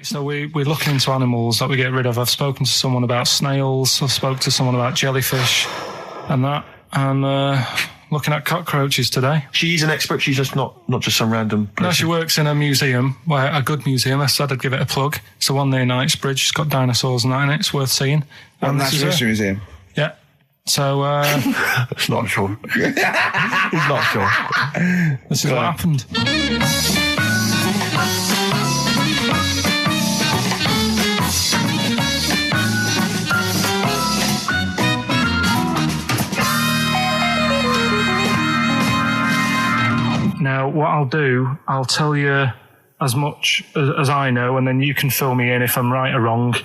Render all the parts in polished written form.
So we're looking into animals that we get rid of. I've spoken to someone about snails, I've spoken to someone about jellyfish and that, and looking at cockroaches today. She's an expert, she's just not just some random person. No, she works in a museum, a good museum. I said I'd give it a plug. It's the one near Knightsbridge. It's got dinosaurs and that in it. It's worth seeing. Natural History Museum? Yeah. So, It's not sure. He's not sure. This is what happened. Now, what I'll do, I'll tell you as much as I know, and then you can fill me in if I'm right or wrong.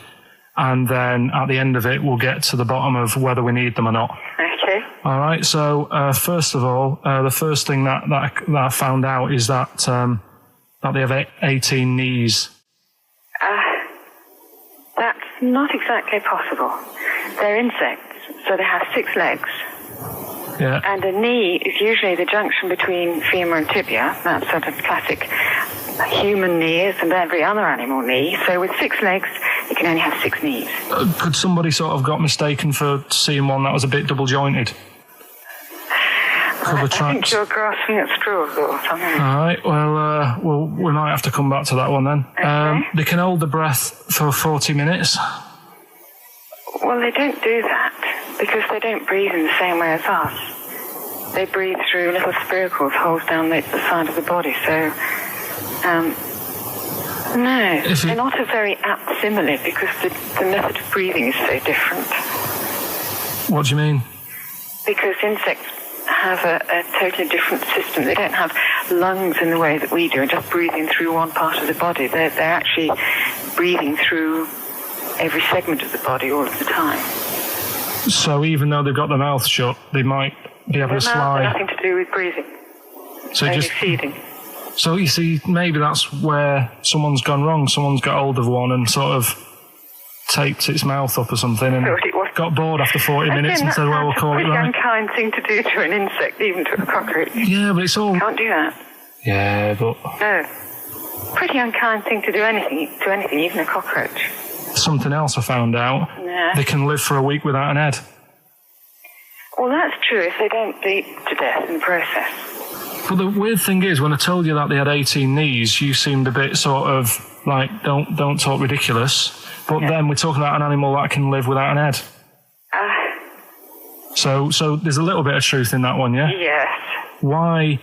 And then at the end of it, we'll get to the bottom of whether we need them or not. Okay. All right. So, first of all, the first thing that I found out is that they have 18 knees. That's not exactly possible. They're insects, so they have 6 legs. Yeah. And a knee is usually the junction between femur and tibia. That's sort of classic human knees and every other animal knee. So with 6 legs, you can only have 6 knees. Could somebody sort of got mistaken for seeing one that was a bit double jointed? I think you're grasping at straws or something. All right. Well, we might have to come back to that one then. Okay. They can hold the breath for 40 minutes. Well, they don't do that because they don't breathe in the same way as us. They breathe through little spiracles, holes down the side of the body. So, no, they're not a very apt simile because the method of breathing is so different. What do you mean? Because insects have a totally different system. They don't have lungs in the way that we do and just breathing through one part of the body. They're actually breathing through every segment of the body all of the time. So even though they've got their mouth shut, they might be able to slide. Nothing to do with breathing. So only just feeding. So you see, maybe that's where someone's gone wrong. Someone's got hold of one and sort of taped its mouth up or something and got bored after 40 minutes and said, well, we'll call it right. It's a pretty unkind thing to do to an insect, even to a cockroach. Yeah, but it's all... You can't do that. Yeah, but... No. Pretty unkind thing to do to anything, even a cockroach. Something else I found out. Yeah. They can live for a week without an head. Well, that's true if they don't bleed to death in the process. But the weird thing is, when I told you that they had 18 knees, you seemed a bit sort of like, don't talk ridiculous. But then we're talking about an animal that can live without an head. So there's a little bit of truth in that one, yeah? Yes. Why,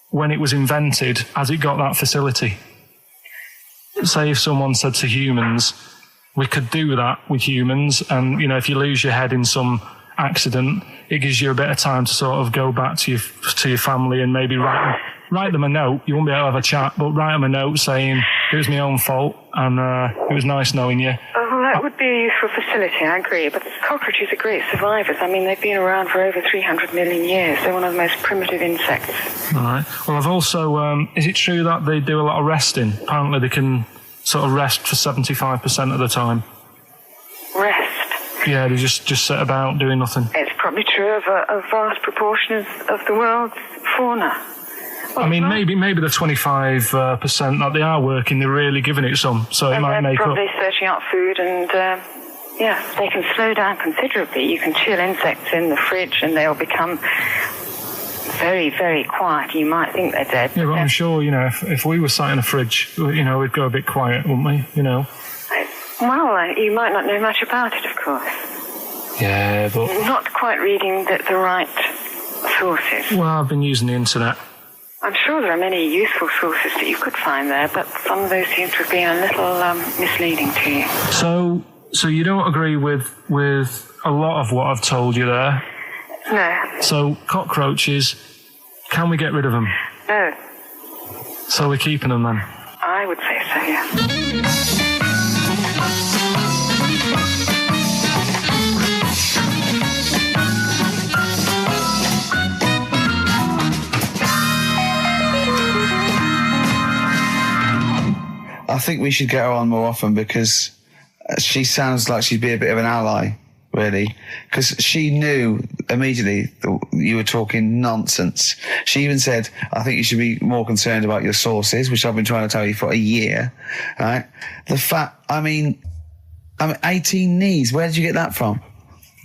when it was invented, has it got that facility? Say if someone said to humans, we could do that with humans, and, you know, if you lose your head in some accident, it gives you a bit of time to sort of go back to your family and maybe write them a note. You won't be able to have a chat, but write them a note saying it was my own fault and it was nice knowing you. Oh, that would be a useful facility, I agree. But cockroaches are great survivors. I mean, they've been around for over 300 million years. They're one of the most primitive insects. All right. Well, I've also... is it true that they do a lot of resting? Apparently they can sort of rest for 75% of the time. Rest? Yeah, they just sit about doing nothing. It's probably true of a vast proportion of the world's fauna. I mean, maybe the 25% that they are working, they're really giving it some, so it might make up. They're probably searching out food and, they can slow down considerably. You can chill insects in the fridge and they'll become very, very quiet. You might think they're dead. Yeah, but I'm sure, you know, if we were sat in a fridge, you know, we'd go a bit quiet, wouldn't we, you know? Well, you might not know much about it, of course. Yeah, but... You're not quite reading the right sources. Well, I've been using the internet. I'm sure there are many useful sources that you could find there, but some of those seem to have been a little misleading to you. So you don't agree with a lot of what I've told you there? No. So cockroaches, can we get rid of them? No. So we're keeping them then? I would say so, yeah. I think we should get her on more often because she sounds like she'd be a bit of an ally really, because she knew immediately that you were talking nonsense. She even said, I think you should be more concerned about your sources, which I've been trying to tell you for a year, right? The fact, I mean, 18 knees, where did you get that from?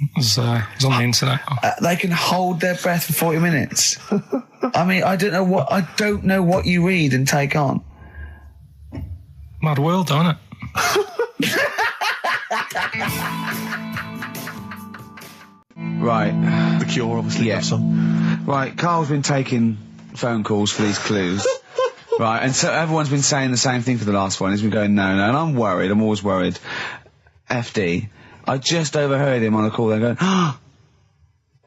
It was on the internet. They can hold their breath for 40 minutes. I mean, I don't know what you read and take on. Mad world, don't it? Right. The Cure, obviously. Yeah. That song. Right, Carl's been taking phone calls for these clues. Right, and so everyone's been saying the same thing for the last one. He's been going, no, and I'm worried. I'm always worried. FD. I just overheard him on a call there going,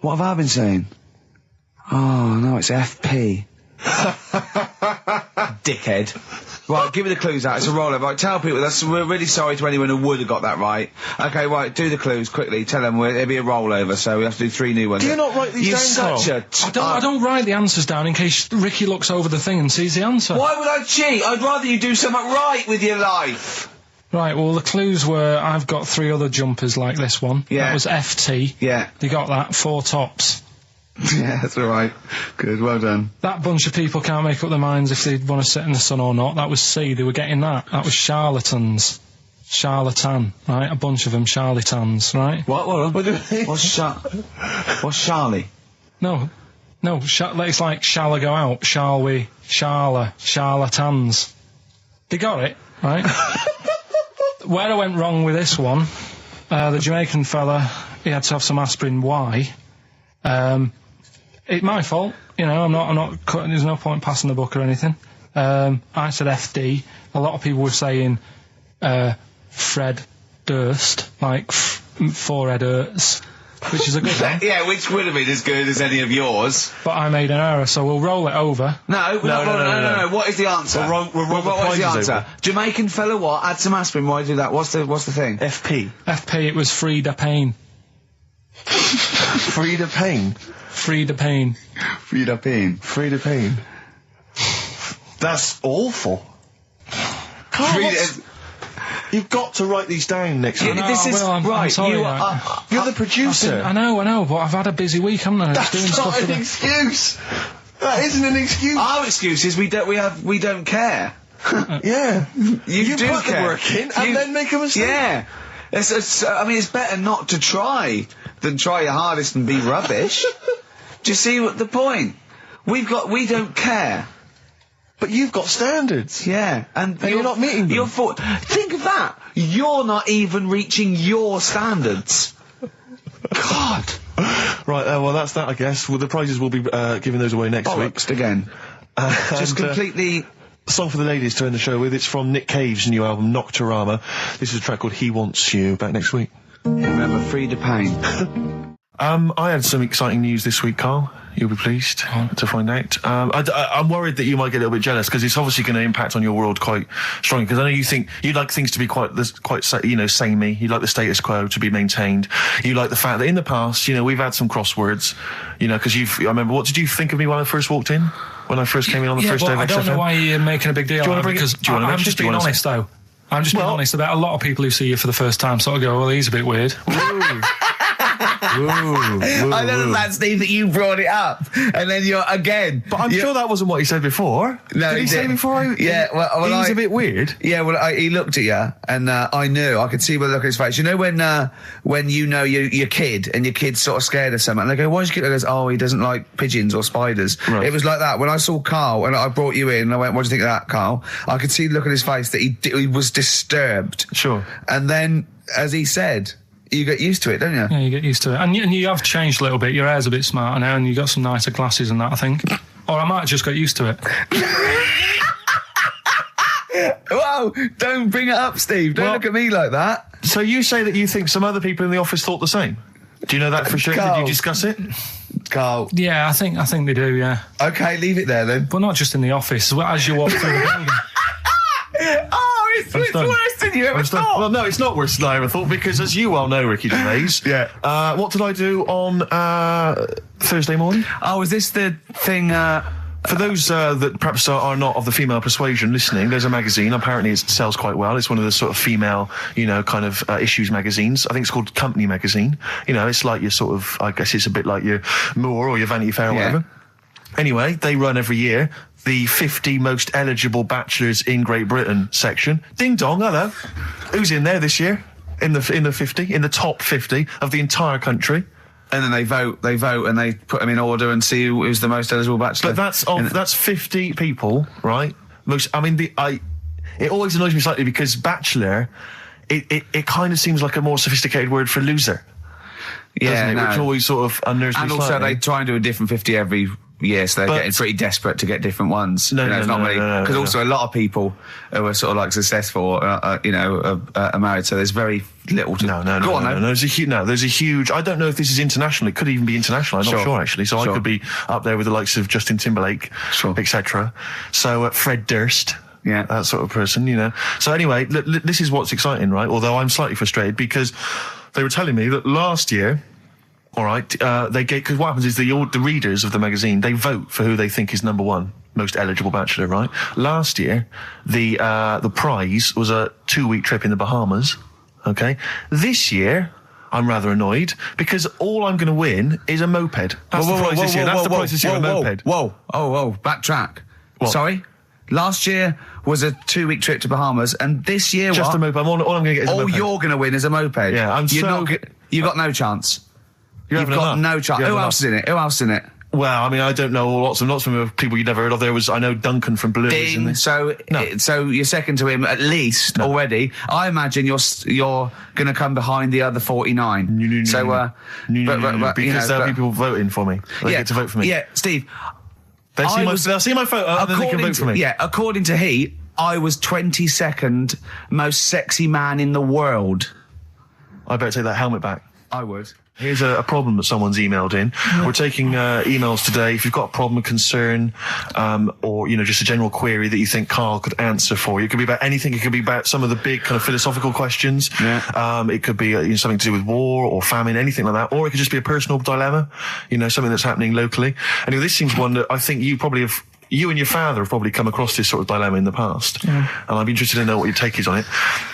what have I been saying? Oh, no, it's FP. Dickhead. Right, give me the clues out. It's a rollover. Right, tell people, we're really sorry to anyone who would have got that right. Okay, right, do the clues quickly. Tell them it'll be a rollover, so we have to do 3 new ones. Do you not write these down, You're such I don't write the answers down in case Ricky looks over the thing and sees the answer. Why would I cheat? I'd rather you do something right with your life. Right, well, the clues were, I've got 3 other jumpers like this one. Yeah. That was FT. Yeah. They got that, 4 tops. Yeah, that's all right. Good, well done. That bunch of people can't make up their minds if they want to sit in the sun or not. That was C, they were getting that. That was charlatans. Charlatan, right? A bunch of them, charlatans, right? What? What's Charlie? No, it's like, shall I go out? Shall we? Charlatans. They got it, right? Where I went wrong with this one, the Jamaican fella, he had to have some aspirin. Why? It's my fault, you know, I'm not cutting, there's no point passing the book or anything. I said FD. A lot of people were saying, Fred Durst, like, forehead hurts, which is a good one. Yeah, which would have been as good as any of yours. But I made an error, so we'll roll it over. No. What is the answer? We'll roll the what is the prizes answer? over. Jamaican fella what? Add some aspirin, why do that? What's the thing? FP. FP, it was Frida Payne. Frida Payne. Frida Payne. Frida Payne. Frida Payne. That's awful. Carl, you've got to write these down next week. No, This is I'm right. sorry, You're the producer. I know, but I've had a busy week, haven't I? Just doing That's stuff not with an excuse. That isn't an excuse. Our excuse is we don't care. Yeah. You do put care. the work in and then make a mistake. Yeah. It's better not to try than try your hardest and be rubbish. Do you see what the point? We don't care. But you've got standards. Yeah, and you're not meeting them. Think of that. You're not even reaching your standards. God. Right, well, that's that, I guess. Well, the prizes will be giving those away next week. Bollocks again. Just completely... Song for the ladies to end the show with. It's from Nick Cave's new album, Nocturama. This is a track called He Wants You. Back next week. Remember, Frida Payne. I had some exciting news this week, Carl. You'll be pleased to find out. I'm worried that you might get a little bit jealous because it's obviously going to impact on your world quite strongly. Because I know you think you'd like things to be quite samey. You'd like the status quo to be maintained. You like the fact that in the past, we've had some crosswords. Because I remember, what did you think of me when I first walked in? When I first came in on the first day of XFM? I don't know why you're making a big deal out of it, because I'm just being honest, though. I'm just being honest about a lot of people who see you for the first time sort of go, well, he's a bit weird. I don't understand, Steve, that you brought it up, and then you're again. But I'm sure that wasn't what he said before. No, did he say before? Yeah, well, he's a bit weird. Yeah, well, he looked at you, and I knew. I could see by the look on his face. You know when you know your kid, and your kid's sort of scared of something, and they go, "Why's your kid?" He goes, "Oh, he doesn't like pigeons or spiders." Right. It was like that when I saw Carl, and I brought you in, and I went, "What do you think of that, Carl?" I could see the look on his face that he was disturbed. Sure. And then, as he said, you get used to it, don't you? Yeah, you get used to it. And you have changed a little bit. Your hair's a bit smarter now, and you got some nicer glasses and that, I think. Or I might have just got used to it. Whoa, don't bring it up, Steve. Don't look at me like that. So you say that you think some other people in the office thought the same? Do you know that for sure? Carl. Did you discuss it? Carl. Yeah, I think they do, yeah. Okay, leave it there then. But not just in the office, as you walk through the building. Oh, it's worse than you ever thought. Well, no, it's not worse than I ever thought, because as you well know, Ricky Gervais, yeah. What did I do on Thursday morning? Oh, is this the thing For those that perhaps are not of the female persuasion listening, there's a magazine. Apparently it sells quite well. It's one of the sort of female, kind of issues magazines. I think it's called Company Magazine. It's like your sort of, I guess it's a bit like your Moore or your Vanity Fair or whatever. Anyway, they run every year the 50 most eligible bachelors in Great Britain section. Ding dong, hello. Who's in there this year? In the 50, in the top 50 of the entire country. And then they vote, and they put them in order and see who's the most eligible bachelor. But that's 50 people, right? It always annoys me slightly because bachelor, it kind of seems like a more sophisticated word for loser. Yeah, doesn't it? Which always sort of unnerves me And also slightly. they try and do a different 50 every year, so they're getting pretty desperate to get different ones. Because also a lot of people who are sort of like successful, are married, so there's very little to... No. There's a huge... I don't know if this is international. It could even be international. I'm not sure, actually. So I could be up there with the likes of Justin Timberlake, etc. So Fred Durst... Yeah, that sort of person, So anyway, this is what's exciting, right? Although I'm slightly frustrated because they were telling me that last year... All right, because what happens is the readers of the magazine, they vote for who they think is number one most eligible bachelor, right? Last year, the prize was a 2-week trip in the Bahamas. Okay, this year I'm rather annoyed because all I'm going to win is a moped. That's the prize this year. That's the prize this year, a moped. Whoa! Backtrack. What? Sorry. Last year was a 2-week trip to Bahamas, and this year just a moped. All I'm going to get is a moped. All you're going to win is a moped. Yeah, you've got no chance. You've got no chance. Who else is in it? Well, I mean, I don't know lots of people you'd never heard of. I know Duncan from Blue. Ding. So you're second to him at least already. I imagine you're going to come behind the other 49. Because there'll be people voting for me. They get to vote for me. Yeah, Steve. They'll see my photo and then they can vote for me. Yeah, according to Heat, I was 22nd most sexy man in the world. I better take that helmet back. I would. Here's a problem that someone's emailed in. We're taking emails today. If you've got a problem, a concern, or just a general query that you think Karl could answer for you, it could be about anything. It could be about some of the big kind of philosophical questions. Yeah. It could be something to do with war or famine, anything like that, or it could just be a personal dilemma. Something that's happening locally. Anyway, this seems one that I think you probably have. You and your father have probably come across this sort of dilemma in the past. Yeah. And I'd be interested to know what your take is on it.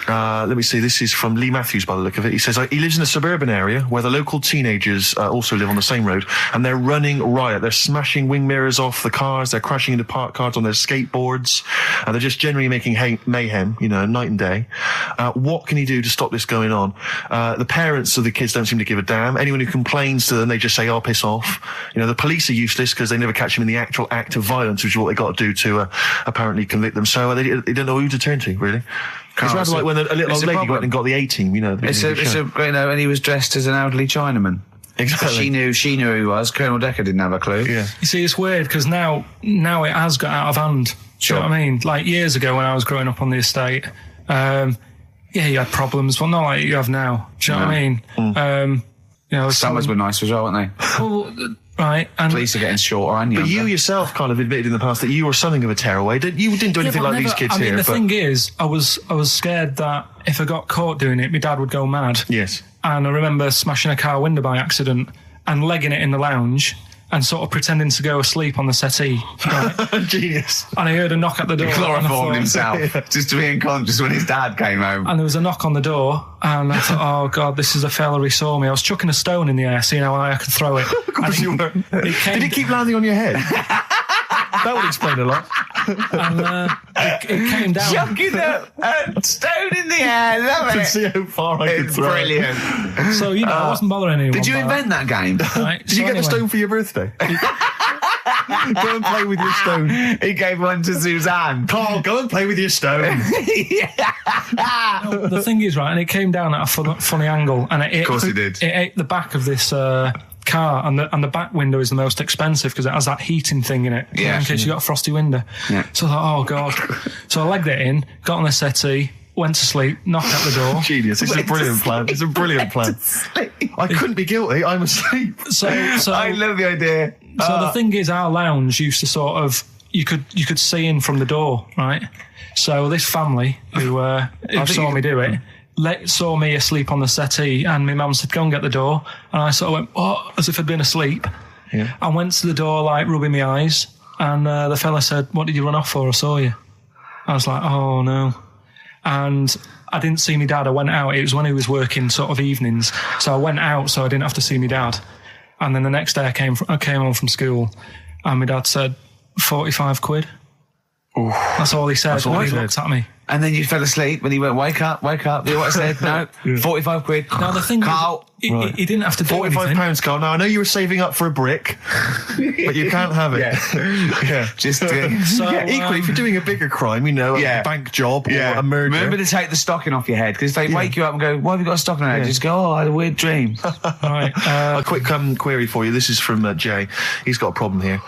Let me see. This is from Lee Matthews by the look of it. He says, he lives in a suburban area where the local teenagers also live on the same road, and they're running riot. They're smashing wing mirrors off the cars. They're crashing into parked cars on their skateboards. And they're just generally making mayhem, night and day. What can he do to stop this going on? The parents of the kids don't seem to give a damn. Anyone who complains to them, they just say, piss off. The police are useless because they never catch them in the actual act of violence, which is what they got to do to apparently convict them. So they don't know who to turn to, really. It's rather like when a little old lady went and got the A-team, and he was dressed as an elderly Chinaman. Exactly. She knew who he was. Colonel Decker didn't have a clue. Yeah. You see, it's weird because now it has got out of hand. Do you know what I mean? Like years ago when I was growing up on the estate, you had problems, but not like you have now. Do you know what I mean? Summers were nice as well, weren't they? Well, right. And police are getting shorter and younger. But you yourself kind of admitted in the past that you were something of a tearaway. You didn't do anything like these kids here. The thing is, I was scared that if I got caught doing it, my dad would go mad. Yes. And I remember smashing a car window by accident and legging it in the lounge and sort of pretending to go asleep on the settee. Right? Genius. And I heard a knock at the door. He chloroformed himself just to be unconscious when his dad came home. And there was a knock on the door, and I thought, oh God, this is a fella who saw me. I was chucking a stone in the air, seeing how high I could throw it. Of course you were. Did it keep landing on your head? That would explain a lot. And it came down. Chucking a stone in the air, love it. To see how far I could throw brilliant. it. So, I wasn't bothering anyone. Did you invent that game? Right, Did you get a stone for your birthday? Go and play with your stone. He gave one to Suzanne. Karl, go and play with your stone. The thing is, right, and it came down at a funny angle. And of course it did. It ate the back of this car, and the back window is the most expensive because it has that heating thing in it. Yeah. In case you got a frosty window. Yeah. So I thought, oh God. So I legged it in, got on the settee, went to sleep, knocked at the door. Genius. It's a brilliant plan. It's a brilliant plan. I couldn't be guilty. I'm asleep. So I love the idea. So the thing is, our lounge used to sort of, you could see in from the door, right? So this family who saw me do it, saw me asleep on the settee, and my mum said, go and get the door. And I sort of went, what? As if I'd been asleep. Yeah. I went to the door, like, rubbing my eyes. And the fella said, "What did you run off for? I saw you." I was like, "Oh no." And I didn't see my dad. I went out. It was when he was working sort of evenings. So I went out so I didn't have to see my dad. And then the next day I came home from school and my dad said, 45 quid. Ooh. That's all he said when he looked at me. And then you fell asleep when he went, wake up. You know what I said? No, 45 quid. Now the thing Carl. He didn't have to do anything. £45, Carl. Now, I know you were saving up for a brick, but you can't have it. Yeah. Just So, equally, if you're doing a bigger crime, a bank job or a murder. Remember to take the stocking off your head, because if they wake you up and go, why have you got a stocking on your head? Just go, oh, I had a weird dream. Right. A quick query for you. This is from Jay. He's got a problem here.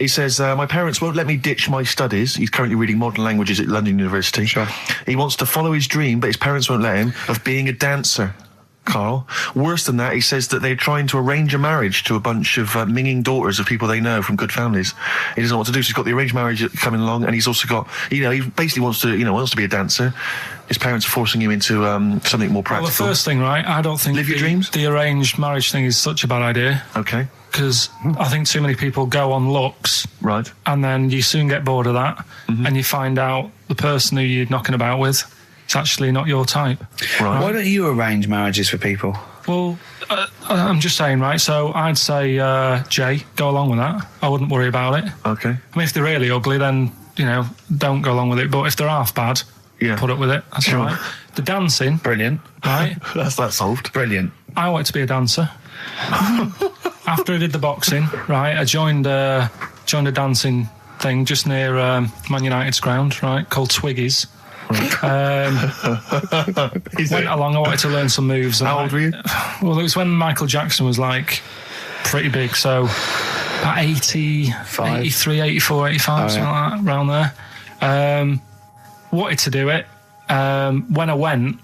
He says, my parents won't let me ditch my studies. He's currently reading modern languages at London University. Sure. He wants to follow his dream, but his parents won't let him, of being a dancer. Carl. Worse than that, he says that they're trying to arrange a marriage to a bunch of minging daughters of people they know from good families. He doesn't know what to do, so he's got the arranged marriage coming along, and he's also got, he basically wants to be a dancer. His parents are forcing him into something more practical. Well, the first thing, right, I don't think live your dreams. The arranged marriage thing is such a bad idea. Okay. Because I think too many people go on looks. Right. And then you soon get bored of that, and you find out the person who you're knocking about with, it's actually not your type. Right. Why don't you arrange marriages for people? Well, I'm just saying, right, so I'd say, Jay, go along with that. I wouldn't worry about it. Okay. I mean, if they're really ugly, then, don't go along with it. But if they're half bad, put up with it. That's Sure. all right. The dancing. Brilliant. Right? That's that solved. Brilliant. I wanted to be a dancer. After I did the boxing, right, I joined a dancing thing just near Man United's ground, right, called Twiggy's. Went along, I wanted to learn some moves. How old were you? Well, it was when Michael Jackson was pretty big, so about 85. 83, 84, 85, something like that, around there. Wanted to do it. When I went,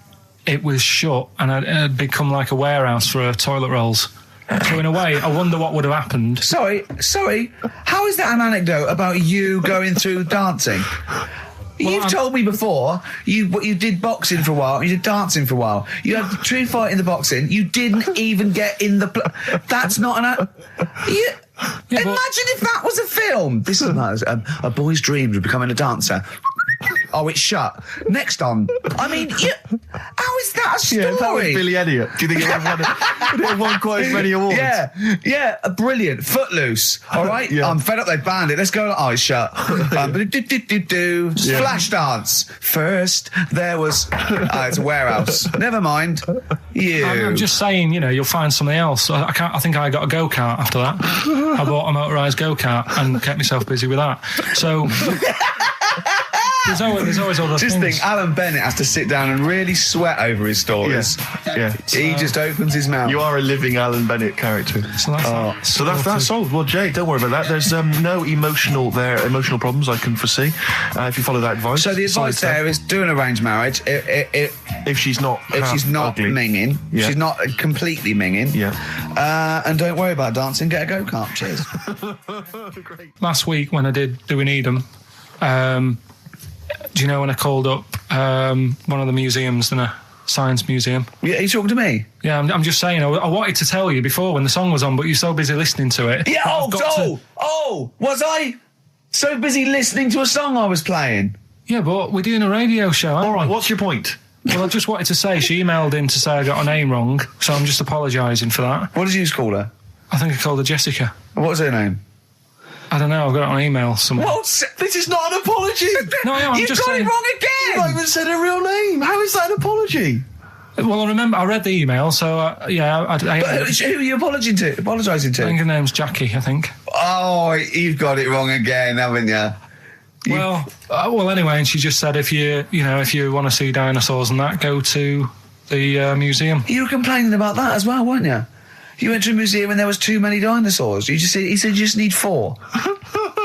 it was shut and it had become like a warehouse for toilet rolls. So in a way, I wonder what would have happened. Sorry. How is that an anecdote about you going through dancing? You've told me before you did boxing for a while, you did dancing for a while. You had a true fight in the boxing. You didn't even get in the... That's not an... Imagine if that was a film. This is a boy's dreams of becoming a dancer. Oh, it's shut. Next on. I mean, how is that a story? Yeah, that was Billy Elliot. Do you think it would have won quite as many awards? Yeah, brilliant. Footloose. All right? Yeah. I'm fed up they banned it. Let's go. Oh, it's shut. Flash dance. First, there was... it's a warehouse. Never mind. I'm just saying, you'll find something else. I think I got a go-kart after that. I bought a motorised go-kart and kept myself busy with that. So... There's always other things. Just think, Alan Bennett has to sit down and really sweat over his stories. Yeah. He just opens his mouth. You are a living Alan Bennett character. So that's solved. Well, Jay, don't worry about that. There's no emotional problems I can foresee if you follow that advice. So the advice there is do an arranged marriage. If she's not ugly. minging, she's not completely minging. Yeah. And don't worry about dancing. Get a go-kart. Cheers. Great. Last week when I did Do We Need 'Em, do you know when I called up one of the museums in a science museum? Yeah, are you talking to me? Yeah, I'm just saying, I wanted to tell you before when the song was on, but you're so busy listening to it. Yeah, was I so busy listening to a song I was playing? Yeah, but we're doing a radio show, aren't All right, we? what's your point? Well, I just wanted to say, she emailed in to say I got her name wrong, so I'm just apologising for that. What did you call her? I think I called her Jessica. What was her name? I don't know, I've got it on email somewhere. This is not an apology. No, I'm You've just got saying. it wrong again. You've not even said her real name. How is that an apology? Well, I remember, I read the email, so But who are you apologising to? I think her name's Jackie, I think. Oh, you've got it wrong again, haven't you? Well, anyway, and she just said if you want to see dinosaurs and that, go to the museum. You were complaining about that as well, weren't you? You went to a museum and there was too many dinosaurs. He said you just need 4.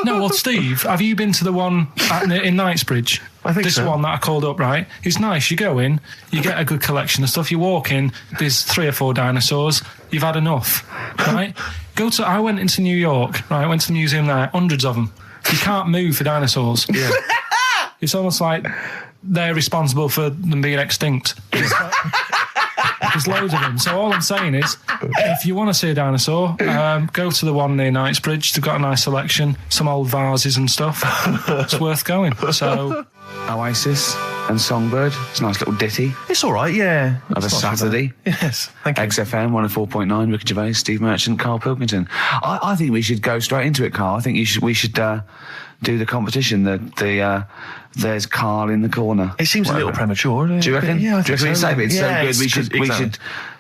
No, well, Steve, have you been to the one in Knightsbridge? I think this so. one that I called up, right? It's nice. You go in, you get a good collection of stuff. You walk in, there's 3 or 4 dinosaurs. You've had enough, right? I went into New York, right? I went to the museum there, hundreds of them. You can't move for dinosaurs. Yeah. It's almost like they're responsible for them being extinct. There's loads of them. So all I'm saying is, if you want to see a dinosaur, go to the one near Knightsbridge. They've got a nice selection, some old vases and stuff. It's worth going. So Oasis and Songbird. It's a nice little ditty. It's all right, yeah. Of a Saturday. Yes, thank you. XFM 104.9. Ricky Gervais, Steve Merchant, Karl Pilkington. I think we should go straight into it, Karl. I think we should do the competition. There's Karl in the corner. It seems a little premature. Do you reckon? Yeah, I do you think reckon so. so good? It's Yeah, so good. We should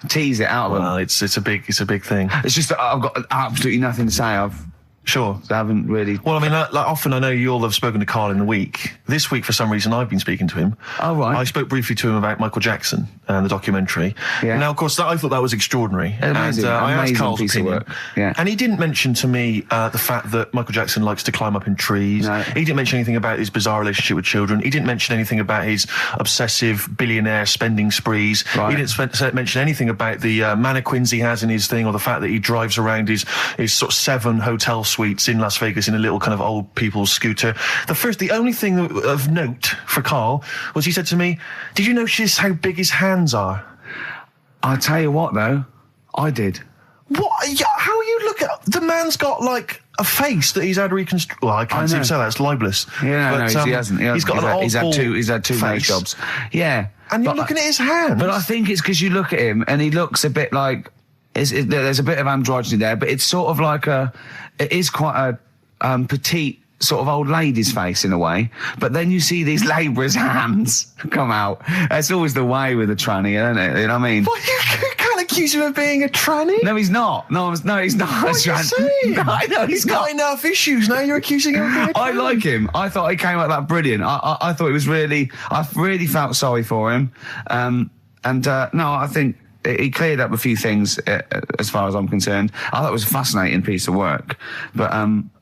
tease it out of them. Well, it's a big thing. It's just that I've got absolutely nothing to say. Sure. I haven't really. Well, I mean, like often I know you all have spoken to Karl in the week. This week, for some reason, I've been speaking to him. Oh, right. I spoke briefly to him about Michael Jackson and the documentary. Yeah. Now, of course, I thought that was extraordinary. Amazing, and I asked amazing Karl's piece of opinion. work. Yeah. And he didn't mention to me the fact that Michael Jackson likes to climb up in trees. No. He didn't mention anything about his bizarre relationship with children. He didn't mention anything about his obsessive billionaire spending sprees. Right. He didn't mention anything about the mannequins he has in his thing, or the fact that he drives around his sort of 7 hotel suites in Las Vegas in a little kind of old people's scooter. The only thing of note for Karl was he said to me, "Did you notice how big his hands are?" I'll tell you what, though, I did. What? Yeah, how you look at the man's got like a face that he's had reconstructed. Well, I can't even say that; it's libelous. Yeah, But, he hasn't. He's got he's had two nose face. jobs. Yeah, And you're looking at his hands. But I think it's because you look at him and he looks a bit like there's a bit of androgyny there, but it's sort of like it is quite a petite sort of old lady's face in a way, but then you see these labourers' hands come out. That's always the way with a tranny, isn't it? You know what I mean? Well, you can't accuse him of being a tranny. No, he's not. No, he's not. What are you saying? No, I know He's got enough issues. Now you're accusing him of being a tranny. I like him. I thought he came out that brilliant. I thought it was really. I really felt sorry for him. No, I think he cleared up a few things as far as I'm concerned. I thought it was a fascinating piece of work, but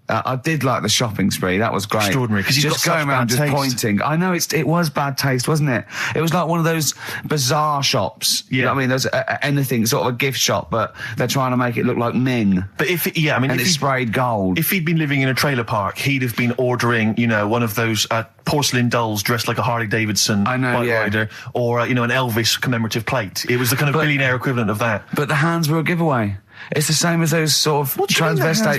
I did like the shopping spree. That was great. Extraordinary, because he's just got going such around bad just taste. pointing. I know it was bad taste, wasn't it? It was like one of those bazaar shops. Yeah. You know what I mean? There's anything, sort of a gift shop, but they're trying to make it look like Ming. But And it's sprayed gold. If he'd been living in a trailer park, he'd have been ordering, one of those porcelain dolls dressed like a Harley Davidson bike rider, or an Elvis commemorative plate. It was the kind of billionaire equivalent of that. But the hands were a giveaway. It's the same as those sort of transvestites.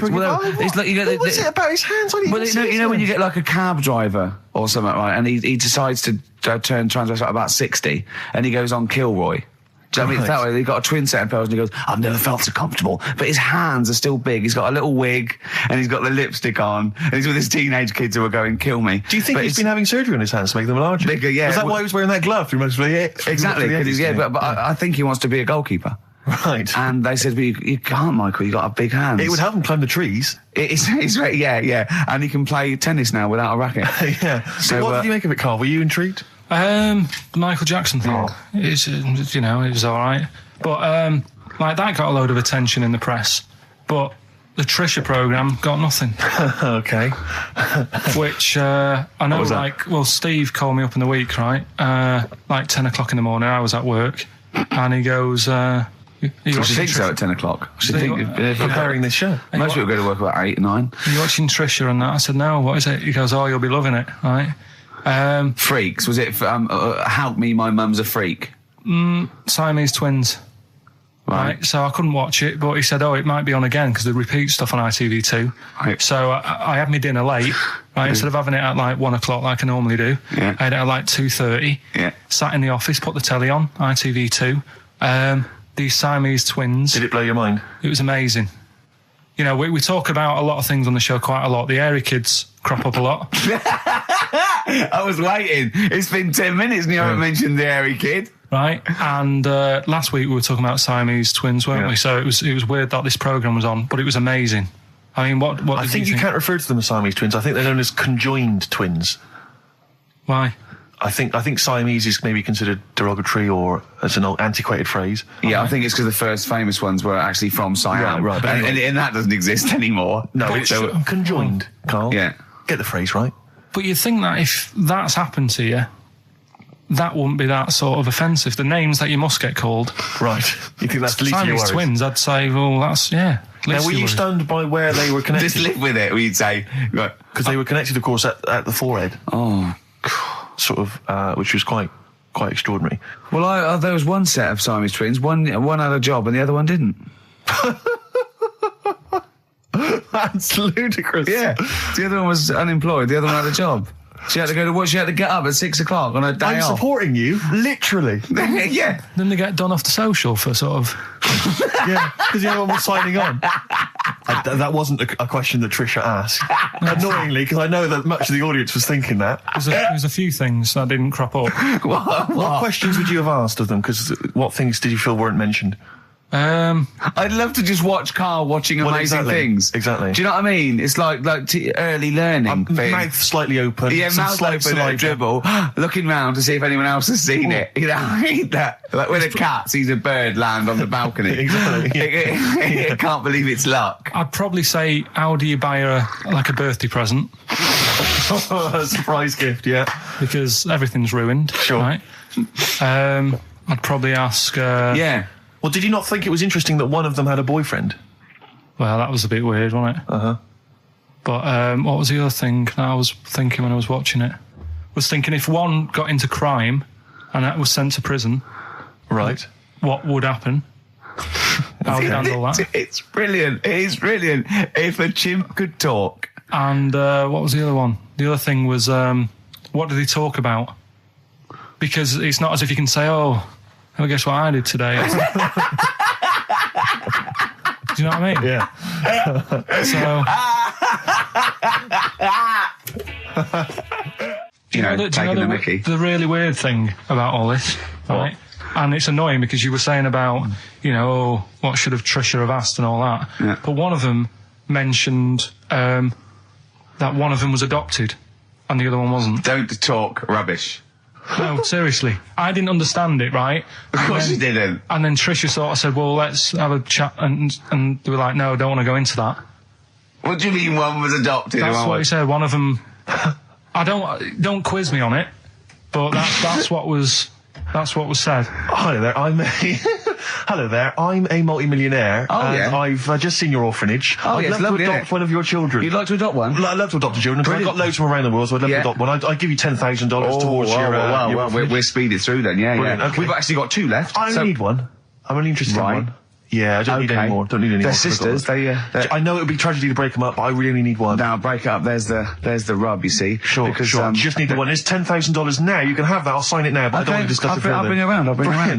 It's like you get. What's it about his hands? When you get like a cab driver or something, right? And he decides to turn transvestite about 60, and he goes on Kilroy. Do you know what I mean? It's that way. He got a twin set of pearls, and he goes, "I've never felt so comfortable." But his hands are still big. He's got a little wig, and he's got the lipstick on, and he's with his teenage kids who are going, "Kill me." Do you think he's been having surgery on his hands to make them larger? Bigger, yeah. Is that why he was wearing that glove? Exactly. But I think he wants to be a goalkeeper. Right. And they said, well, you can't, Michael, you got a big hands. It would help him climb the trees. Yeah. And he can play tennis now without a racket. Yeah. So what did you make of it, Karl? Were you intrigued? The Michael Jackson thing, it was all right. But that got a load of attention in the press. But the Trisha programme got nothing. Okay. Which I know, Steve called me up in the week, right? 10 o'clock in the morning, I was at work, and he goes, I should think so at 10 o'clock. I should think preparing this show. Most people go to work about 8 or 9. Are you watching Trisha and that? I said, no, what is it? He goes, oh, you'll be loving it, right? Freaks. Was it Help Me, My Mum's a Freak? Siamese twins. Right. So I couldn't watch it, but he said, oh, it might be on again because they repeat stuff on ITV2. Right. So I had my dinner late, right? Instead of having it at 1 o'clock like I normally do, I had it at 2:30. Yeah. Sat in the office, put the telly on, ITV2. These Siamese twins. Did it blow your mind? It was amazing. We talk about a lot of things on the show quite a lot. The Airy Kids crop up a lot. I was waiting. It's been 10 minutes and you haven't mentioned the Airy Kid. Right, and last week we were talking about Siamese twins, weren't we? So it was weird that this programme was on, but it was amazing. I mean, what I think you can't refer to them as Siamese twins. I think they're known as conjoined twins. Why? I think Siamese is maybe considered derogatory or as an old antiquated phrase. Yeah, I think it's because the first famous ones were actually from Siam. Right. But And that doesn't exist anymore. No, it's conjoined, Karl. Yeah. Get the phrase right. But you'd think that if that's happened to you, that wouldn't be that sort of offensive. The names that you must get called. Right. You think that's the least of your Siamese worries? twins, I'd say, well, that's, yeah. Now, were you stunned by where they were connected? Just live with it, we'd say. Because they were connected, of course, at the forehead. Oh. Sort of, which was quite quite extraordinary. Well, there was one set of Siamese twins. One had a job and the other one didn't. That's ludicrous. Yeah. The other one was unemployed. The other one had a job. She had to go to work. She had to get up at 6 o'clock on her day I'm off. supporting you, literally. Yeah. Then they get done off the social for sort of... Yeah, because the other one was signing on. That wasn't a question that Trisha asked. Annoyingly, because I know that much of the audience was thinking that. There's a few things that didn't crop up. What questions would you have asked of them? Because what things did you feel weren't mentioned? I'd love to just watch Karl watching amazing things. Exactly. Do you know what I mean? It's like early learning thing. Mouth slightly open. Yeah, mouth open at a dribble, looking round to see if anyone else has seen it. You know, I hate that. Like when a cat sees a bird land on the balcony. Exactly. It can't believe it's luck. I'd probably say, how do you buy her like a birthday present? A surprise gift, yeah. Because everything's ruined. Sure. Right? I'd probably ask... Yeah. Well, did you not think it was interesting that one of them had a boyfriend? Well, that was a bit weird, wasn't it? Uh-huh. But what was the other thing that I was thinking when I was watching it? I was thinking if one got into crime and that was sent to prison... Right. What would happen? How would you handle that? It's brilliant. It is brilliant. If a chimp could talk. And what was the other one? The other thing was, what did he talk about? Because it's not as if you can say, oh, guess what I did today? Do you know what I mean? Yeah. Taking the mickey. The really weird thing about all this, right? And it's annoying because you were saying about, what should have Trisha have asked and all that. Yeah. But one of them mentioned that one of them was adopted and the other one wasn't. Don't talk rubbish. No, seriously. I didn't understand it, right? Of course you didn't. And then Trisha sort of said, well, let's have a chat. And they were like, no, don't want to go into that. What do you mean one was adopted? That's what he said. One of them... don't quiz me on it, but that's what was said. Hello there, I'm a multi-millionaire. And I've just seen your orphanage. I'd love to adopt one of your children. You'd like to adopt one? I'd love to adopt a children, because I've got loads from around the world, so I'd love to adopt one. I'd give you $10,000 towards your orphanage. We're speeding through then, yeah. Okay. We've actually got 2 left. I only need one. I'm only interested in one. Yeah, I don't need any more. Don't need any more. They're sisters. I know it would be tragedy to break them up, but I really only need one. Now, break up. There's the rub, you see. Sure. You just need the one. It's $10,000 now. You can have that. I'll sign it now, but I don't want to discuss it further. I'll bring her around.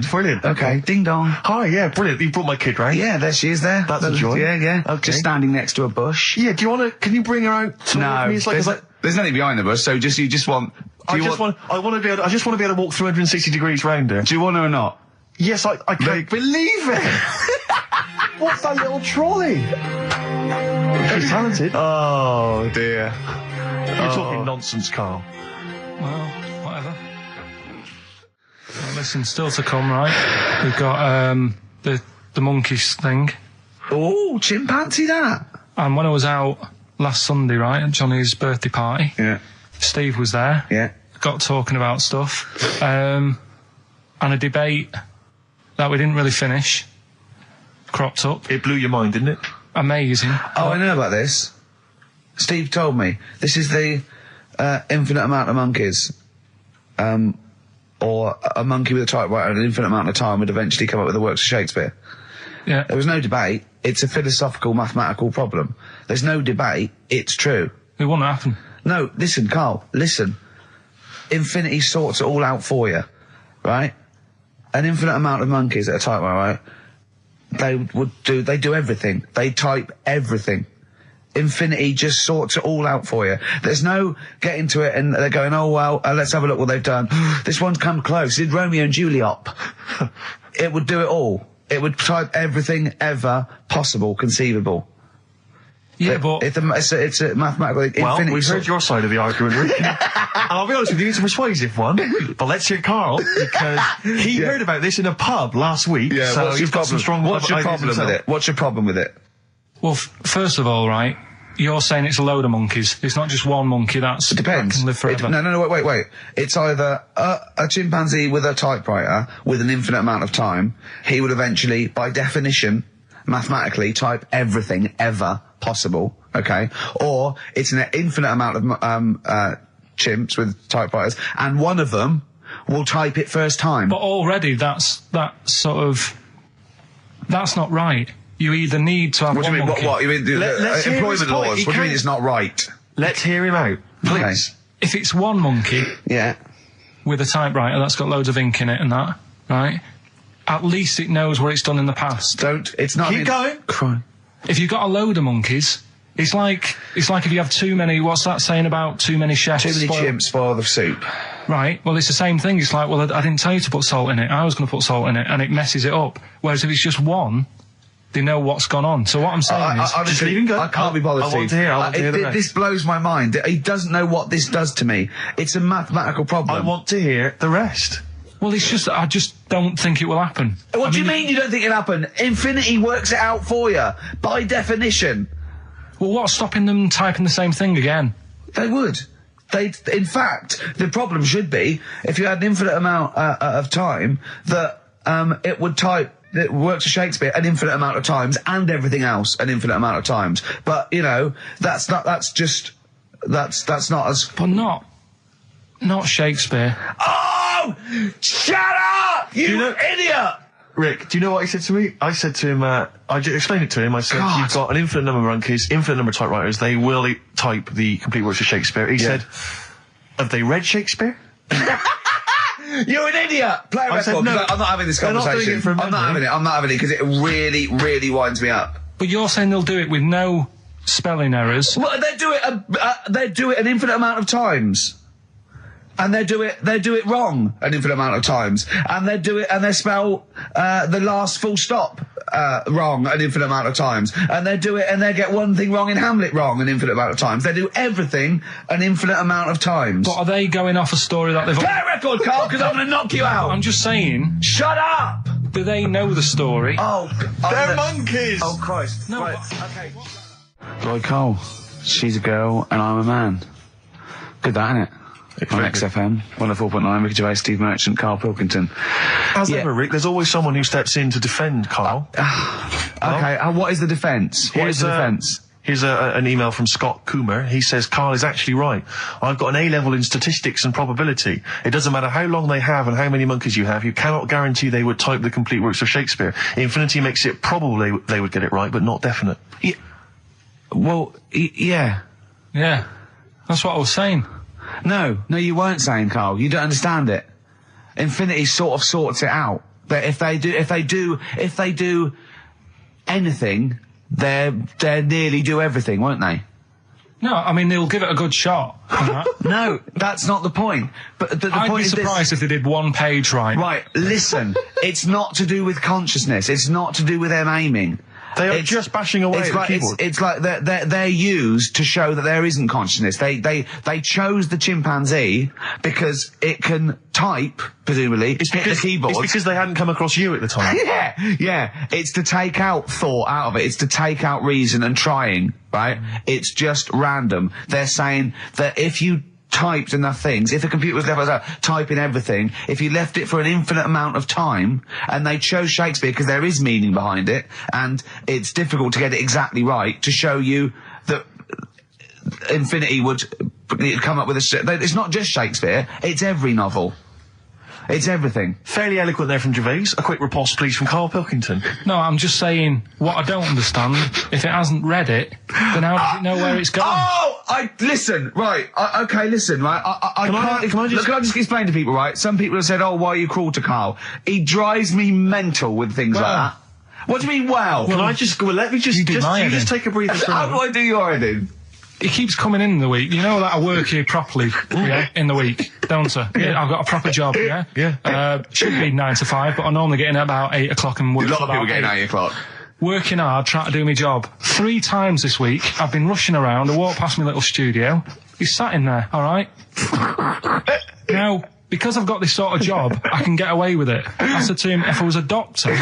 Brilliant. Okay. Ding dong. Hi, yeah, brilliant. You brought my kid round. Yeah, there she is there. That's a joy. Yeah. Okay. Just standing next to a bush. Yeah, can you bring her out to No, me? there's nothing behind the bush, so you just want... I just want to be able to walk 360 degrees round her. Do you want her or not? Yes, I can't believe it. What's that little trolley? She's talented. Oh, dear. You're talking nonsense, Karl. Well, whatever. Well, listen, still to come, right? We've got the monkeys thing. Oh, chimpanzee that. And when I was out last Sunday, right, at Johnny's birthday party, Steve was there. Yeah. Got talking about stuff. And a debate that we didn't really finish cropped up. It blew your mind, didn't it? Amazing. Oh, I know about this. Steve told me. This is the infinite amount of monkeys. Or a monkey with a typewriter and an infinite amount of time would eventually come up with the works of Shakespeare. Yeah. There was no debate. It's a philosophical, mathematical problem. There's no debate. It's true. It wouldn't happen. No, listen, Karl, listen. Infinity sorts it all out for you, right? An infinite amount of monkeys at a typewriter, right? They do everything. They type everything. Infinity just sorts it all out for you. There's no getting to it and they're going, oh, well, let's have a look what they've done. This one's come close. Did Romeo and Juliet. It would do it all. It would type everything ever possible, conceivable. Yeah, but... It's a mathematical... Well, we've heard your side of the argument, Rick. And I'll be honest with you, it's a persuasive one. But let's hear Karl, because he heard about this in a pub last week. Yeah, so he's got some strong... What's your problem with it? What's your problem with it? Well, first of all, right, you're saying it's a load of monkeys. It's not just one monkey that depends. can live forever. No, wait. It's either a chimpanzee with a typewriter with an infinite amount of time. He would eventually, by definition, mathematically, type everything ever possible, okay? Or it's an infinite amount of chimps with typewriters, and one of them will type it first time. But already that's not right. You either need to have What do you mean? monkey. What? You mean let's hear his employment point. laws? He What do you mean can't- it's not right? Let's hear him out, please. If it's one monkey Yeah. with a typewriter that's got loads of ink in it and that, right? At least it knows what it's done in the past. It's not... Keep going. Cry. If you've got a load of monkeys, it's like if you have too many. What's that saying about too many chefs? Too many chimps spoil the soup. Right. Well, it's the same thing. It's like, well, I didn't tell you to put salt in it. I was going to put salt in it, and it messes it up. Whereas if it's just one, they know what's gone on. So what I'm saying is, just leave him go. I can't be bothered. I want to hear. I want to hear the rest. This blows my mind. He doesn't know what this does to me. It's a mathematical problem. I want to hear the rest. well, it's just I just don't think it will happen. What do you mean you don't think it'll happen? Infinity works it out for you by definition. Well, what's stopping them typing the same thing again? They would. In fact, the problem should be if you had an infinite amount of time that it would type. It works for Shakespeare an infinite amount of times and everything else an infinite amount of times. But you know, that's not as. But not Shakespeare. Oh, shut up, you idiot! Rick, do you know what he said to me? I said to him, I explained it to him. I said, God. you've got an infinite number of monkeys, infinite number of typewriters. They will type the complete works of Shakespeare. He said, have they read Shakespeare? You're an idiot! Play a I said, record, 'cause no, I'm not having this they're not conversation. doing it from I'm not having memory. it. I'm not having it because it really, really winds me up. But you're saying they'll do it with no spelling errors. Well, they do it an infinite amount of times. And they do it wrong an infinite amount of times. And they spell the last full stop wrong an infinite amount of times. And they get one thing wrong in Hamlet wrong an infinite amount of times. They do everything an infinite amount of times. But are they going off a story that they've... Play a record, Carl, because I'm going to knock you out. I'm just saying, Shut up! do they know the story? Oh, They're monkeys! Oh, Christ. No, Right, okay. Lloyd Cole, she's a girl and I'm a man. Good that, innit? On very good. XFM, 104.9, Ricky Gervais, Steve Merchant, Karl Pilkington. As Yeah. ever, Rick, there's always someone who steps in to defend Carl. Okay, what is the defence? What is the defence? Here's an email from Scott Coomer. He says, Carl is actually right. I've got an A-level in statistics and probability. It doesn't matter how long they have and how many monkeys you have. You cannot guarantee they would type the complete works of Shakespeare. Infinity makes it probable they would get it right, but not definite. Yeah. Well, yeah. Yeah, that's what I was saying. No, you weren't saying, Carl. You don't understand it. Infinity sort of sorts it out. But if they do anything, they nearly do everything, won't they? No, I mean, they'll give it a good shot. No, that's not the point. But the I'd point be is this. surprised if they did one page right. Right, listen. It's not to do with consciousness. It's not to do with them aiming. They are It's- just bashing away it's at like, the keyboard. It's like they're used to show that there isn't consciousness. They chose the chimpanzee because it can type, presumably, hit the keyboard. It's because they hadn't come across you at the time. Yeah. It's to take out thought out of it. It's to take out reason and trying, right? It's just random. They're saying that if you typed enough things, if a computer was left typing everything, if you left it for an infinite amount of time, and they chose Shakespeare because there is meaning behind it, and it's difficult to get it exactly right, to show you that Infinity would come up with it's not just Shakespeare, it's every novel. It's everything. Fairly eloquent there from Gervais. A quick riposte, please, from Karl Pilkington. No, I'm just saying, what I don't understand, if it hasn't read it, then how does it know where it's going? Listen, right, listen, right, I can't, can I just- look, can I just explain to people, right, some people have said, oh, why are you cruel to Carl? He drives me mental with things like that. What do you mean, wow? Can I just go? Let me just. You do my You just heading. take a breather for a How do moment. I do your heading? He keeps coming in the week. You know that I work here properly, yeah, in the week, don't I? Yeah, I've got a proper job, yeah? Yeah. Should be 9 to 5, but I normally get in at about 8 o'clock and work A lot till of people about getting 8. 8 o'clock. Working hard, trying to do my job. 3 times this week, I've been rushing around. I walked past my little studio. He's sat in there, all right? Now, because I've got this sort of job, I can get away with it. I said to him, if I was a doctor,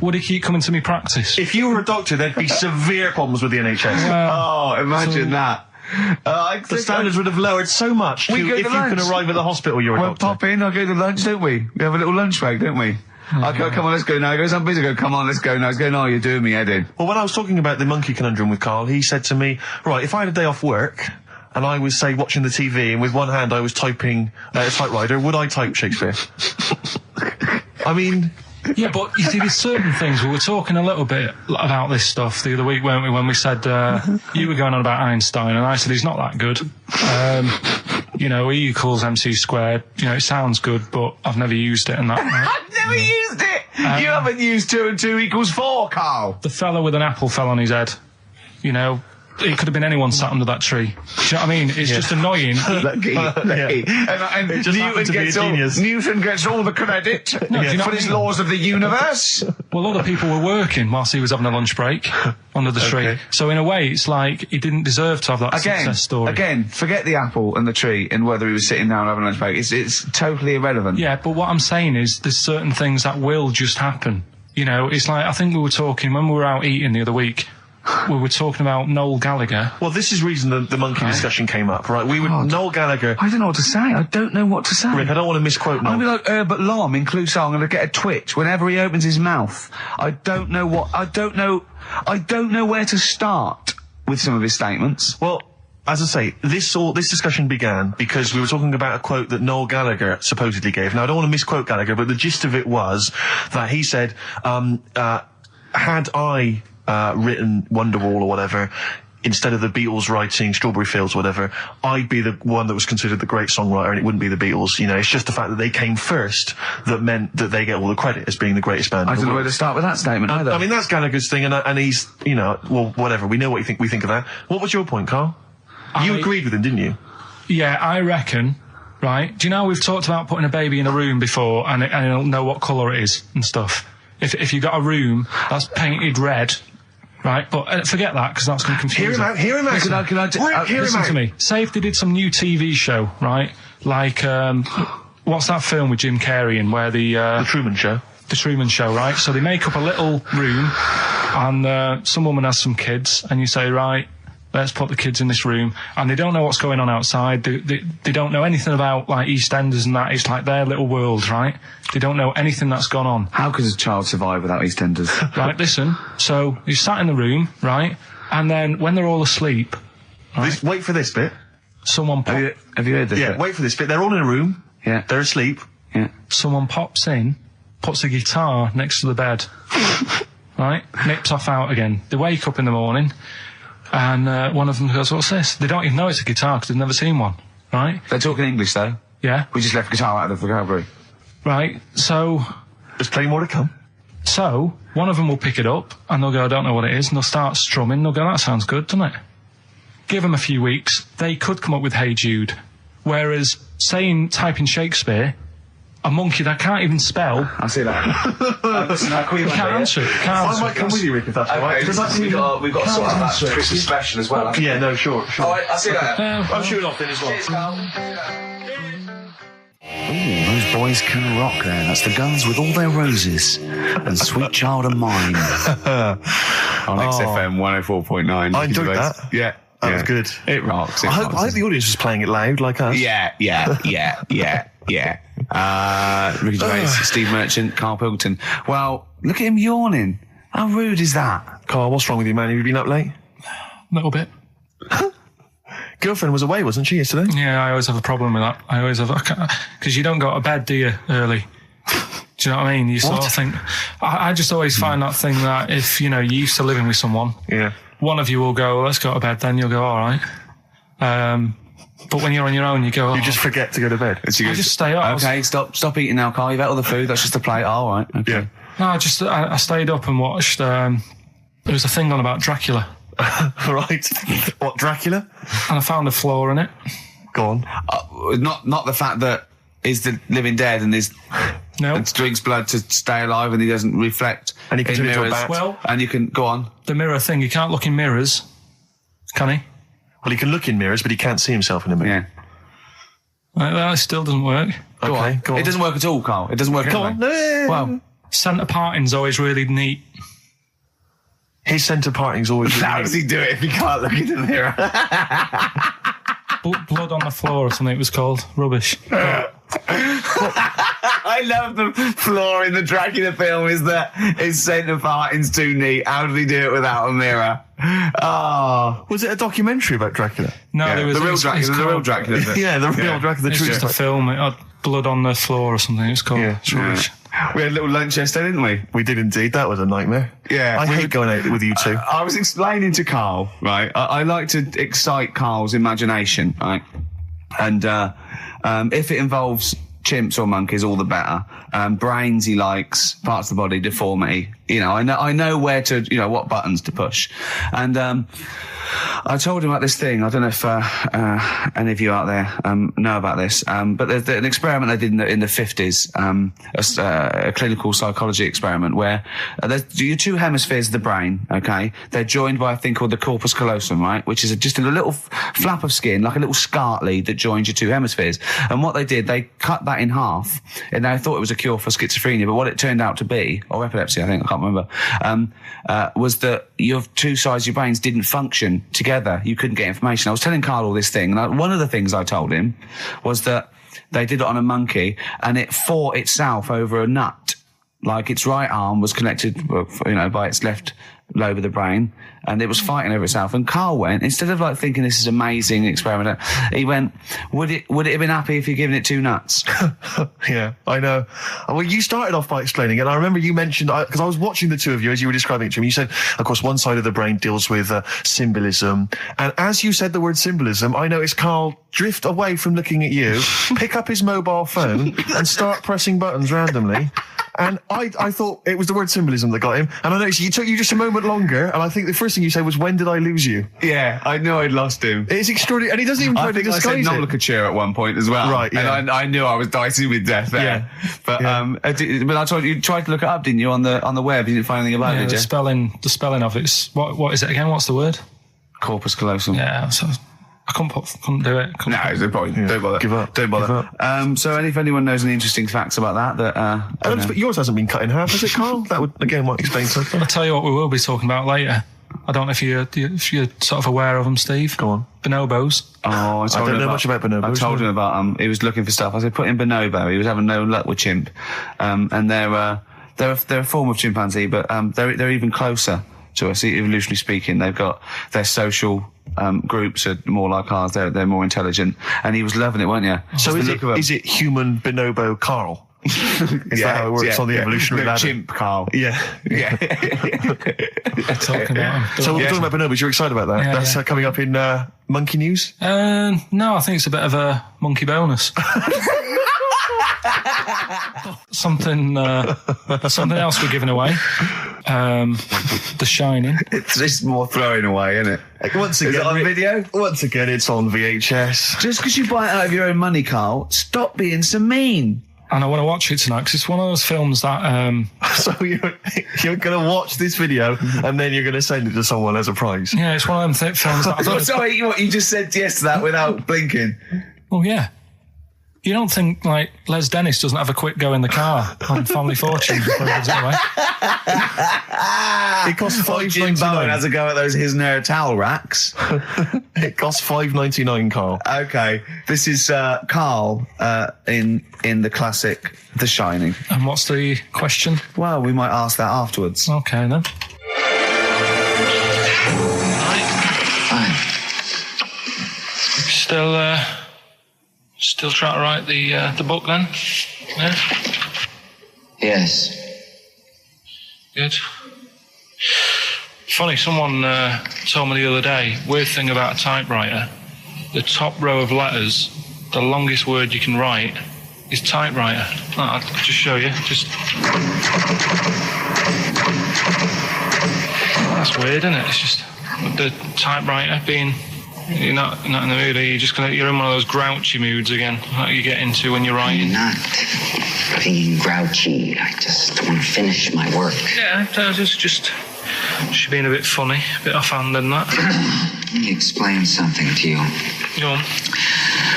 would he keep coming to me practice? If you were a doctor, there'd be severe problems with the NHS. Oh, imagine that. The standards would have lowered so much We to, go if to you can lunch. arrive at the hospital, you're a We'll doctor. pop in, I'll go to lunch, don't we? We have a little lunch break, don't we? I go, come on, let's go now. He goes, I'm busy. I go, come on, let's go now. He's going, no, you're doing me head in. Well, when I was talking about the monkey conundrum with Carl, he said to me, right, if I had a day off work, and I was, say, watching the TV, and with one hand I was typing a typewriter, would I type Shakespeare? I mean... Yeah, but you see, there's certain things. We were talking a little bit about this stuff the other week, weren't we, when we said, you were going on about Einstein, and I said he's not that good. E equals MC squared. It sounds good, but I've never used it and that. Right? I've never used it! You haven't used 2 and 2 equals 4, Carl! The fella with an apple fell on his head. It could have been anyone sat under that tree. Do you know what I mean? It's just annoying. Lucky. And It just happened to be a genius. Newton gets all the credit Do you know for what his I mean? laws of the universe. Well, other people were working whilst he was having a lunch break under the tree. So in a way, it's like he didn't deserve to have that success story. Again, forget the apple and the tree and whether he was sitting down having a lunch break. It's totally irrelevant. Yeah, but what I'm saying is there's certain things that will just happen. It's like, I think we were talking, when we were out eating the other week, we were talking about Noel Gallagher. Well, this is the reason the monkey discussion came up, right? Noel Gallagher... I don't know what to say. I don't know what to say. Rick, I don't want to misquote Noel. I'll be like Herbert Lom in Clouseau. I'm going to get a twitch whenever he opens his mouth. I don't know where to start with some of his statements. Well, as I say, this discussion began because we were talking about a quote that Noel Gallagher supposedly gave. Now, I don't want to misquote Gallagher, but the gist of it was that he said, had I... written Wonderwall or whatever, instead of the Beatles writing Strawberry Fields or whatever, I'd be the one that was considered the great songwriter and it wouldn't be the Beatles. It's just the fact that they came first that meant that they get all the credit as being the greatest band. I don't know where to start with that statement either. I mean, that's Gallagher's thing, and he's, well, whatever. We know what we think of that. What was your point, Carl? You agreed with him, didn't you? Yeah, I reckon, right? Do you know we've talked about putting a baby in a room before and it'll know what colour it is and stuff? If you got a room that's painted red... Right, but forget that, because that's going to confuse Hear him out. Listen to me. Say if they did some new TV show, right? Like, what's that film with Jim Carrey in where The Truman Show. The Truman Show, right? So they make up a little room, and some woman has some kids, and you say, right, let's put the kids in this room, and they don't know what's going on outside. They don't know anything about, like, EastEnders and that. It's like their little world, right? They don't know anything that's gone on. How could a child survive without EastEnders? Right, listen. So you sat in the room, right? And then when they're all asleep, right, Wait for this bit. someone Have you heard this? Yeah, bit? wait for this bit. They're all in a room. Yeah. They're asleep. Yeah. someone pops in, puts a guitar next to the bed, right? Nips off out again. They wake up in the morning, and one of them goes, "What's this?" They don't even know it's a guitar because they've never seen one, right? They're talking English though. Yeah. We just left guitar out of the vocabulary. Right. So There's plenty more to come. one of them will pick it up and they'll go, "I don't know what it is," and they'll start strumming. They'll go, "That sounds good, doesn't it?" Give them a few weeks, they could come up with "Hey Jude." Whereas typing Shakespeare, a monkey that can't even spell, I see that. can't answer it. I might come with you, Rick, if that's all right. We've got to sort out that Christmas special as well. Yeah, no, sure. Alright, I'll see you later. I'm shooting off then as well. Cheers, Carl. Ooh, those boys can rock there. That's the Guns with All Their Roses and Sweet Child of Mine. On XFM 104.9. I enjoyed that. Yeah. That was good. It rocks. I hope the audience was playing it loud like us. Yeah. Ricky Gervais, Steve Merchant, Karl Pilkington. Well, look at him yawning. How rude is that? Carl, what's wrong with you, man? Have you been up late? A little bit. Girlfriend was away, wasn't she, yesterday? Yeah, I always have a problem with that. I always have, because you don't go to bed, do you, early? Do you know what I mean? You sort of think, I just always find that thing that if, you're used to living with someone, Yeah. one of you will go, "Let's go to bed," then you'll go, "All right." But when you're on your own, you go, You just forget to go to bed. I just stay up. Okay, stop eating now, Carl. You've ate all the food. That's just a plate. All right. Okay. Yeah. No, I stayed up and watched, there was a thing on about Dracula, Right. What, Dracula? and I found a flaw in it. Go on. Not the fact that he's the living dead and No. and drinks blood to stay alive and he doesn't reflect And he can in turn into a mirrors. bat. Well, And you can go on. the mirror thing, you can't look in mirrors, can he? Well, he can look in mirrors, but he can't see himself in a mirror. Yeah. That still doesn't work. Go on. Go on. It doesn't work at all, Carl. It doesn't work Go anyway. on. Well, Centre parting's always really neat. His centre parting's always... how does he do it if he can't look in the mirror? Blood on the floor or something it was called. Rubbish. I love the flaw in the Dracula film is that his scent of farting's too neat. How did he do it without a mirror? Oh. Was it a documentary about Dracula? No, Yeah, there was the real it's Dracula. The real Dracula. Yeah, the real Dracula. The It's true just a film. It had blood on the floor or something. It's called. Yeah. It's rubbish. We had a little lunch yesterday, didn't we? We did indeed. That was a nightmare. Yeah. I hate going out with you two. I was explaining to Carl, right? I like to excite Carl's imagination, right? And if it involves chimps or monkeys, all the better. Brains he likes, parts of the body, deformity. You know, I know where to, you know, what buttons to push. And I told him about this thing. I don't know if any of you out there know about this, but there's an experiment they did in the 50s, a clinical psychology experiment where there's your two hemispheres of the brain, okay? They're joined by a thing called the corpus callosum, right? Which is just a little flap of skin, like a little scarlet lead that joins your two hemispheres. And what they did, they cut that in half, and they thought it was a cure for schizophrenia, but what it turned out to be, or epilepsy, I think, I can't remember, was that your two sides of your brains didn't function together. You couldn't get information. I was telling Carl all this thing, and one of the things I told him was that they did it on a monkey, and it fought itself over a nut. Like its right arm was connected, you know, by its left lobe of the brain, and it was fighting over itself. And Carl went, instead of like thinking this is amazing experiment, he went, would it have been happy if you'd given it two nuts? Yeah, I know. Well, you started off by explaining, and I remember you mentioned, because I was watching the two of you as you were describing it to me, you said, of course, one side of the brain deals with symbolism. And as you said the word symbolism, I noticed Carl drift away from looking at you, pick up his mobile phone, and start pressing buttons randomly. And I thought it was the word symbolism that got him. And I noticed it took you just a moment longer. And I think the first thing you said was, when did I lose you? Yeah, I knew I'd lost him. It's extraordinary. And he doesn't even try to disguise I said it. nomenclature at one point as well. Right, yeah. And I knew I was dicing with death there. Yeah. But, Yeah. but I told you, you tried to look it up, didn't you, on the web? You didn't find anything about Yeah, it, did you? the spelling of it's what is it again? What's the word? Corpus callosum. Yeah, so I couldn't do it. No, there's no point. Yeah. Don't bother. Give up. Don't bother. Give up. So if anyone knows any interesting facts about that, I don't know, but yours hasn't been cut in half, has it, Carl? That would, again, might explain something. I'll tell you what we will be talking about later. I don't know if you're sort of aware of them, Steve. Go on. Bonobos. Oh, I don't know much about bonobos. I told him about he was looking for stuff. I said, put in bonobo. He was having no luck with chimp. And they're a form of chimpanzee, but they're even closer to us, evolutionarily speaking. They've got their social groups are more like ours. They're more intelligent. And he was loving it, weren't you? So is it human bonobo Carl? Is that how it works on the evolutionary ladder? Chimp Carl. Yeah. Yeah. Talking about them. So we're talking about bonobos. You're excited about that? Yeah, That's yeah. Coming up in monkey news? No, I think it's a bit of a monkey bonus. something else we're giving away. The Shining. It's just more throwing away, isn't it? Once again, Is it on video? Once again, it's on VHS. Just because you buy it out of your own money, Carl, stop being so mean. And I want to watch it tonight because it's one of those films that... So you're going to watch this video and then you're going to send it to someone as a prize. yeah, it's one of them films that... Oh, sorry, what, you just said yes to that without blinking. Well, yeah. You don't think, like, Les Dennis doesn't have a quick go in the car on Family Fortune before he gives it away? It costs Jim Bowen has $5.99. a go at those his and her towel racks. It costs $5.99, Carl. Okay, this is Carl in the classic The Shining. And what's the question? Well, we might ask that afterwards. Okay, then. Still trying to write the book, then? Yeah? Yes. Good. Funny, someone told me the other day, weird thing about a typewriter, the top row of letters, the longest word you can write is typewriter. I'll just show you. That's weird, isn't it? It's just the typewriter being... You're not in the mood, are you? You're in one of those grouchy moods again, like you get into when you're writing. I'm not being grouchy. I just want to finish my work. Yeah, just being a bit funny, a bit offhand and that. Let me explain something to you. Go on.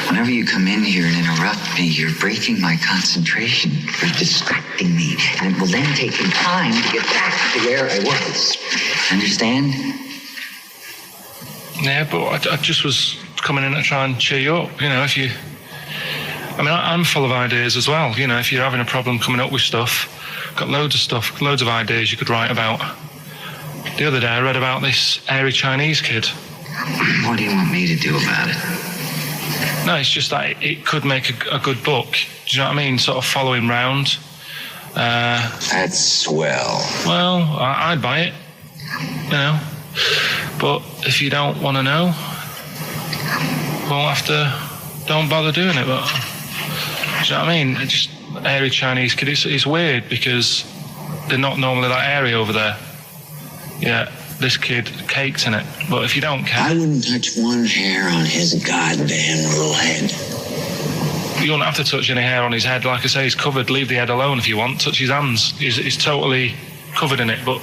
Whenever you come in here and interrupt me, you're breaking my concentration. You're distracting me. And it will then take me time to get back to where I was. Understand? Yeah, but I just was coming in to try and cheer you up. You know, if you I mean, I'm full of ideas as well. You know, if you're having a problem coming up with stuff, got loads of ideas you could write about. The other day I read about this airy Chinese kid. What do you want me to do about it? No, it's just that it could make a good book. Do you know what I mean? Sort of following round. That's swell. Well, I'd buy it, you know. But if you don't want to know, we'll have to. Don't bother doing it. But do you know what I mean? Just airy Chinese kid. It's weird because they're not normally that airy over there. Yeah, this kid caked in it. But if you don't care, I wouldn't touch one hair on his goddamn little head. you won't have to touch any hair on his head. Like I say, he's covered. Leave the head alone if you want. Touch his hands. He's totally covered in it. But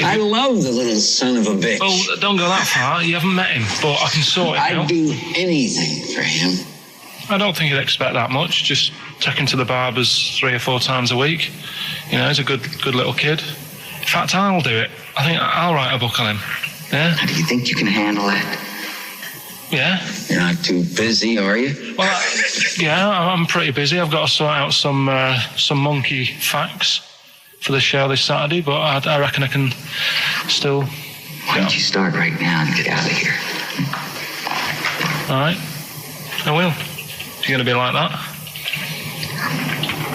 I love the little son of a bitch. Well, don't go that far. You haven't met him. But I can sort it out. I'd do anything for him. I don't think you'd expect that much. Just take him to the barbers 3 or 4 times a week. You know, he's a good little kid. In fact, I'll do it. I think I'll write a book on him. Yeah? How do you think you can handle that? Yeah. You're not too busy, are you? Well, yeah, I'm pretty busy. I've got to sort out some monkey facts for the show this Saturday, but I reckon I can still... Why don't you start right now and get out of here? All right. I will. If you're going to be like that.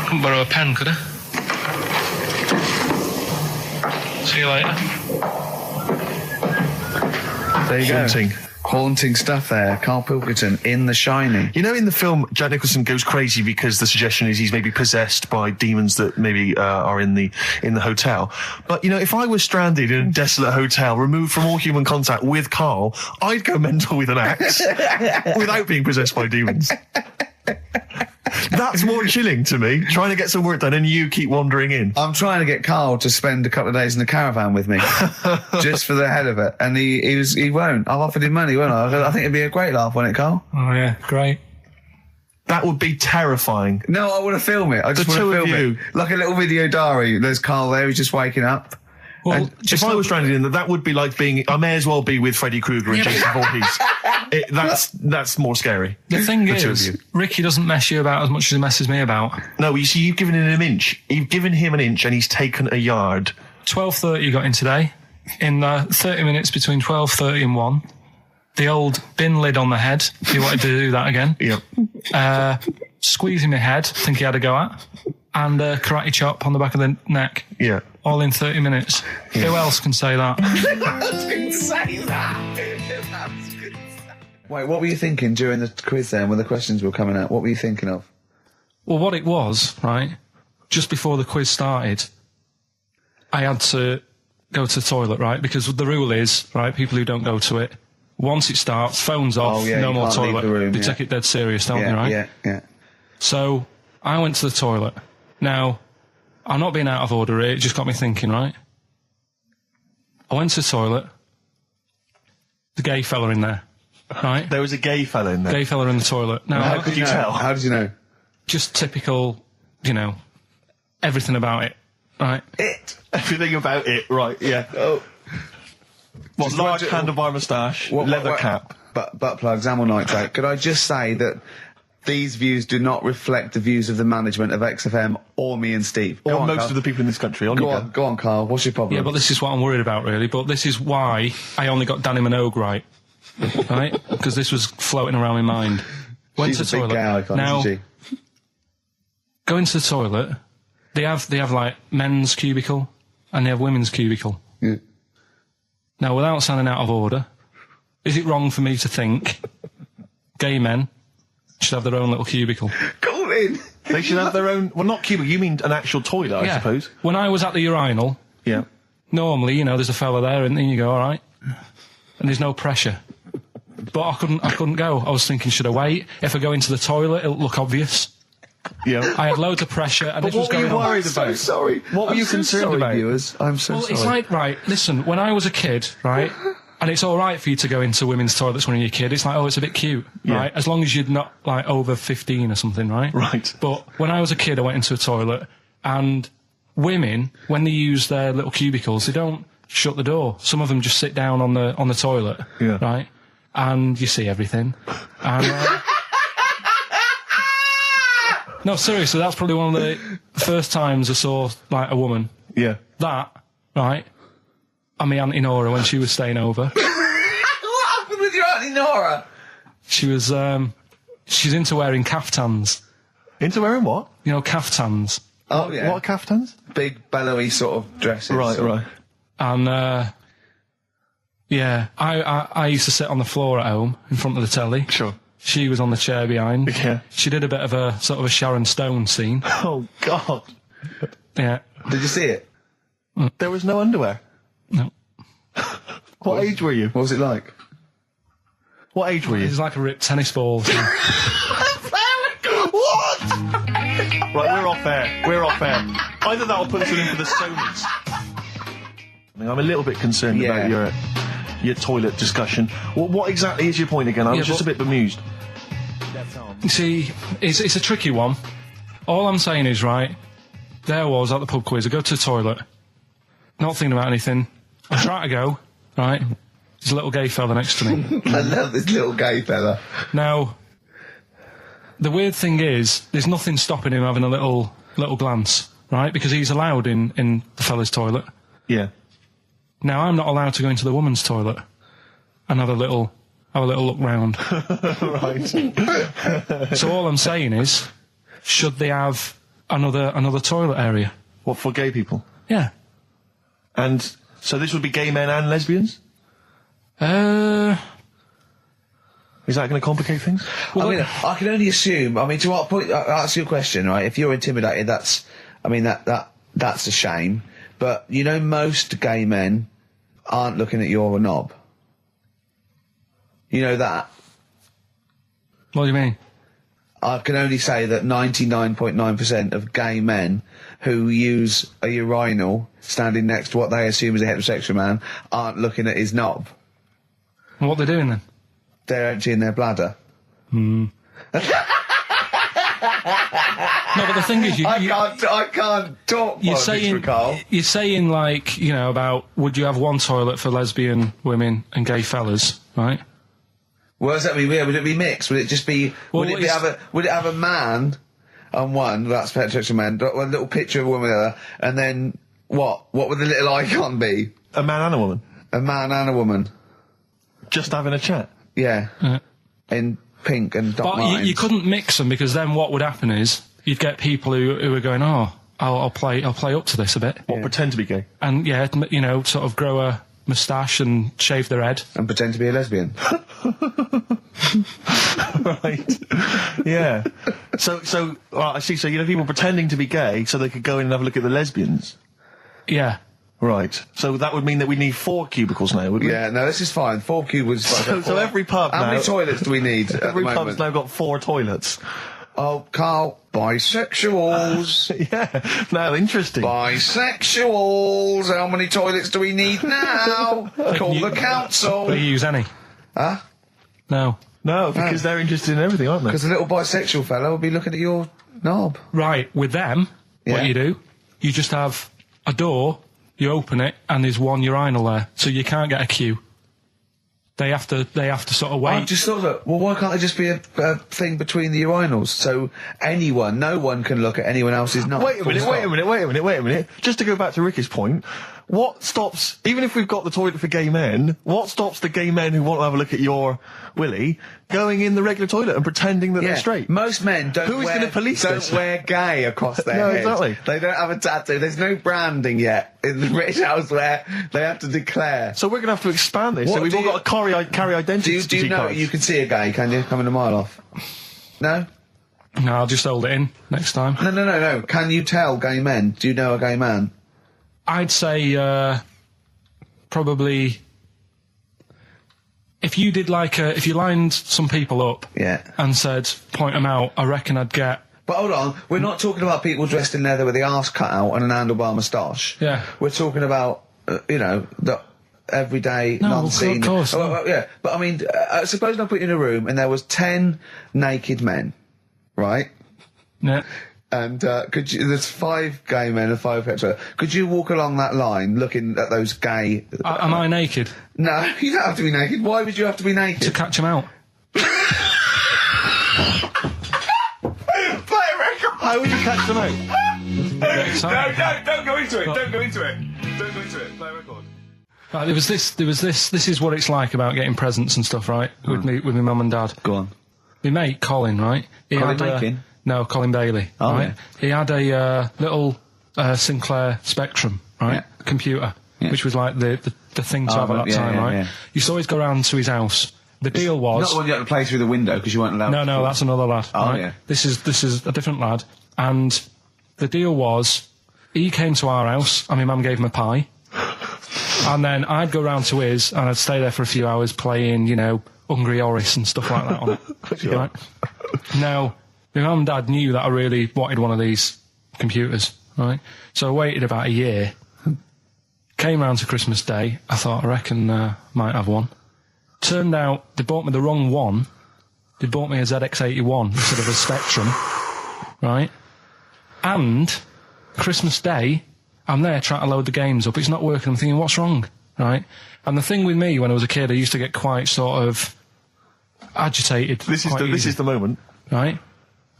Couldn't borrow a pen, could I? See you later. There you Haunting. go. Haunting stuff there. Karl Pilkington in The Shining. You know, in the film, Jack Nicholson goes crazy because the suggestion is he's maybe possessed by demons that maybe are in the hotel. But, you know, if I was stranded in a desolate hotel, removed from all human contact with Karl, I'd go mental with an axe without being possessed by demons. That's more chilling to me, trying to get some work done and you keep wandering in. I'm trying to get Karl to spend a couple of days in the caravan with me, just for the head of it. And he won't. I've offered him money, won't I? I think it'd be a great laugh, wouldn't it, Karl? Oh, yeah, great. That would be terrifying. No, I want to film it. I just want to film it. Like a little video diary. There's Karl there, he's just waking up. Well, If I was stranded in that would be like being... I may as well be with Freddy Krueger and Jason Voorhees. That's more scary. The thing The two of is, you. Ricky doesn't mess you about as much as he messes me about. No, you see, you've given him an inch. You've given him an inch and he's taken a yard. 12:30 you got in today. In 30 minutes between 12:30 and 1. The old bin lid on the head. He wanted to do that again. Yep. Squeezing my head, think he had a go at. And karate chop on the back of the neck. Yeah. All in 30 minutes. Yeah. Who else can say that? Wait, what were you thinking during the quiz then, when the questions were coming out? What were you thinking of? Well, what it was, right, just before the quiz started, I had to go to the toilet, right, because the rule is, right, people who don't go to it, once it starts, phone's off, Oh, yeah, no you more can't leave toilet. the room, They yeah. take it dead serious, don't yeah, they, right? Yeah. So I went to the toilet. Now, I'm not being out of order here, it just got me thinking, right? I went to the toilet. The gay fella in there, right? There was a gay fella in there. Gay fella in the toilet. Now, How could you tell? How did you know? just typical, you know, everything about it, right? Everything about it, right, yeah. Oh. What, Just large imagine- handlebar moustache, What- leather what- cap. Butt plugs, amyl nitrate. Could I just say that these views do not reflect the views of the management of XFM or me and Steve. Go Or on, most Carl. of the people in this country. Go on, Carl. What's your problem? Yeah, but this is what I'm worried about, really. But this is why I only got Danny Minogue right, right? Because this was floating around my mind. Went She's to a the big toilet. gal icon, Now, isn't she? go into the toilet. They have like men's cubicle and they have women's cubicle. Yeah. Now, without sounding out of order, is it wrong for me to think gay men should have their own little cubicle? Go in. They should have their own... Well, not cubicle, you mean an actual toilet, I suppose. When I was at the urinal, Yeah. normally, you know, there's a fella there and then you go, all right. And there's no pressure. But I couldn't go. I was thinking, should I wait? If I go into the toilet, it'll look obvious. Yeah. I had loads of pressure and But this was what were going you on. worried So about? sorry. What were I'm you so concerned sorry, about? viewers. I'm so Well, sorry. it's like, right, listen, when I was a kid, right, and it's all right for you to go into women's toilets when you're a kid, it's like, oh, it's a bit cute, Yeah. right, as long as you're not, like, over 15 or something, right? Right. But when I was a kid, I went into a toilet, and women, when they use their little cubicles, they don't shut the door. Some of them just sit down on the toilet, Yeah. right, and you see everything. And, No, seriously, that's probably one of the first times I saw, like, a woman. Yeah. That, right, and my Auntie Nora when she was staying over. What happened with your Auntie Nora? She was, she's into wearing caftans. Into wearing what? You know, caftans. Oh, yeah. What caftans? Big, bellowy sort of dresses. Right. And, yeah, I used to sit on the floor at home in front of the telly. Sure. She was on the chair behind. Yeah. She did a bit of a sort of a Sharon Stone scene. Oh, God. Yeah. Did you see it? There was no underwear. No. What age were you? What was it like? What age were you? It was like a ripped tennis ball. What? Right, we're off air. Either that or put us in for the Sonys. I'm a little bit concerned about your toilet discussion. What exactly is your point again? I was just a bit bemused. You see, it's a tricky one. All I'm saying is, right, there I was at the pub quiz. I go to the toilet, not thinking about anything. I try to go, right, there's a little gay fella next to me. I love this little gay fella. Now, the weird thing is, there's nothing stopping him having a little glance, right, because he's allowed in the fella's toilet. Yeah. Now, I'm not allowed to go into the woman's toilet and have a little look round. Right. So all I'm saying is, should they have another toilet area? What, for gay people? Yeah. And so this would be gay men and lesbians? Well, Is that going to complicate things? I can only assume. I mean, to what point? I'll ask you a question, right? If you're intimidated, that's a shame. But you know, most gay men aren't looking at your knob. You know that. what do you mean? I can only say that 99.9% of gay men who use a urinal standing next to what they assume is a heterosexual man aren't looking at his knob. And what they're doing then? They're emptying their bladder. No, but the thing is, I can't talk politics for Carl. you're saying, like, you know, about would you have one toilet for lesbian women and gay fellas, right? What does that mean? Yeah, would it be mixed? Would it just be? Well, would it have a man on one? That's heterosexual man. One little picture of a woman, there, and then what? What would the little icon be? A man and a woman? A man and a woman. Just having a chat? Yeah. In pink and dot But lines. you couldn't mix them, because then what would happen is you'd get people who are going, oh, I'll play up to this a bit, What, pretend to be gay? and yeah, you know, sort of grow a moustache and shave their head. And pretend to be a lesbian. Right. Yeah. So I see. So, you know, people pretending to be gay so they could go in and have a look at the lesbians. Yeah. Right. So that would mean that we need 4 cubicles now, would we? Yeah, no, this is fine. 4 cubicles. So every pub How now... many toilets do we need at the Every pub's moment? now got 4 toilets. Oh, Carl, bisexuals. Yeah. Now, interesting. Bisexuals. How many toilets do we need now? Call the council. Do you use any? Huh? No. No, because they're interested in everything, aren't they? Because a little bisexual fella will be looking at your knob. Right, with them, Yeah. what you do, you just have a door, you open it, and there's one urinal there, so you can't get a queue. They have to sort of wait. I just thought that, well, why can't there just be a thing between the urinals so no one can look at anyone else's knob? Wait a minute. Just to go back to Ricky's point, what stops, even if we've got the toilet for gay men, what stops the gay men who want to have a look at your willy going in the regular toilet and pretending that they're straight? Most men don't Who is going to police this? wear gay across their No, head. exactly. They don't have a tattoo. There's no branding yet in the British house where they have to declare. So we're going to have to expand this. What So we've do all you- got to carry identity Do you know cards. you can see a gay, can you? Coming a mile off. No? No, I'll just hold it in next time. No. Can you tell gay men? Do you know a gay man? I'd say probably if you did if you lined some people up Yeah. and said point them out, I reckon I'd get. But hold on, we're not talking about people dressed in leather with the arse cut out and an handlebar moustache. Yeah. We're talking about, the everyday, No, non-seen... of course, Oh, no. well, yeah, but I mean, suppose I put you in a room and there was 10 naked men, right? Yeah. And there's 5 gay men and 5 hetero. Could you walk along that line looking at those gay... Am I naked No, you don't have to be naked. Why would you have to be to naked? catch them out? Play a record! I always catch them out. Don't go into it. Don't go into it. Don't go into it. Play a record. There was this. This is what it's like about getting presents and stuff, right? With my mum and dad. Go on. My mate Colin, right? Colin Mackin? No, Colin Bailey. Oh, right? yeah. He had a little Sinclair Spectrum, right? Yeah. Computer, Yeah. which was like the thing to have at that time, right? Yeah. Used to always go round to his house. The deal was Not the one you had to play through the window because you weren't allowed. no, that's another lad. Oh, right? yeah. This is a different lad, and the deal was he came to our house, and my mum gave him a pie, and then I'd go round to his, and I'd stay there for a few hours playing, Hungry Horace and stuff like that on it. Sure. Right? Now, my mum and dad knew that I really wanted one of these computers, right? So I waited about a year. Came round to Christmas Day. I thought, I reckon might have one. Turned out they bought me the wrong one. They bought me a ZX81 instead of a Spectrum, right? And Christmas Day, I'm there trying to load the games up. It's not working. I'm thinking, what's wrong, right? And the thing with me, when I was a kid, I used to get quite sort of agitated. This is the moment. Right?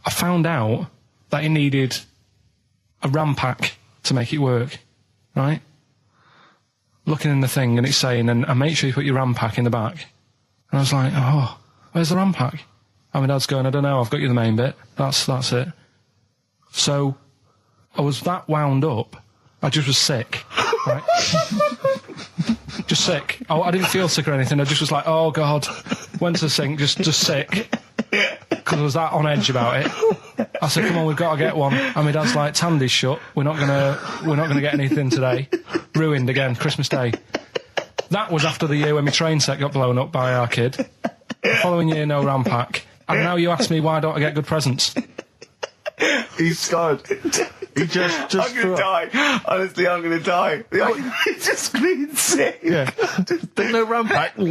I found out that it needed a RAM pack to make it work, right? Looking in the thing and it's saying, and make sure you put your RAM pack in the back. And I was like, oh, where's the RAM pack? And my dad's going, I don't know, I've got you the main bit. That's it. So I was that wound up, I just was sick, right? Just sick. I didn't feel sick or anything, I just was like, oh God. Went to the sink, just sick. Because I was that on edge about it. I said, come on, we've got to get one. And my dad's like, Tandy's shut. We're not gonna get anything today. Ruined again, Christmas Day. That was after the year when my train set got blown up by our kid. The following year, no RAM pack. And now you ask me why don't I get good presents? He's scarred. He just I'm gonna die. Honestly, I'm gonna die. He's just being sick. Yeah. There's no RAM pack. Did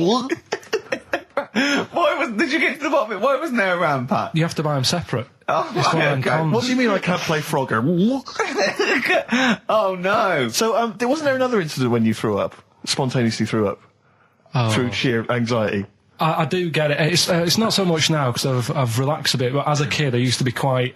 you get to the bottom of it? Why wasn't there a RAM pack? You have to buy them separate. Oh, It's one of them okay. cons. What do you mean I can't play Frogger? Oh no. So, wasn't there another incident when you threw up? Spontaneously threw up? Through sheer anxiety? I do get it. It's not so much now because I've relaxed a bit, but as a kid I used to be quite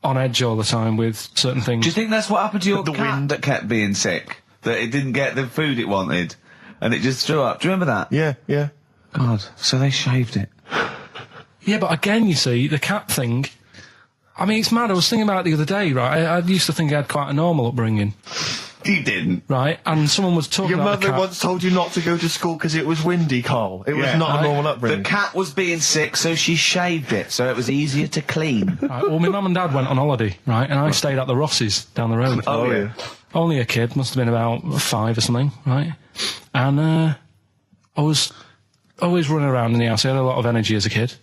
on edge all the time with certain things. Do you think that's what happened to your The cat wind. that kept being sick? That it didn't get the food it wanted? And it just threw up? Do you remember that? Yeah. God, so they shaved it. Yeah, but again, you see, the cat thing, I mean, it's mad. I was thinking about it the other day, right? I used to think I had quite a normal upbringing, You didn't. right? And someone was talking Your about the mother cat. once told you not to go to school because it was windy, Carl. It was Yeah. not a normal The upbringing. cat was being sick, so she shaved it, so it was easier to clean. Right, well, my mum and dad went on holiday, right? And I stayed at the Rosses down the road. Oh, yeah. Only a kid, must have been about 5 or something, right? And I was always running around in the house. I had a lot of energy as a kid.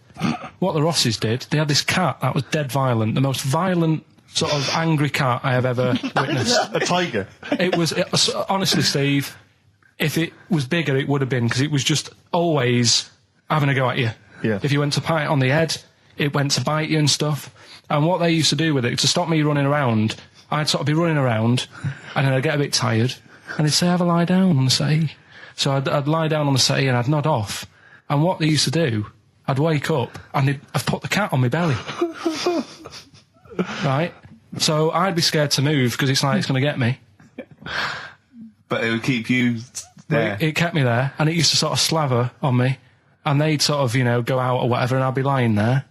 What the Rosses did, they had this cat that was dead violent, the most violent sort of angry cat I have ever witnessed. A tiger. It was honestly, Steve, if it was bigger, it would have been, because it was just always having a go at you. Yeah. If you went to pat it on the head, it went to bite you and stuff. And what they used to do with it, to stop me running around, I'd sort of be running around, and then I'd get a bit tired, and they'd say, have a lie down on the settee. So I'd lie down on the settee and I'd nod off. And what they used to do, I'd wake up and I'd put the cat on my belly. Right? So I'd be scared to move because it's like it's going to get me. But it would keep you there. It kept me there, and it used to sort of slaver on me, and they'd sort of, go out or whatever, and I'd be lying there.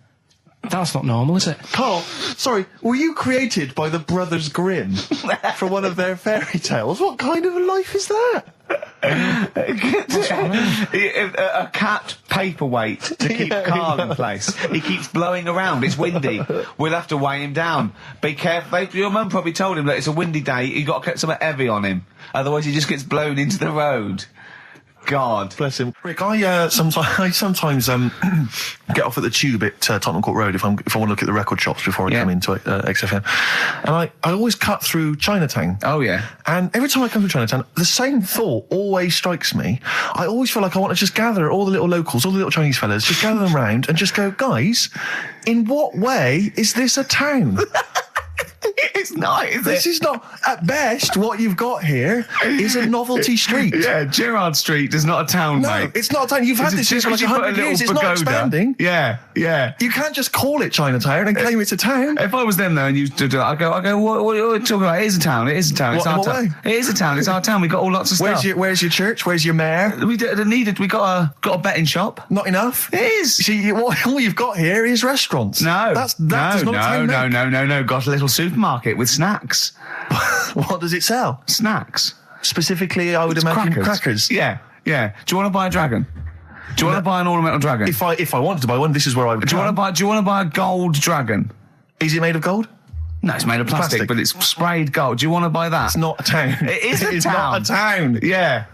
That's not normal, is it? Carl, sorry, were you created by the Brothers Grimm for one of their fairy tales? What kind of a life is that? A cat paperweight to keep Carl in place. He keeps blowing around. It's windy. We'll have to weigh him down. Be careful. Your mum probably told him that it's a windy day. You got to get something heavy on him, otherwise he just gets blown into the road. God. Bless him. Rick, I sometimes get off at the tube at Tottenham Court Road if I want to look at the record shops before I come into XFM. And I always cut through Chinatown. Oh, yeah. And every time I come through Chinatown, the same thought always strikes me. I always feel like I want to just gather all the little locals, all the little Chinese fellas, just gather them round and just go, guys, in what way is this a town? It's not, is This it? is not, at best, what you've got here is a novelty street. Yeah, Gerrard Street is not a town, No, mate. it's not a town. You've had this Just for like because you put a 100 little years. It's not pagoda. expanding. Yeah, yeah. You can't just call it Chinatown and claim it's a town. If I was them though, and you did that, I go, what are you talking about? It is a town. It is a town. It's What- our what town. way? It is a town. It's our town. We got all lots of stuff. Where's your church? Where's your mayor? We needed. We got a betting shop. Not enough. It is. See, all you've got here is restaurants. No, that does not a town make. no. Got a little supermarket with snacks. What does it sell? Snacks. Specifically, I would imagine crackers. Yeah, yeah. Do you want to buy a dragon? Do you want to buy an ornamental dragon? If I wanted to buy one, this is where I would. Do you want to buy a gold dragon? Is it made of gold? No, it's made of plastic, but it's sprayed gold. Do you want to buy that? It's not a town. It is a It's town. not a town. Yeah.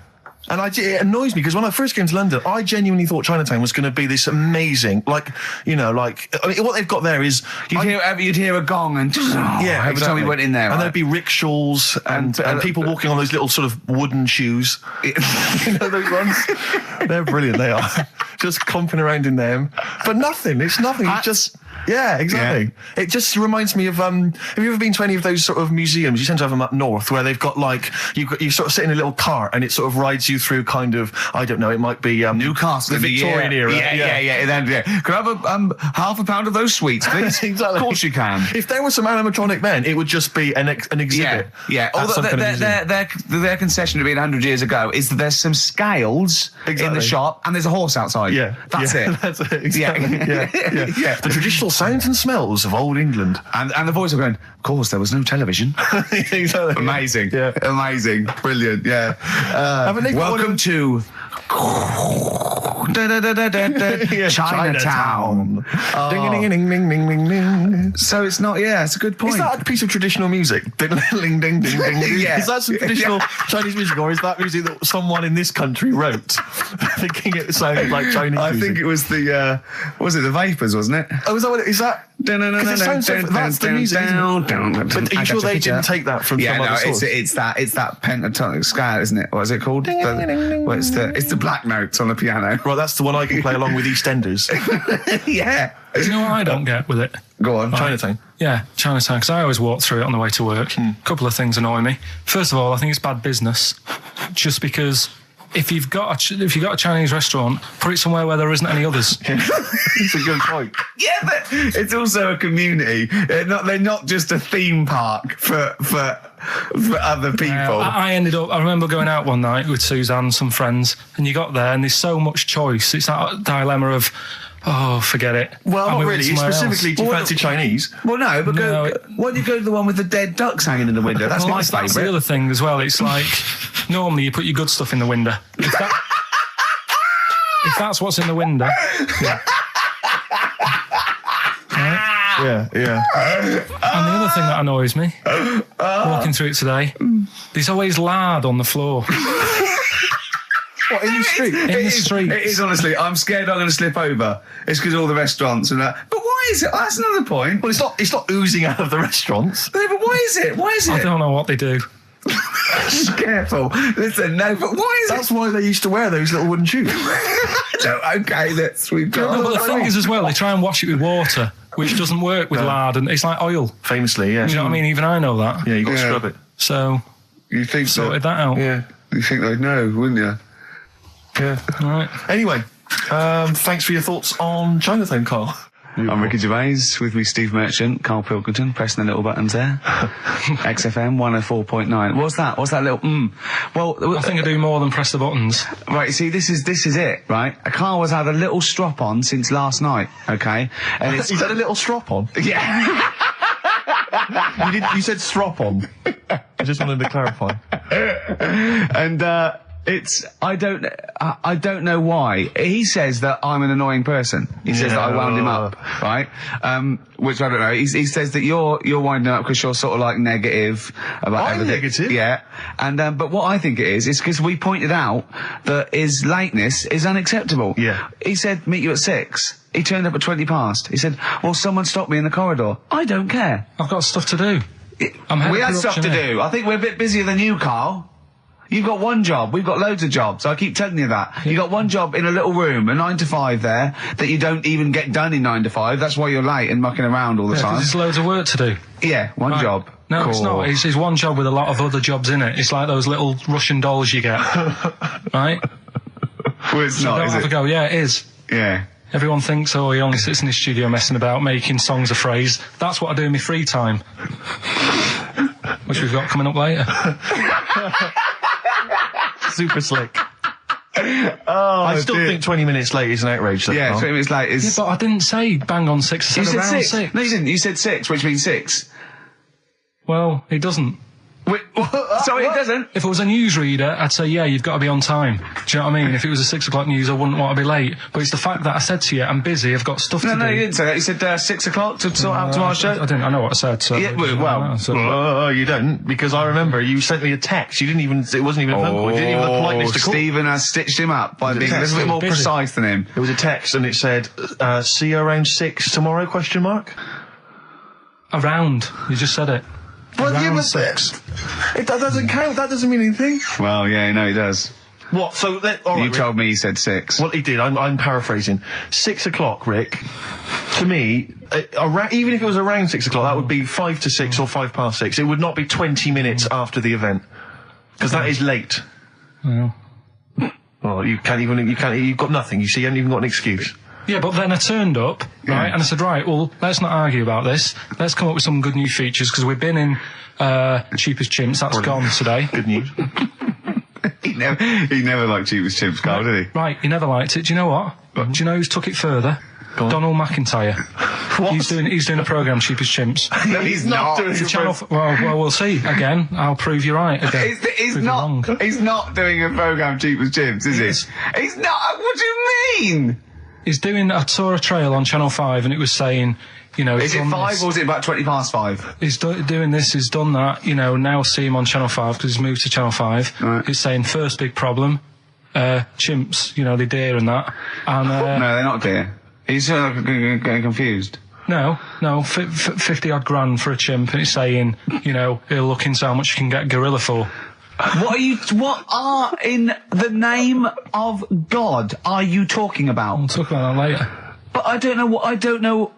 And it annoys me because when I first came to London, I genuinely thought Chinatown was going to be this amazing, what they've got there is You'd hear a gong and every time we went in there, and right? there'd be rickshaws and people walking on those little sort of wooden shoes. You know those ones? They're brilliant. They are just comping around in them, but nothing. It's nothing. It's just. Yeah, exactly. Yeah. It just reminds me of, have you ever been to any of those sort of museums? You tend to have them up north where they've got you sort of sit in a little cart and it sort of rides you through kind of, I don't know, it might be Newcastle, the Victorian era. Yeah. Then, Can I have half a pound of those sweets, please? Exactly. Of course you can. If there were some animatronic men, it would just be an exhibit. Yeah. Although their concession to being 100 years ago is that there's some scales in the shop and there's a horse outside. Yeah. That's it. That's it. Exactly. Yeah. The traditional sounds and smells of old England. And the voice of going, of course, there was no television. Exactly. Amazing. Yeah. Amazing. Brilliant. Yeah. Welcome to Chinatown. Ding, ding, ding, ding, ding, ding. So it's not, it's a good point. Is that a piece of traditional music? Ding, ding, ding, ding, ding. Yeah. Is that some traditional Chinese music, or is that music that someone in this country wrote, thinking it sounded like Chinese I music? think it was the Vapors, wasn't it? Oh, is that what it is? That? Because it sounds so, that's the music, isn't it? But are you sure they didn't take that from some other source? It's that pentatonic scale, isn't it? What is it called? Ding, ding, ding, ding. Well, it's the black notes on the piano. Right, that's the one I can play along with EastEnders. Yeah. Do you know what I don't get with it? Go on. Chinatown. Yeah, Chinatown, because I always walk through it on the way to work. A couple of things annoy me. First of all, I think it's bad business, just because if you've got a Chinese restaurant, put it somewhere where there isn't any others. It's a good point. Yeah, but it's also a community. They're not just a theme park for other people. I remember going out one night with Suzanne and some friends, and you got there and there's so much choice. It's that dilemma of, oh, forget it. Well, I'm not moving really. somewhere Specifically, else. do you fancy Chinese? Well, no, but No, why don't you go to the one with the dead ducks hanging in the window? That's my That's the favourite. other thing as well. It's like, normally you put your good stuff in the window. If that's what's in the window. Yeah. Right? Yeah. And the other thing that annoys me, walking through it today, there's always lard on the floor. What, in the street? In the streets. It is, honestly. I'm scared I'm going to slip over. It's because all the restaurants and that. But why is it? That's another point. Well, it's not oozing out of the restaurants. No, but why is it? Why is I it? don't know what they do. Careful. Listen, no, but why is That's why they used to wear those little wooden shoes. it? No, okay, we've got... No, but the thing is as well, they try and wash it with water, which doesn't work with lard, and it's like oil. Famously, yeah. You know what I mean? Even I know that. Yeah, you got to Yeah. scrub it. So, You think sorted that out. Yeah. You think they'd know, wouldn't you? Yeah. All right. Anyway, thanks for your thoughts on Chinatown, Carl. I'm Ricky Gervais, with me Steve Merchant, Karl Pilkington, pressing the little buttons there. XFM 104.9. What's that? What's that little Well, I think I do more than press the buttons. right, see, this is it, right? Karl has had a little strop on since last night, okay? And it's... He's had a little strop on. Yeah. You said strop on. I just wanted to clarify. And, I don't know why. He says that I'm an annoying person. He says that I wound him up, right? Which I don't know. He says that you're winding up because you're sort of like negative about I'm everything. negative? Yeah. And, but what I think it is because we pointed out that his lateness is unacceptable. Yeah. He said, meet you at 6. He turned up at 20 past. He said, well, someone stopped me in the corridor. I don't care. I've got stuff to do. I'm We head had of stuff to production do. I think we're a bit busier than you, Karl. You've got one job. We've got loads of jobs. I keep telling you that. You got one job in a little room, a 9 to 5 there, that you don't even get done in 9 to 5. That's why you're late and mucking around all the time. There's loads of work to do. Yeah, one job. No, cool. It's not. It's one job with a lot of other jobs in it. It's like those little Russian dolls you get. Right? Well, it's So not, don't is have it? a go. Yeah, it is. Yeah. Everyone thinks, oh, he only sits in his studio messing about, making songs a phrase. That's what I do in my free time. Which we've got coming up later. Super slick. I still think 20 minutes late is an outrage. Though, Yeah, Carl. 20 minutes late is... Yeah, but I didn't say bang on 6. I You said said around 6. 6. No, you didn't. You said 6, which means 6. Well, it doesn't. Wait, sorry, it doesn't. If I was a newsreader, I'd say, yeah, you've got to be on time. Do you know what I mean? If it was a 6 o'clock news, I wouldn't want to be late. But it's the fact that I said to you, I'm busy, I've got stuff to do. No, you didn't say that. You said 6 o'clock to sort out tomorrow's show. I didn't. I know what I said. So Yeah, well, You don't, because I remember you sent me a text. You didn't even. It wasn't even a phone call. You didn't even have the politeness to call. Stephen has stitched him up by being a little bit more Busy. precise than him. It was a text, and it said, "See you around 6 tomorrow?" Question mark. Around. You just said it. Around 6. That doesn't count. That doesn't mean anything. Well, yeah, no, he does. What? So all right, You told me he said 6. Well, he did. I'm paraphrasing. 6 o'clock, Rick. To me, even if it was around 6 o'clock, that would be 5 to 6 or 5 past 6. It would not be 20 minutes after the event, because that is late. Well. Well, you've got nothing. You see, you haven't even got an excuse. Yeah, but then I turned up, right, and I said, right, well, let's not argue about this. Let's come up with some good new features, because we've been in Cheap as Chimps. That's gone today. Good news. He never liked Cheap as Chimps, Carl, did he? Right, he never liked it. Do you know what? Do you know who's took it further? Go on. Donald McIntyre. What? He's doing a programme, Cheap as Chimps. No, he's not. doing It's a it. channel. Well, we'll see. Again, I'll prove you right. Again. He's Prove you wrong. not. He's not doing a programme Cheap as Chimps, is Yes. he? He's not. What do you mean? He's doing. I saw a trail on Channel 5, and it was saying, you know, Is it 5 or is it about 20 past 5? He's doing this, he's done that, you know, now see him on Channel 5 because he's moved to Channel 5. Right. He's saying first big problem, chimps, you know, they deer and that. And, No, they're not dear. He's getting confused. no, 50 odd grand for a chimp, and he's saying, you know, he'll look into how much you can get gorilla for. What are, in the name of God, are you talking about? We'll talk about that later. But I don't know.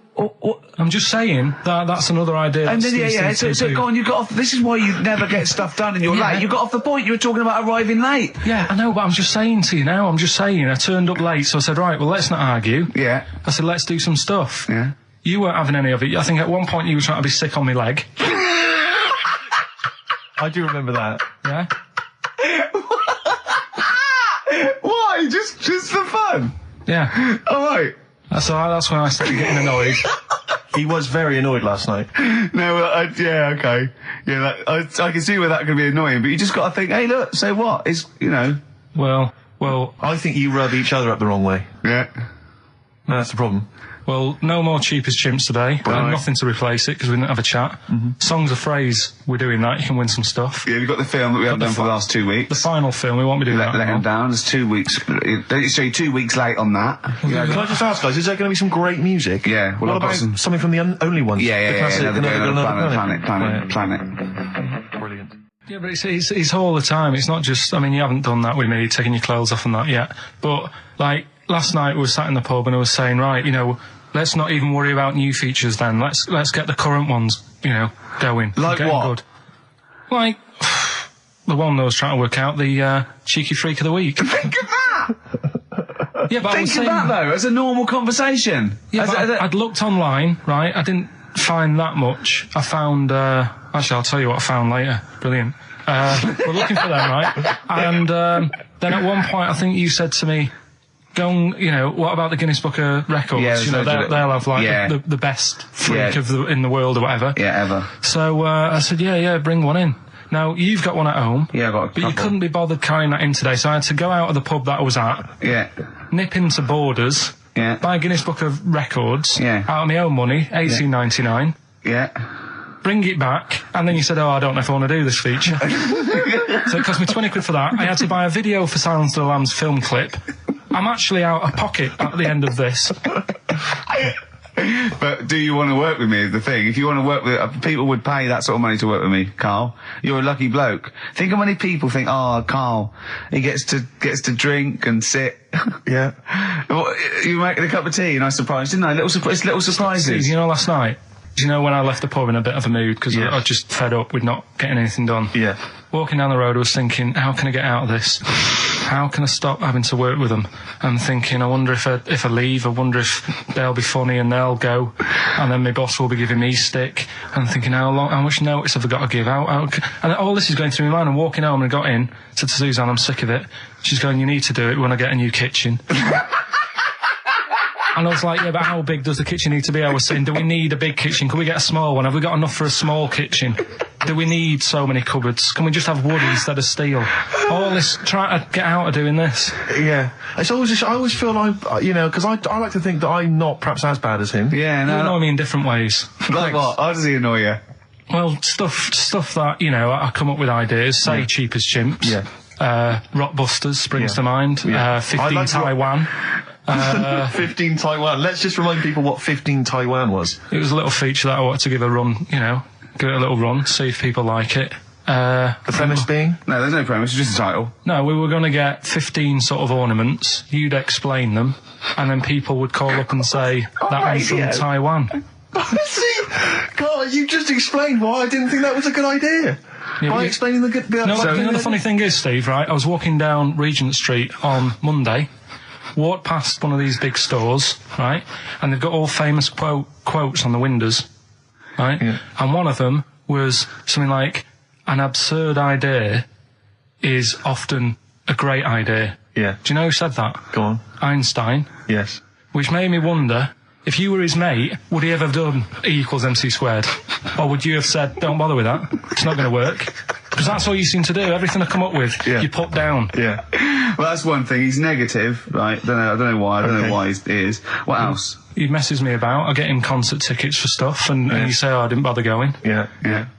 I'm just saying that that's another idea. And that then, Steve seems to so do. go on, you got off, this is why you never get stuff done and you're Yeah. late. You got off the point, you were talking about arriving late. Yeah, I know, but I'm just saying to you now, I turned up late, so I said, right, well, let's not argue. Yeah. I said, let's do some stuff. Yeah. You weren't having any of it. I think at one point you were trying to be sick on my leg. I do remember that. Yeah? Why? Just for fun? Yeah. Alright. That's when I started getting annoyed. He was very annoyed last night. No, yeah, okay. Yeah, I can see where that could be annoying, but you just got to think, hey, look, so what? It's, you know. Well, I think you rub each other up the wrong way. Yeah. That's the problem. no more Cheap as Chimps today. Right. Nothing to replace it because we didn't have a chat. Songs of phrase, we're doing that. You can win some stuff. Yeah, we've got the film that we haven't done for the last 2 weeks. The final film, we won't be doing Let that. him down. There's 2 weeks. So you're 2 weeks late on that. Can I just ask, guys, is there going to be some great music? Yeah, well, What I've got about something from the Only Ones? Yeah, The classic another Planet. planet. Brilliant. Yeah, but it's all the time. It's not just, I mean, you haven't done that with me, taking your clothes off and that yet. But, like, last night we were sat in the pub and I was saying, right, you know, let's not even worry about new features then. Let's get the current ones, you know, going. Like Getting what? Good. Like, the one that I was trying to work out, the Cheeky Freak of the Week. Think of that! Yeah, but I was Think of saying, that, though, as a normal conversation. yeah, but I'd looked online, right? I didn't find that much. I found, actually, I'll tell you what I found later. Brilliant. We're looking for them, right? And then at one point, I think you said to me, go and, you know, what about the Guinness Book of Records? Yeah, you know, they'll have, like, the best freak in the world or whatever. Yeah, ever. So I said, yeah, bring one in. Now, you've got one at home. Yeah, I've got a But you couple. couldn't be bothered carrying that in today, so I had to go out of the pub that I was at, Yeah. nip into Borders, Yeah. buy a Guinness Book of Records, Yeah. out of my own money, $18.99, Yeah. bring it back, and then you said, I don't know if I want to do this feature. So it cost me 20 quid for that. I had to buy a video for Silence of the Lambs film clip. I'm actually out of pocket at the end of this. But do you want to work with me is the thing. If you want to work with... people would pay that sort of money to work with me, Carl. You're a lucky bloke. Think how many people think, oh, Carl, he gets to drink and sit. Yeah. Well, you making a cup of tea, nice surprise, didn't I? Little surprises. You know, last night, do you know when I left the pub in a bit of a mood because I was just fed up with not getting anything done? Yeah. Walking down the road, I was thinking, how can I get out of this? How can I stop having to work with them? And thinking, I wonder if I leave, I wonder if they'll be funny and they'll go, and then my boss will be giving me stick. And thinking, how much notice have I got to give out? And all this is going through my mind. I'm walking home and I got in, said to Suzanne, I'm sick of it. She's going, you need to do it when I get a new kitchen. And I was like, yeah, but how big does the kitchen need to be? I was saying, do we need a big kitchen? Can we get a small one? Have we got enough for a small kitchen? Do we need so many cupboards? Can we just have wood instead of steel? All this, trying to get out of doing this. Yeah. It's always just, I always feel like, you know, because I like to think that I'm not perhaps as bad as him. Yeah, You annoy me in different ways. Like what? How does he annoy you? Well, stuff that, you know, I come up with ideas, say Cheap as Chimps. Yeah. Rockbusters springs to mind. Yeah. 15 like Taiwan. 15 Taiwan. Let's just remind people what 15 Taiwan was. It was a little feature that I wanted to give a run, you know, give it a little run, see if people like it. The premise being? No, there's no premise, it's just a title. No, we were going to get 15 sort of ornaments, you'd explain them, and then people would call up and say, that one's from Taiwan. See, Carl, you just explained why I didn't think that was a good idea. Yeah, By explaining the good... No, you know the funny thing is, Steve, right, I was walking down Regent Street on Monday, walked past one of these big stores, right, and they've got all famous quotes on the windows, right, and one of them was something like, an absurd idea is often a great idea. Yeah. Do you know who said that? Go on. Einstein. Yes. Which made me wonder, if you were his mate, would he ever have done E=mc²? Or would you have said, don't bother with that, it's not going to work? Because that's all you seem to do. Everything I come up with, you put down. Yeah. Well, that's one thing. He's negative, right? I don't know why. I don't know why he is. What else? He messes me about. I get him concert tickets for stuff, and you say, oh, I didn't bother going. Yeah.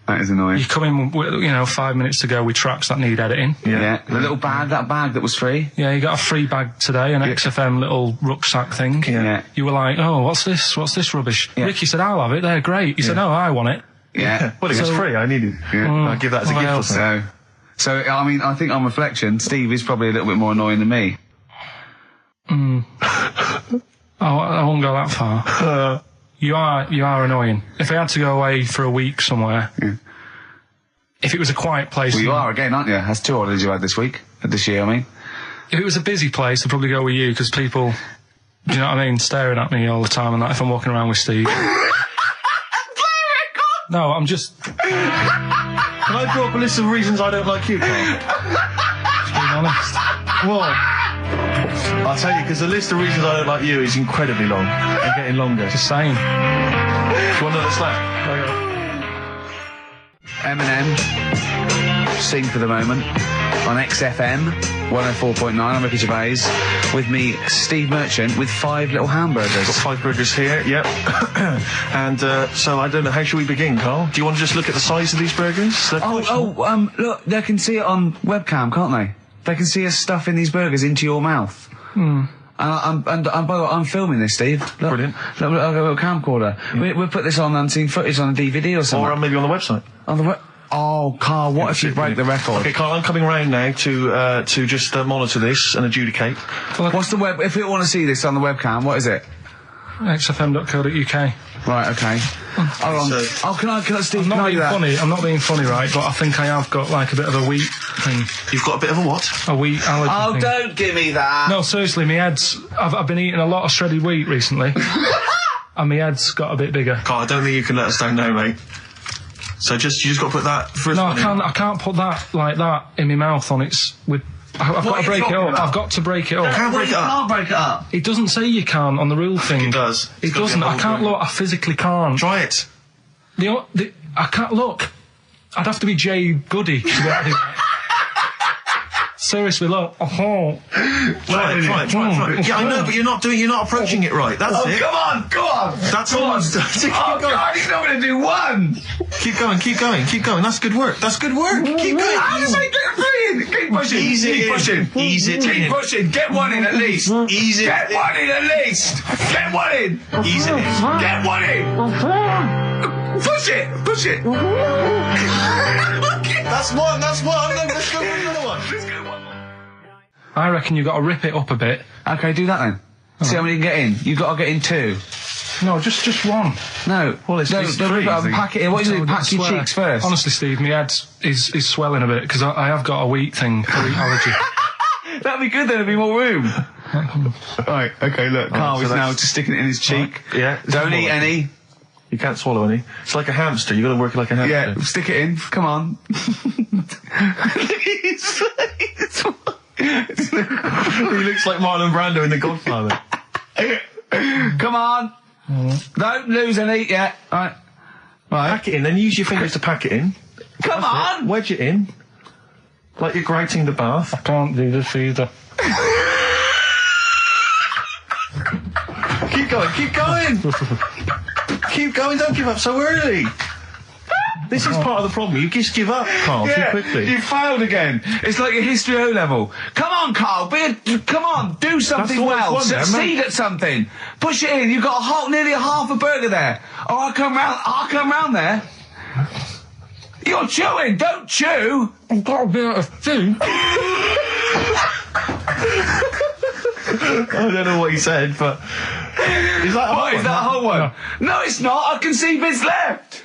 That is annoying. You come in, you know, 5 minutes to go with tracks that need editing. Yeah. The little bag, that bag that was free. Yeah, you got a free bag today, an XFM little rucksack thing. Yeah. You were like, oh, what's this? What's this rubbish? Yeah. Ricky said, I'll have it. They're great. He said, no, I want it. Yeah. Well, it was free. I needed it. Yeah. I'd give that as a gift or something. So, I mean, I think on reflection, Steve is probably a little bit more annoying than me. I won't go that far. You are annoying. If I had to go away for a week somewhere, if it was a quiet place... Well, you are again, aren't you? That's 2 holidays you had this year, I mean. If it was a busy place, I'd probably go with you, because people, do you know what I mean, staring at me all the time and that if I'm walking around with Steve. No, I'm just... Can I draw up a list of reasons I don't like you, Carl? Just being honest. What? I'll tell you, because the list of reasons I don't like you is incredibly long and getting longer. Just saying. Do you want another slap? Eminem, Sing for the Moment, on XFM 104.9. I'm Ricky Gervais. With me, Steve Merchant, with 5 little hamburgers. Got 5 burgers here, yep. And so I don't know, how should we begin, Carl? Do you want to just look at the size of these burgers? Look, they can see it on webcam, can't they? They can see us stuffing these burgers into your mouth. And by the way, I'm filming this, Steve. Look, Brilliant. Look, I've got a camcorder. We'll put this on unseen footage on a DVD or something. Or maybe on the website. On the Oh, Carl, what if you break the record? Okay, Carl, I'm coming round now to just monitor this and adjudicate. What's the web? If people want to see this on the webcam, what is it? XFM.co.uk. Right, okay. Hold on. Can I, Steve, I'm not being that? funny. I'm not being funny, right? But I think I have got like a bit of a wheat thing. You've got a bit of a what? A wheat allergy thing. Don't give me that. No, seriously, my head's... I've been eating a lot of shredded wheat recently. And my head's got a bit bigger. Carl, I don't think you can let us down now, mate. So you just got to put that... I can't put that like that in my mouth on its... I've got to break it up. I've got to break it up. Can't break it up. Can't break it up. It doesn't say you can't on the rule thing. It does. It doesn't. I can't look. I physically can't. Try it. I can't look. I'd have to be Jay Goody to be able to do that. Seriously, look. Oh. Try it. Yeah, I know, but you're not approaching it right. That's it. Come on! That's all I'm doing. Keep going. God, he's not going to do one! Keep going. That's good work. Keep going. How does I get three in? Keep pushing. Ease it Keep in. pushing. Ease it Keep in. pushing. Get one in at least. Ease it. Get one in at least. Get one in. Ease it in. Get one in. Push it. That's one. Let's go for another one. I reckon you've got to rip it up a bit. Okay, do that then. See how many you can get in. You've got to get in two. No, just one. No. Well, it's don't rip it up and pack it in. What do you do? Pack your swear. cheeks first. Honestly, Steve, my head is swelling a bit because I have got a wheat thing, a wheat allergy. That'd be good then, there'd be more room. Right, okay, look, Carl is now just sticking it in his cheek. Yeah. Don't eat any. You can't swallow any. It's like a hamster. You got to work it like a hamster. Yeah, stick it in. Come on. He looks like Marlon Brando in The Godfather. Come on. Don't lose any yet. Right. Pack it in, then use your fingers to pack it in. Come on. Wedge it in. Like you're grating the bath. I can't do this either. Keep going. Keep going, don't give up so early. This is part of the problem. You just give up, Carl, too quickly. You failed again. It's like your history O level. Come on, Carl. Come on. Do something all well. it's one, Succeed at something. Push it in. You've got nearly a half a burger there. Oh, I'll come round there. You're chewing. Don't chew. I've got a bit of food. I don't know what he said, but... Is that a whole one? No, it's not. I can see bits left.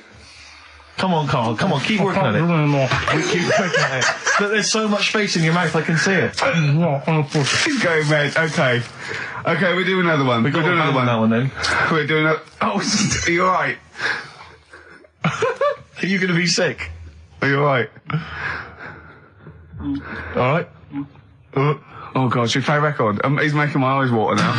Come on, Carl. Come on, keep working at it. Keep working at it. But there's so much space in your mouth, I can see it. He's going red. Okay, we'll do another one. We'll do another one. That one then. We're doing a... Oh, are you alright? Are you going to be sick? Are you alright? Alright. Oh God, should we play a record? He's making my eyes water now.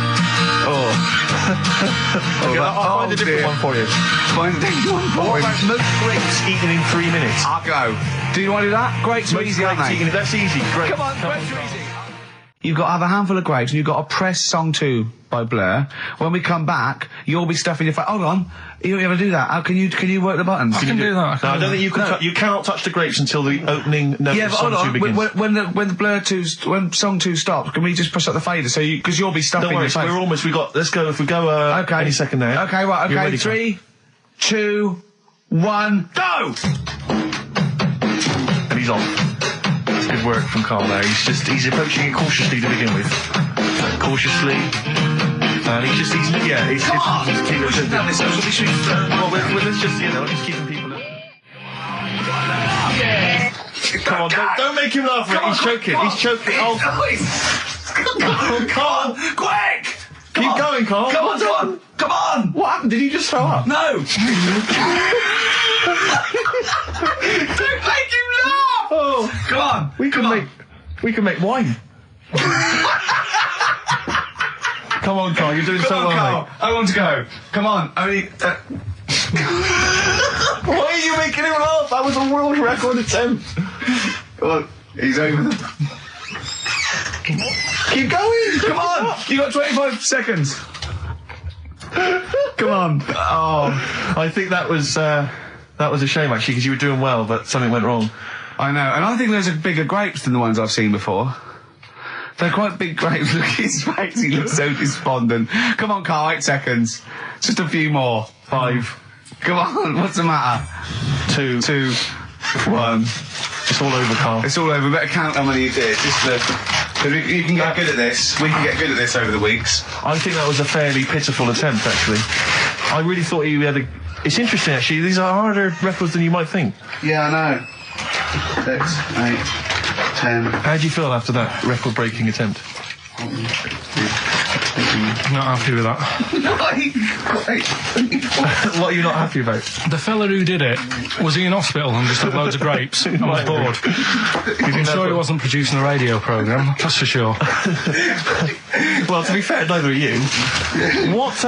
Okay, I'll find a different one for you. Find a different one for What him. about most grapes eaten in 3 minutes? I'll go. Do you want to do that? Grapes are easy, aren't they? That's easy. Great. Come on, grapes are easy. You've got to have a handful of grapes and you've got to press song 2 by Blur. When we come back, you'll be stuffing your face. Hold on. You ever do that? How can you work the buttons? I can do that. No, I don't think you can. You cannot touch the grapes until the opening note Yeah, of but song hold 2 on. begins. When the Blur 2's, when song 2 stops, can we just push up the fader? So because you'll be stuffing Don't worry, your face. we're almost. Let's go. If we go. Okay. Any second now. Okay, right. You're Okay, ready, 3, 2, 1, go! And he's off. That's good work from Carl there. He's approaching it cautiously to begin with. Cautiously. And he's keeping Well, let's just, just keeping people. Come on, don't make him laugh. He's choking. Oh, Carl, quick! keep going, Carl. Come on! What happened? Did you just throw up? No! Don't make him laugh! Oh, Come on! we can make wine. Come on, Carl. You're doing so well, Carl. mate. I want to go. Come on. Only. Why are you making him laugh? That was a world record attempt. Come on. He's over them. Keep going. Come on! You got 25 seconds. Come on. Oh, I think that was a shame actually because you were doing well, but something went wrong. I know, and I think those are bigger grapes than the ones I've seen before. They're quite big grapes. Look at his face. He looks so despondent. Come on, Carl. 8 seconds. Just a few more. 5. Come on. What's the matter? 2, 2, 1. It's all over, Carl. It's all over. Better count how many you did. You can get good at this. We can get good at this over the weeks. I think that was a fairly pitiful attempt, actually. I really thought you had a... It's interesting, actually. These are harder records than you might think. Yeah, I know. 6, 8, 10. How do you feel after that record-breaking attempt? Not happy with that. What are you not happy about? The fella who did it, was he in hospital and just had loads of grapes? I was bored. I'm sure he wasn't producing a radio programme, that's for sure. Well, to be fair, neither are you. What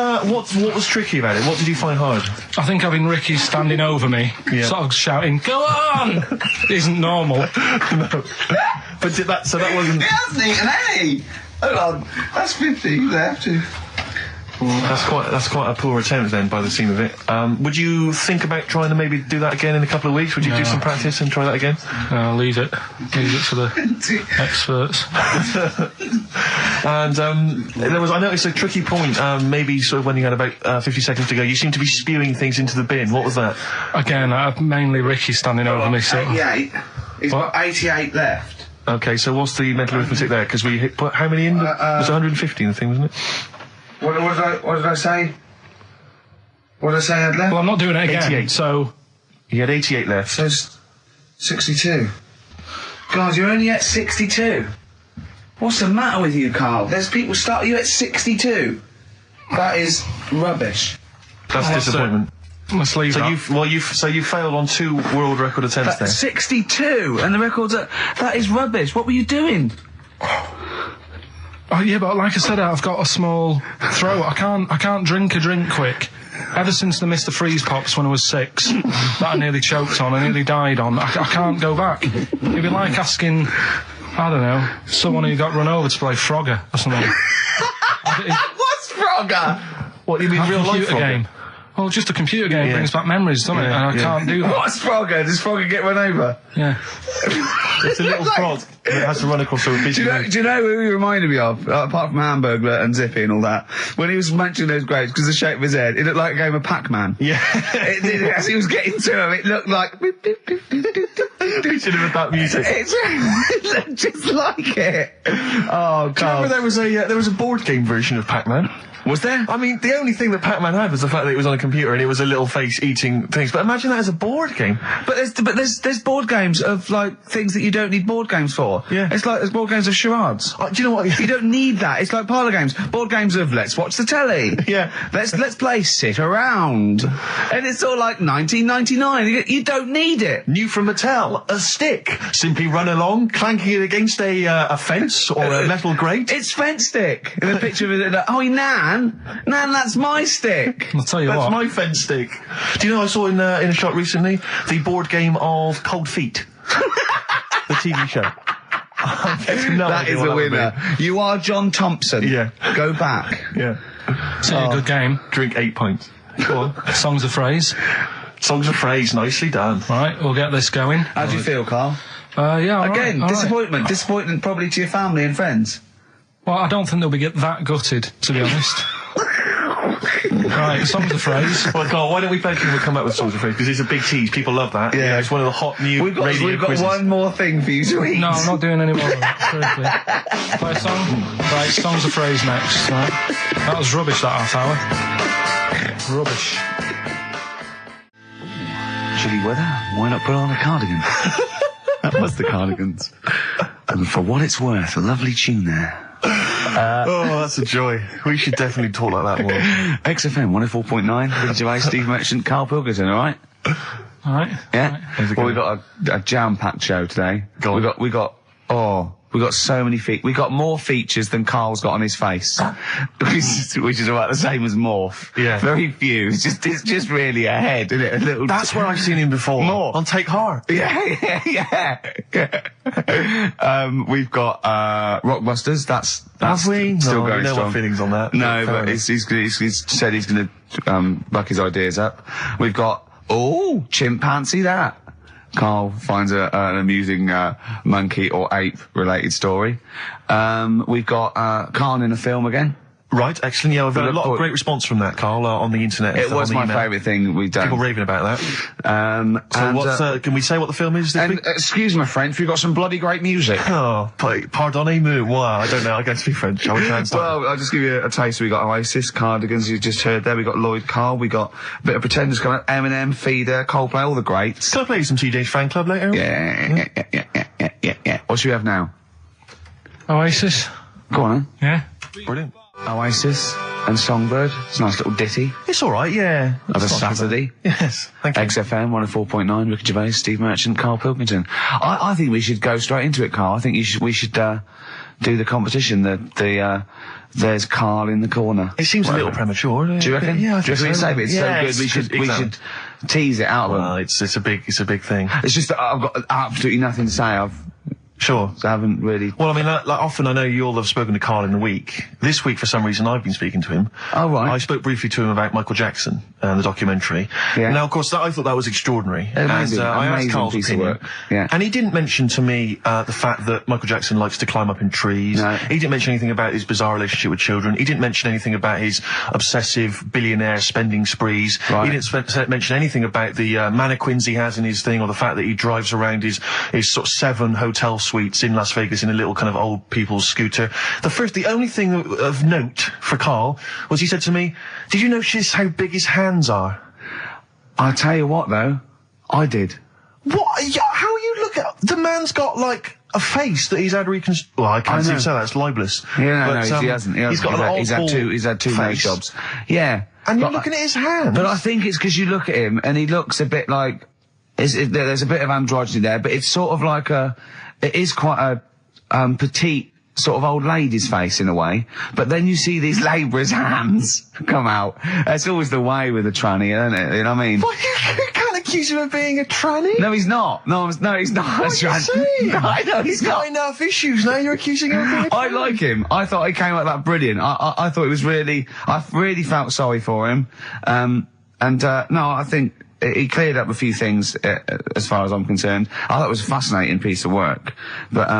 was tricky about it? What did you find hard? I think having Ricky standing over me, Yeah. sort of shouting, "Go on!" isn't normal. No. But that wasn't... He hasn't eaten any! Hold on, that's 50 left. That's quite a poor attempt then, by the seam of it. Would you think about trying to maybe do that again in a couple of weeks? Would you do some practice and try that again? Leave it for the experts. And I noticed a tricky point. Maybe sort of when you had about 50 seconds to go, you seemed to be spewing things into the bin. What was that? Again, mainly Ricky standing over me. So 88. He's got 88 left. Okay, so what's the mental arithmetic there? Because we put how many in? It was 150 in the thing, wasn't it? What did I say? What did I say I had left? Well, I'm not doing it again. 88. So he had 88 left. So 62. God, you're only at 62. What's the matter with you, Carl? There's people start you at 62. That is rubbish. That's disappointment. Let's leave So that. you failed on 2 world record attempts there. 62, and the record's that is rubbish. What were you doing? Oh yeah, but like I said, I've got a small throat. I can't drink a drink quick. Ever since the Mr. Freeze Pops when I was 6, that I nearly choked on, I nearly died on, I can't go back. It'd be like asking, I don't know, someone who got run over to play Frogger or something. What's Frogger? What, you mean real life computer game? Well, just a computer game brings back memories, doesn't it? And I can't do that. What's Frogger? Does Frogger get run over? Yeah. It's a little frog that has to run across a busy road. Do you know who he reminded me of? Apart from Hamburglar and Zippy and all that. When he was munching those grapes, because of the shape of his head, it looked like a game of Pac-Man. Yeah. It did, as he was getting to him, it looked like... We should have had that music. It looked just like it. Oh, Do you remember there was a board game version of Pac-Man? Was there? I mean, the only thing that Pac-Man had was the fact that it was on a computer and it was a little face eating things. But imagine that as a board game. But there's board games of like things that you don't need board games for. Yeah. It's like there's board games of charades. Do you know what? You don't need that. It's like parlour games. Board games of let's watch the telly. Yeah. Let's play sit around. And it's all like 1999. You don't need it. New from Mattel, a stick. Simply run along, clanking it against a fence or a metal grate. It's fence stick. And a picture of it. Oh, Nan, that's my stick. I'll tell you That's what. my fence stick. Do you know I saw in a shop recently the board game of Cold Feet, the TV show. That is a winner. You are John Thompson. Yeah. Go back. Yeah. It's a good game. Drink 8 pints. Go on. Songs of phrase. Songs of phrase, nicely done. Right, we'll get this going. How do you feel, Carl? Yeah, all Again, right, all right. disappointment. Disappointment probably to your family and friends. Well, I don't think they'll be that gutted, to be honest. Right, songs of phrase. Well, Carl, why don't we play We'll come up with songs of phrase, because it's a big tease. People love that. Yeah. You know, it's one of the hot new We've got quizzes. one more thing for you to eat. No, I'm not doing any more of that, seriously. Play a song? Right, songs of phrase next, right? That was rubbish, that half hour. Rubbish. Chilly weather, why not put on a cardigan? That was the Cardigans. And for what it's worth, a lovely tune there. Oh, that's a joy. We should definitely talk like that more. XFM 104.9, Ricky Gervais, Steve Merchant, Karl Pilkington, alright? Alright. Yeah. Right. Well, we got a jam-packed show today. Go on. We got so many we got more features than Carl's got on his face, which is about the same as Morph. Yeah. Very few. It's just really a head, isn't it? A little. That's where I've seen him before. More. On Take Heart. Yeah. We've got Rockbusters. That's Have we? still No, going no strong. more feelings on that. No, Fair but enough. he's said he's going to buck his ideas up. We've got chimpanzee that. Carl finds an amusing monkey or ape related story. We've got Carl in a film again. Right, excellent. Yeah, we've had a lot of great response from that, Carl, on the internet. and It stuff, was on the my email. favourite thing we've done. People raving about that. Can we say what the film is this And week? excuse my French, we've got some bloody great music. Oh, pardonnez-moi. Wow, I don't know. I don't speak French. I would try and start. Well, I'll just give you a taste. We got Oasis, Cardigans, you just heard there. We got Lloyd Carl. We got a bit of Pretenders coming up. Eminem, Feeder, Coldplay, all the greats. Can I play you some TJ's fan club later? Yeah. What should we have now? Oasis. Go on, then. Yeah. Brilliant. Oasis and Songbird. It's a nice little ditty It's all right, yeah. of a It's not too Saturday. bad. Yes, thank you. XFM 104.9, Ricky Gervais, Steve Merchant, Karl Pilkington. I think we should go straight into it, Carl. I think we should do the competition. There's Carl in the corner. It seems a little premature. Do you reckon? Yeah, I Do you think reckon we so. save it? It's Yeah, so good. We should exactly. tease it out of them. Well, it's a big thing. It's just that I've got absolutely nothing to say. Sure. So I haven't really... Well, I mean, like, often I know you all have spoken to Karl in the week. This week, for some reason, I've been speaking to him. Oh, right. I spoke briefly to him about Michael Jackson, the documentary. Yeah. Now, of course, I thought that was extraordinary. Amazing, and I asked amazing Karl's piece of opinion. work. Yeah. And he didn't mention to me the fact that Michael Jackson likes to climb up in trees. No. He didn't mention anything about his bizarre relationship with children. He didn't mention anything about his obsessive billionaire spending sprees. Right. He didn't mention anything about the mannequins he has in his thing, or the fact that he drives around his sort of 7 hotel suites in Las Vegas in a little kind of old people's scooter. The only thing of note for Karl was he said to me, "Did you notice how big his hands are?" I'll tell you what, though. I did. What? How you look at... The man's got, like, a face that he's had reconstructed. Well, I can't say that. It's libelous. Yeah, but, no, he hasn't. He's got an he's had two nose face. jobs. Yeah. And you're looking at his hands. But I think it's because you look at him and he looks a bit like... there's a bit of androgyny there, but it's sort of like it is quite a petite sort of old lady's face in a way. But then you see these labourers' hands come out. That's always the way with a tranny, isn't it? You know what I mean? Well, you can't accuse him of being a tranny. No, he's not. No, he's not. What are you saying? No, I know he's not. got enough issues now. You're accusing him of being a tranny. I like him. I thought he came out that brilliant. I thought it was really... I really felt sorry for him. No, I think... He cleared up a few things, as far as I'm concerned. I thought it was a fascinating piece of work. But,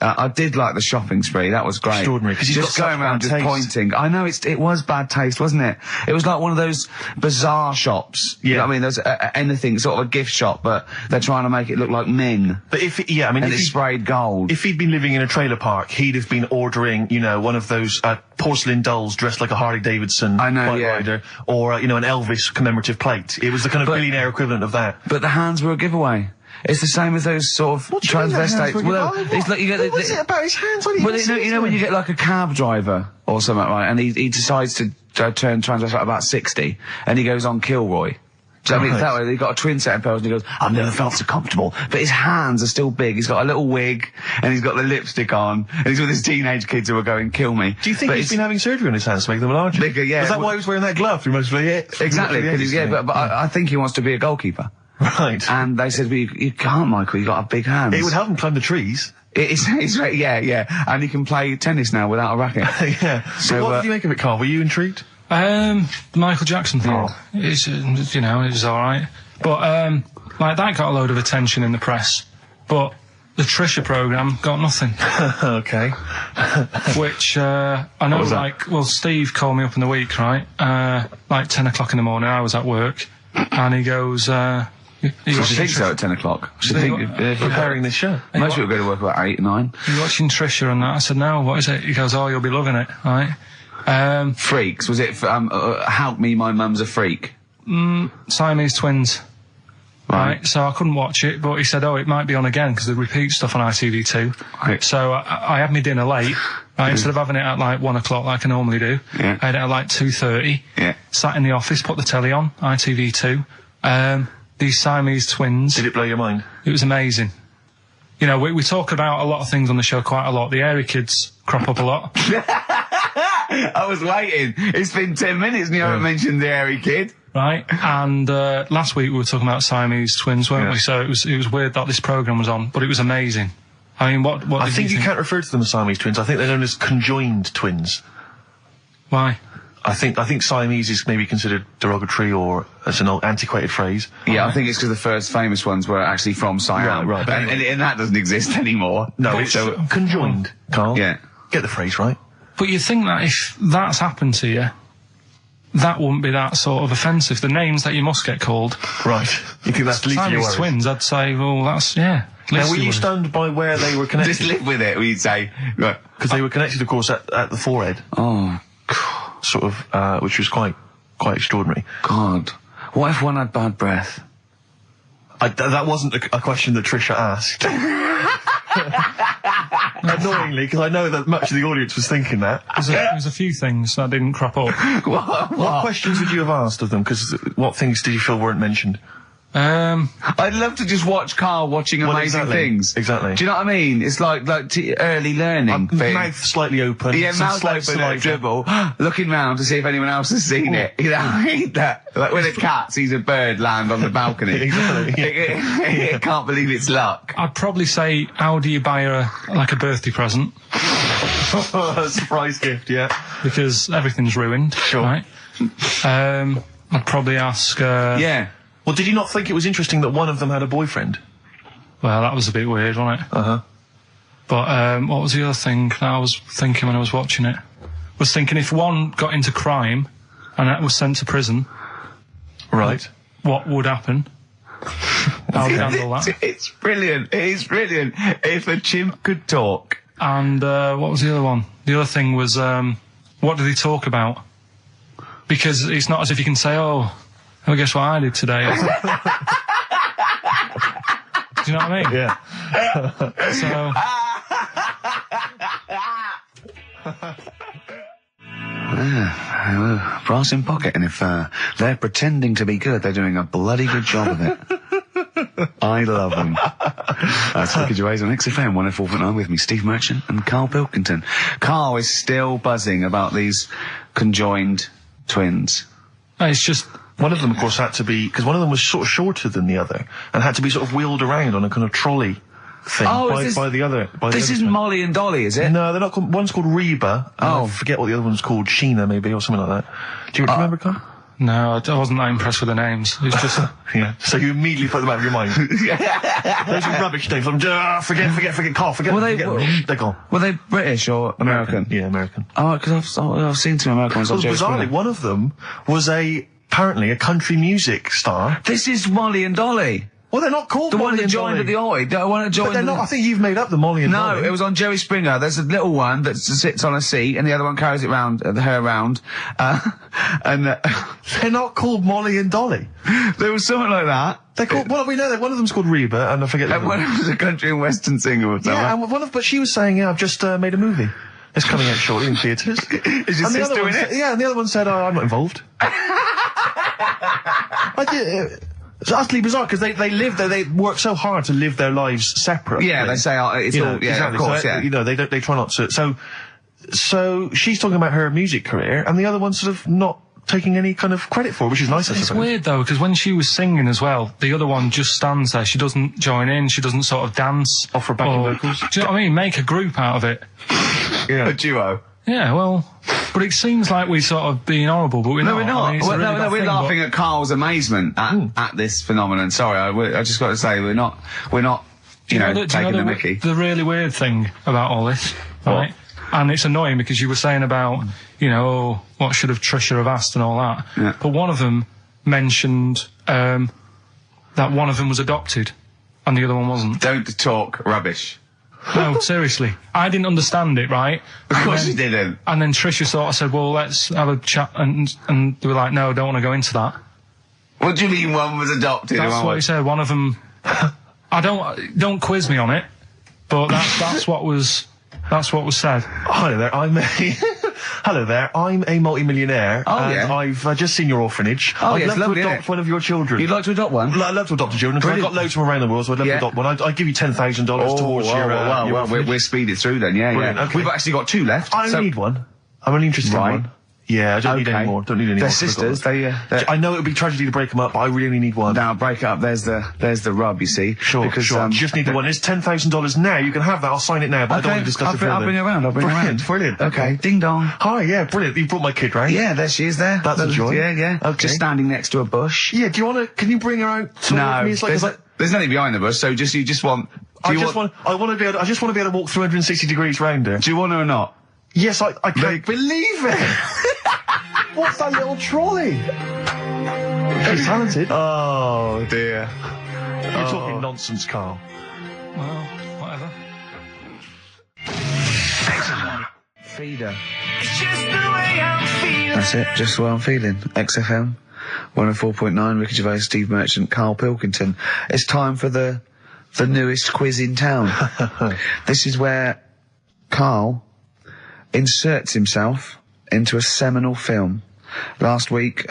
I did like the shopping spree. That was great. Extraordinary, because he's just got going such around bad just taste. pointing. I know it was bad taste, wasn't it? It was like one of those bazaar shops. Yeah. You know what I mean? There's anything, sort of a gift shop, but they're trying to make it look like Ming. But if And it's sprayed gold. If he'd been living in a trailer park, he'd have been ordering, one of those porcelain dolls dressed like a Harley Davidson I know, bike yeah. rider, or an Elvis commemorative plate. It was the kind of billionaire equivalent of that. But the hands were a giveaway. It's the same as those sort of transvestites. Well, it's like you get what was it about his hands? Well, you know when you get like a cab driver or something, right? And he decides to turn transvestite about 60, and he goes on Kilroy. Do you know what I mean? That way, he's got a twin set of pearls, and he goes, "I've never felt so comfortable." But his hands are still big. He's got a little wig, and he's got the lipstick on, and he's with his teenage kids who are going, "Kill me." Do you think he's been having surgery on his hands to make them larger? Bigger, yeah. Was that why he was wearing that glove through most of it? Exactly, but I think he wants to be a goalkeeper. Right. And they said, well, you can't, Michael, you got big hands. It would help him climb the trees. It's right, yeah. And he can play tennis now without a racket. Yeah. So what did you make of it, Karl? Were you intrigued? The Michael Jackson thing, it's, it was alright. But, that got a load of attention in the press. But the Trisha programme got nothing. Okay. Which, I know, Steve called me up in the week, right? 10 o'clock in the morning, I was at work. And he goes, She thinks so at 10 o'clock. She think preparing this show. Most people go to work about 8, 9. You're watching Trisha and that. I said, no, what is it? He goes, oh, you'll be loving it, right? Freaks. Was it, Help Me, My Mum's a Freak? Siamese twins. Right. So I couldn't watch it, but he said, it might be on again, because they repeat stuff on ITV2. Right. So I had my dinner late, right? Instead of having it at 1 o'clock like I normally do, Yeah. I had it at 2:30. Yeah. Sat in the office, put the telly on, ITV2. These Siamese twins. Did it blow your mind? It was amazing. We talk about a lot of things on the show quite a lot. The Airy Kids crop up a lot. I was waiting. It's been 10 minutes and you haven't mentioned the Airy Kid. Right, and last week we were talking about Siamese twins, weren't we? So it was weird that this programme was on, but it was amazing. I mean, what I think you can't refer to them as Siamese twins. I think they're known as conjoined twins. Why? I think Siamese is maybe considered derogatory, or as an old antiquated phrase. Yeah, I think it's because the first famous ones were actually from Siam. Right. And that doesn't exist anymore. No, it's conjoined, Karl. Yeah. Get the phrase right. But you think that if that's happened to you, that wouldn't be that sort of offensive. The names that you must get called. Right. You think that's least of your Siamese worries? twins, I'd say, well, that's, yeah. Now, were you stunned by where they were connected? Just live with it, we'd say. Right. Because they were connected, of course, at the forehead. Oh, Sort of, which was quite extraordinary. God. What if one had bad breath? That wasn't a question that Trisha asked. Annoyingly, because I know that much of the audience was thinking that. There's a few things that didn't crop up. What questions would you have asked of them? Because what things did you feel weren't mentioned? I'd love to just watch Carl watching amazing things. Exactly. Do you know what I mean? It's like early learning thing. Mouth slightly open. Yeah, some mouth slight open, saliva. dribble, looking round to see if anyone else has seen it. You know, I hate that. Like when a cat sees a bird land on the balcony. Exactly. It can't believe it's luck. I'd probably say, how do you buy her a birthday present? A surprise gift, yeah. Because everything's ruined. Sure. Right? I'd probably ask... Yeah. Well, did you not think it was interesting that one of them had a boyfriend? Well, that was a bit weird, wasn't it? Uh-huh. But what was the other thing that I was thinking when I was watching it? I was thinking if one got into crime and was sent to prison... Right. What would happen? How would you handle that? It's brilliant. It is brilliant. If a chimp could talk. And what was the other one? The other thing was, what do they talk about? Because it's not as if you can say, oh, guess what I did today? Do you know what I mean? Yeah. So... brass in pocket, and if they're pretending to be good, they're doing a bloody good job of it. I love them. That's Ricky Gervais on XFM 104.9 with me, Steve Merchant and Karl Pilkington. Karl is still buzzing about these conjoined twins. It's just... One of them, of course, had to be... Because one of them was sort of shorter than the other and had to be sort of wheeled around on a kind of trolley thing by the other... This isn't Molly and Dolly, is it? No, they're not called... One's called Reba. I forget what the other one's called. Sheena, maybe, or something like that. Do you remember, Carl? No, I wasn't that impressed with the names. It's just... Yeah. So you immediately put them out of your mind. Those are rubbish names. Forget, Carl, forget them. They're gone. Were they British or American? Yeah, American. Oh, because I've seen some American ones on Jerry Bizarrely, Springer. one of them was apparently a country music star. This is Molly and Dolly. Well, they're not called The Molly one that and joined Dolly. at the Oi. The one that joined... But they're not. I think you've made up the Molly and Dolly. No, it was on Jerry Springer. There's a little one that sits on a seat, and the other one carries it round, her around. They're not called Molly and Dolly. There was something like that. They're called... Well, we know that one of them's called Reba, and I forget the other One was a country and western singer or something. Yeah, and but she was saying, I've just made a movie. It's coming out shortly in theatres. Is your sister in it? Yeah, and the other one said, I'm not involved. It's utterly bizarre because they live there. They work so hard to live their lives separately. Yeah, they say it's You all. know, Yeah, exactly. of course. So, Yeah. they try not to. So she's talking about her music career, and the other one's sort of not taking any kind of credit for it, which is nice. I It's suppose. weird though, because when she was singing as well, the other one just stands there. She doesn't join in. She doesn't sort of dance. Offer backing vocals. Do you know what I mean? Make a group out of it. Yeah. A duo. Yeah, well, but it seems like we're sort of being horrible, but we're not. No, we're not. I mean, it's a really bad We're thing, laughing at Carl's amazement at this phenomenon. Sorry, I just got to say we're not. Taking the mickey. The really weird thing about all this, right? And it's annoying because you were saying about, what should have Trisha have asked and all that. Yeah. But one of them mentioned that one of them was adopted and the other one wasn't. Don't talk rubbish. No, seriously. I didn't understand it, right? Of course you didn't. And then Trisha sort of said, well, let's have a chat. And they were like, no, don't want to go into that. What do you mean one was adopted? That's what he said. One of them... don't quiz me on it, but that's what was said. Hello there. I'm a multi-millionaire. Oh, and yeah. I've just seen your orphanage. Oh, I'd yeah, love it's lovely, to adopt isn't it? one of your children. You'd like to adopt one? I'd love to adopt a children. I've Brilliant. got loads from around the world, so I'd love to adopt one. I'd give you $10,000 towards your orphanage. We'll speed it through then, yeah. Brilliant, okay. We've actually got two left. I only need one. I'm only interested in Right. one. Yeah, I don't need any more. Don't need any They're more. sisters. I know it would be tragedy to break them up, but I really only need one. Now break up. There's the rub. You see. Sure. Because, You just need the one. It's $10,000 now. You can have that. I'll sign it now, but I don't want to discuss it further. I'll bring her around. Brilliant. Okay. Ding dong. Hi. Yeah. Brilliant. You brought my kid round. Yeah, there she is. There. That's a joy. Yeah. Okay. Just standing next to a bush. Yeah. Do you want to? Can you bring her out? No. Me? It's like, There's nothing behind the bush. So you just want. I just want to be able to walk 360 degrees round her. Do you want her or not? Yes, I can't believe it. What's that little trolley? She's talented. Oh dear. You're talking nonsense, Carl. Well, whatever. Feed her. That's it. Just the way I'm feeling. XFM 104.9. Ricky Gervais, Steve Merchant, Karl Pilkington. It's time for the newest quiz in town. This is where Karl inserts himself into a seminal film. Last week,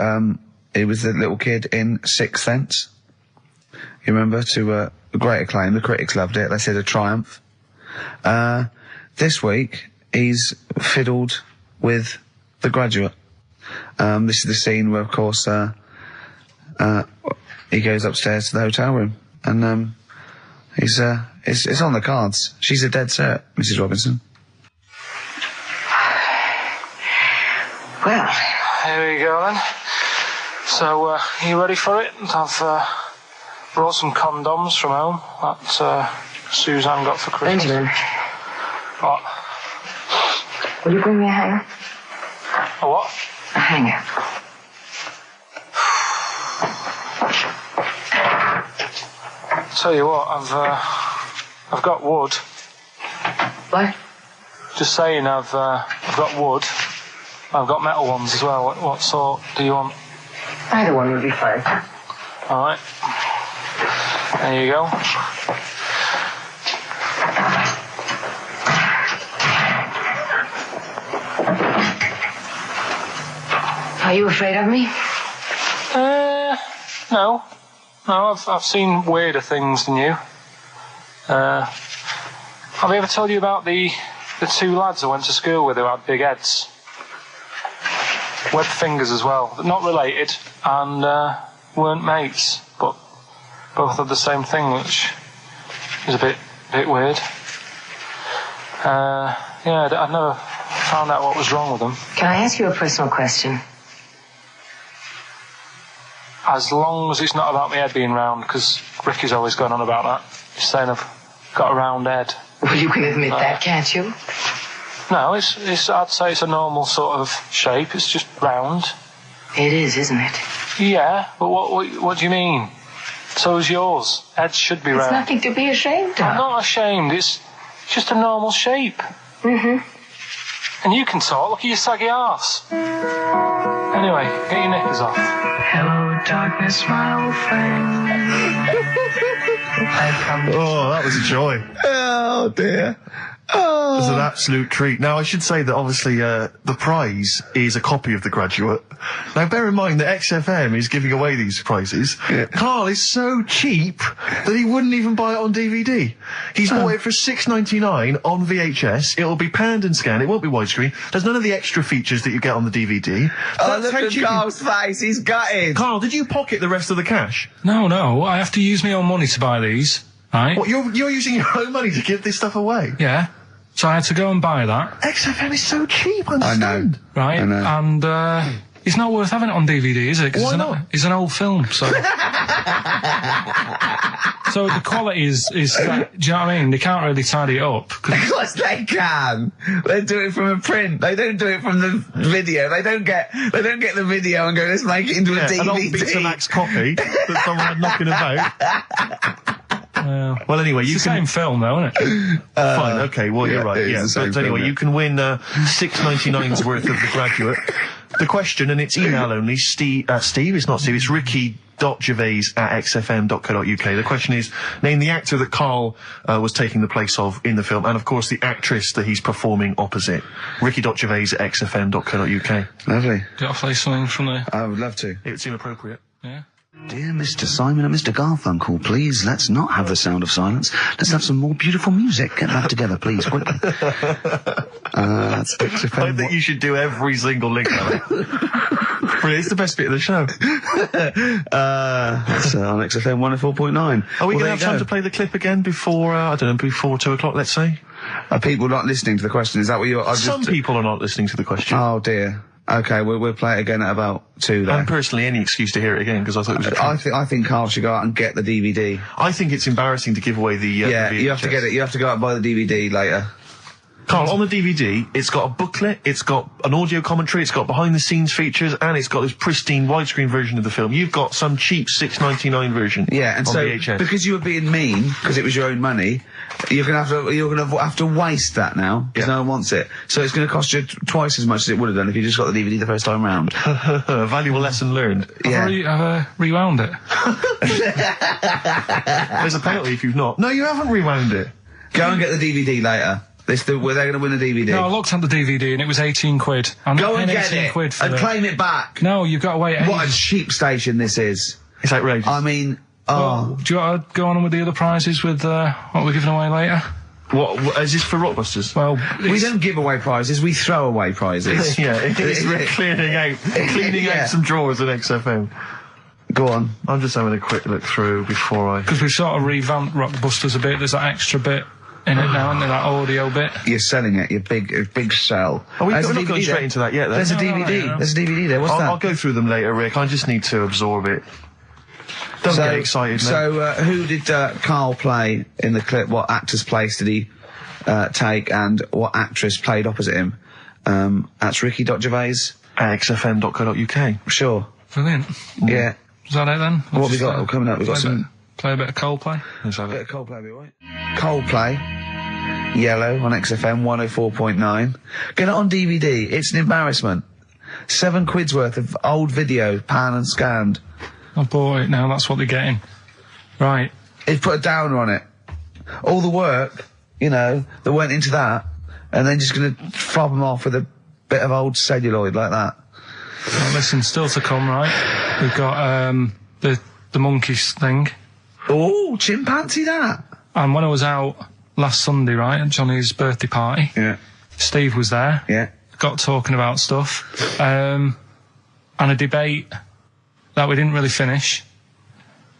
he was the little kid in Sixth Sense. You remember, to great acclaim. The critics loved it. They said a triumph. This week, he's fiddled with The Graduate. This is the scene where, of course, he goes upstairs to the hotel room, and it's on the cards. She's a dead cert, Mrs. Robinson. Well, here we go then. So, are you ready for it? I've brought some condoms from home that Suzanne got for Christmas. Benjamin, What? will you bring me a hanger? A what? A hanger. Tell you what, I've got wood. What? Just saying, I've got wood. I've got metal ones as well. What sort do you want? Either one would be fine. All right. There you go. Are you afraid of me? No. No, I've seen weirder things than you. Have I ever told you about the two lads I went to school with who had big heads? Webbed fingers as well. Not related, and weren't mates, but both had the same thing, which is a bit weird. Yeah, I'd never found out what was wrong with them. Can I ask you a personal question? As long as it's not about my head being round, because Ricky's always going on about that. He's saying I've got a round head. Well, you can admit that, can't you? No, it's. I'd say it's a normal sort of shape. It's just round. It is, isn't it? Yeah, but what do you mean? So is yours. Heads should be It's round. nothing to be ashamed of. I'm not ashamed. It's just a normal shape. Mm-hmm. And you can talk. Look at your saggy arse. Anyway, get your knickers off. Hello, darkness, my old friend. Oh, that was a joy. Oh, dear. Oh. It was an absolute treat. Now, I should say that obviously the prize is a copy of The Graduate. Now, bear in mind that XFM is giving away these prizes. Yeah. Carl is so cheap that he wouldn't even buy it on DVD. He's bought it for $6.99 on VHS. It'll be panned and scanned. It won't be widescreen. There's none of the extra features that you get on the DVD. Oh, look at Carl's face. He's gutted. Carl, did you pocket the rest of the cash? No, I have to use my own money to buy these. Right? What, you're using your own money to give this stuff away? Yeah. So I had to go and buy that. XFM is so cheap, I understand. Right? I know. And it's not worth having it on DVD, is it? 'Cause Why not? It's an old film, so... So the quality is do you know what I mean? They can't really tidy it up. Of course they can. They do it from a print. They don't do it from the video. They don't get the video and go, let's make it into a DVD. An old Betamax copy that someone had knocking about. Well, anyway, It's you the can... same film, though, isn't it? Fine, okay, well, yeah, you're right, it is yeah. the same But anyway, film, yeah. you can win $6.99's worth of The Graduate. The question, and it's email only, Steve, it's not Steve, it's ricky.gervais@xfm.co.uk. The question is, name the actor that Karl was taking the place of in the film, and of course the actress that he's performing opposite. ricky.gervais@xfm.co.uk. Lovely. Do you want to play something from there? I would love to. It would seem appropriate. Yeah. Dear Mr. Simon and Mr. Garfunkel, please, let's not have the sound of silence. Let's have some more beautiful music. Get back together, please, quickly. That's XFM. I think you should do every single link on it. Brilliant, it's the best bit of the show. That's on XFM 104.9. Are we Well, going to there have you time go. to play the clip again before, before 2 o'clock, let's say? Are people not listening to the question? Is that what you're... Some people are not listening to the question. Oh, dear. Okay, we'll play it again at about 2 there. And personally, any excuse to hear it again, because I thought it was a treat. I think Carl should go out and get the DVD. I think it's embarrassing to give away the Yeah, the you have to VHS. get it. You have to go out and buy the DVD later. Carl, on the DVD, it's got a booklet, it's got an audio commentary, it's got behind-the-scenes features, and it's got this pristine widescreen version of the film. You've got some cheap $6.99 version Yeah, and on so VHS. because you were being mean, because it was your own money, you're gonna have to waste that now because Yeah. no one wants it. So it's gonna cost you twice as much as it would have done if you just got the DVD the first time round. A valuable lesson learned. Yeah. I've rewound it. There's a penalty if you've not. No, you haven't rewound it. Go and get the DVD later. They're going to win the DVD. No, I looked at the DVD and it was 18 quid. I'm not Go and paying get 18 it quid for and it. claim it back. No, you've got to wait What a ages. cheap station this is. It's outrageous. I mean, Well, do you want to go on with the other prizes with what we're giving away later? What is this for Rockbusters? Well, We don't give away prizes, we throw away prizes. Yeah, it's cleaning out some drawers at XFM. Go on. I'm just having a quick look through before I... because we've sort of revamped Rockbusters a bit. There's that extra bit in it now, isn't there? That audio bit. You're selling it, your big sell. We're There's a not DVD going straight there. into that yet, though. There's a No, DVD. no. There's a DVD there. What's that? I'll go through them later, Rick. I just need to absorb it. Don't get excited, mate. So, who did Karl play in the clip? What actor's place did he take, and what actress played opposite him? That's Ricky.Gervais. At xfm.co.uk. Sure. Brilliant. Yeah. Is that it then? What have we got coming up? We've got some... Play a bit of Coldplay. Let's have bit it. of Coldplay, be right? Coldplay. Yellow on XFM 104.9. Get it on DVD. It's an embarrassment. £7 worth of old video, pan and scanned. I bought it now, that's what they're getting. Right. He's put a downer on it. All the work, you know, that went into that, and then just gonna fob them off with a bit of old celluloid like that. Well, listen, still to come, right? We've got the monkeys thing. Oh, chimpanzee that. And when I was out last Sunday, right, at Johnny's birthday party, Yeah. Steve was there. Yeah. Got talking about stuff. And a debate that we didn't really finish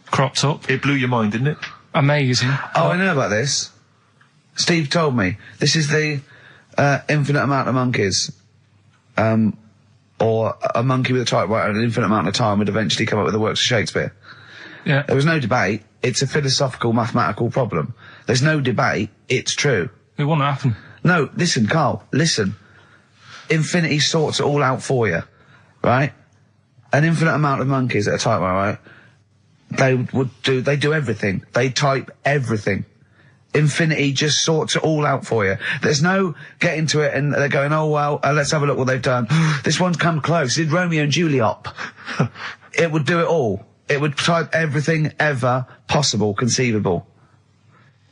cropped up. It blew your mind, didn't it? Amazing. Oh, I know about this. Steve told me. This is the infinite amount of monkeys. Or a monkey with a typewriter at an infinite amount of time would eventually come up with the works of Shakespeare. Yeah. There was no debate. It's a philosophical, mathematical problem. There's no debate. It's true. It wouldn't happen. No, listen, Carl, listen. Infinity sorts it all out for you, right? An infinite amount of monkeys at a typewriter, right? They do everything. They type everything. Infinity just sorts it all out for you. There's no getting to it and they're going, oh, well, let's have a look what they've done. This one's come close. Did Romeo and Juliet. It would do it all. It would type everything ever possible, conceivable.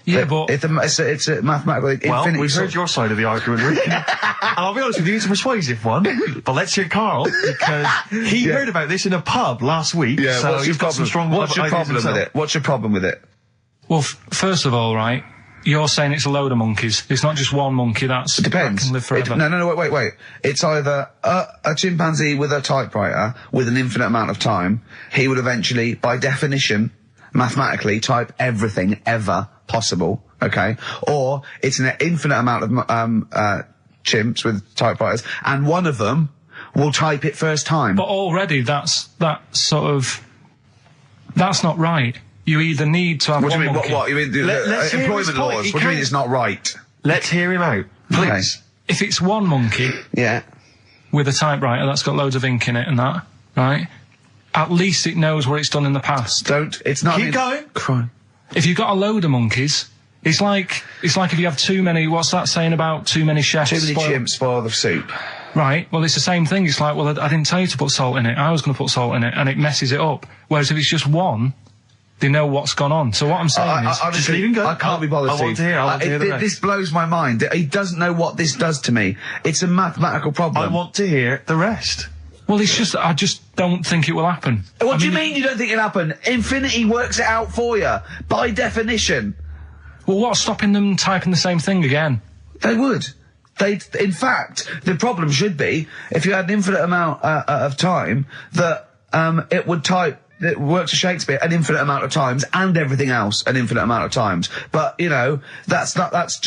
Yeah, but It's a mathematical Well, infinity. we've heard your side of the argument, Rick. And I'll be honest with you, it's a persuasive one. But let's hear Carl, because he heard about this in a pub last week. Yeah, so what's your he's got some problem? strong What's your ideas problem with himself. it? What's your problem with it? well, first of all, right, you're saying it's a load of monkeys. It's not just one monkey. That Depends. can live forever. No, wait. It's either a chimpanzee with a typewriter with an infinite amount of time. He would eventually, by definition, mathematically, type everything ever possible. Okay, or it's an infinite amount of chimps with typewriters, and one of them will type it first time. But already, that's not right. You either need to have What do one you mean? monkey. What? You mean Let's hear his employment point. laws? He What do you mean can't- it's not right? Let's hear him out, please. If it's one monkey Yeah. with a typewriter that's got loads of ink in it and that, right? At least it knows what it's done in the past. It's not. Keep going. Crime. If you've got a load of monkeys, it's like if you have too many. What's that saying about too many chefs? Too many spoil- chimps spoil the soup. Right. Well, it's the same thing. It's like, well, I didn't tell you to put salt in it. I was going to put salt in it, and it messes it up. Whereas if it's just one, they know what's gone on. So what I'm saying is, honestly, leave him go. I can't be bothered. I want Steve. to hear- I want to hear the rest. This blows my mind. He doesn't know what this does to me. It's a mathematical problem. I want to hear the rest. well, it's just I just don't think it will happen. What do you mean you don't think it'll happen? Infinity works it out for you by definition. Well, what's stopping them typing the same thing again? They would. In fact, the problem should be if you had an infinite amount of time that it would type. It works for Shakespeare an infinite amount of times and everything else an infinite amount of times. But you know, that's not as.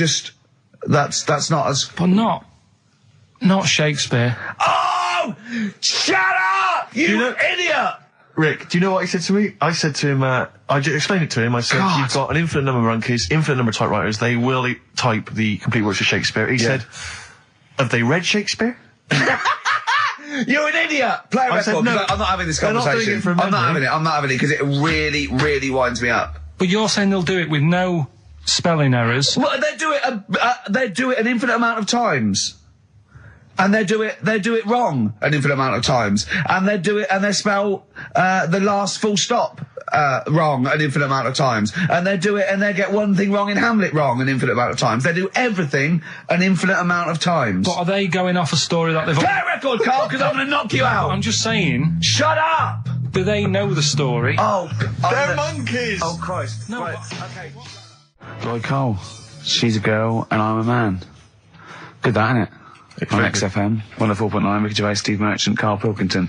But not Shakespeare. Oh, shut up, you idiot! Rick, do you know what he said to me? I said to him, I explained it to him. I said, God. you've got an infinite number of monkeys, infinite number of typewriters. They will type the complete works of Shakespeare. He said, have they read Shakespeare? You're an idiot! Play a I record, said, no, 'cause I'm not having this they're not doing conversation. it from I'm not memory. having it, because it really, really winds me up. But you're saying they'll do it with no spelling errors. Well, they do it an infinite amount of times. And they do it wrong an infinite amount of times. And they spell, the last full stop, wrong an infinite amount of times. And they do it and they get one thing wrong in Hamlet wrong an infinite amount of times. They do everything an infinite amount of times. But are they going off a story that they've... Play a record, Carl, because I'm going to knock you out. I'm just saying... Shut up! do they know the story? They're monkeys! Oh, Christ. No, Right, but- okay. Lloyd Cole. She's a girl and I'm a man. Good that, innit? On XFM, 104.9, Ricky Gervais, Steve Merchant, Karl Pilkington.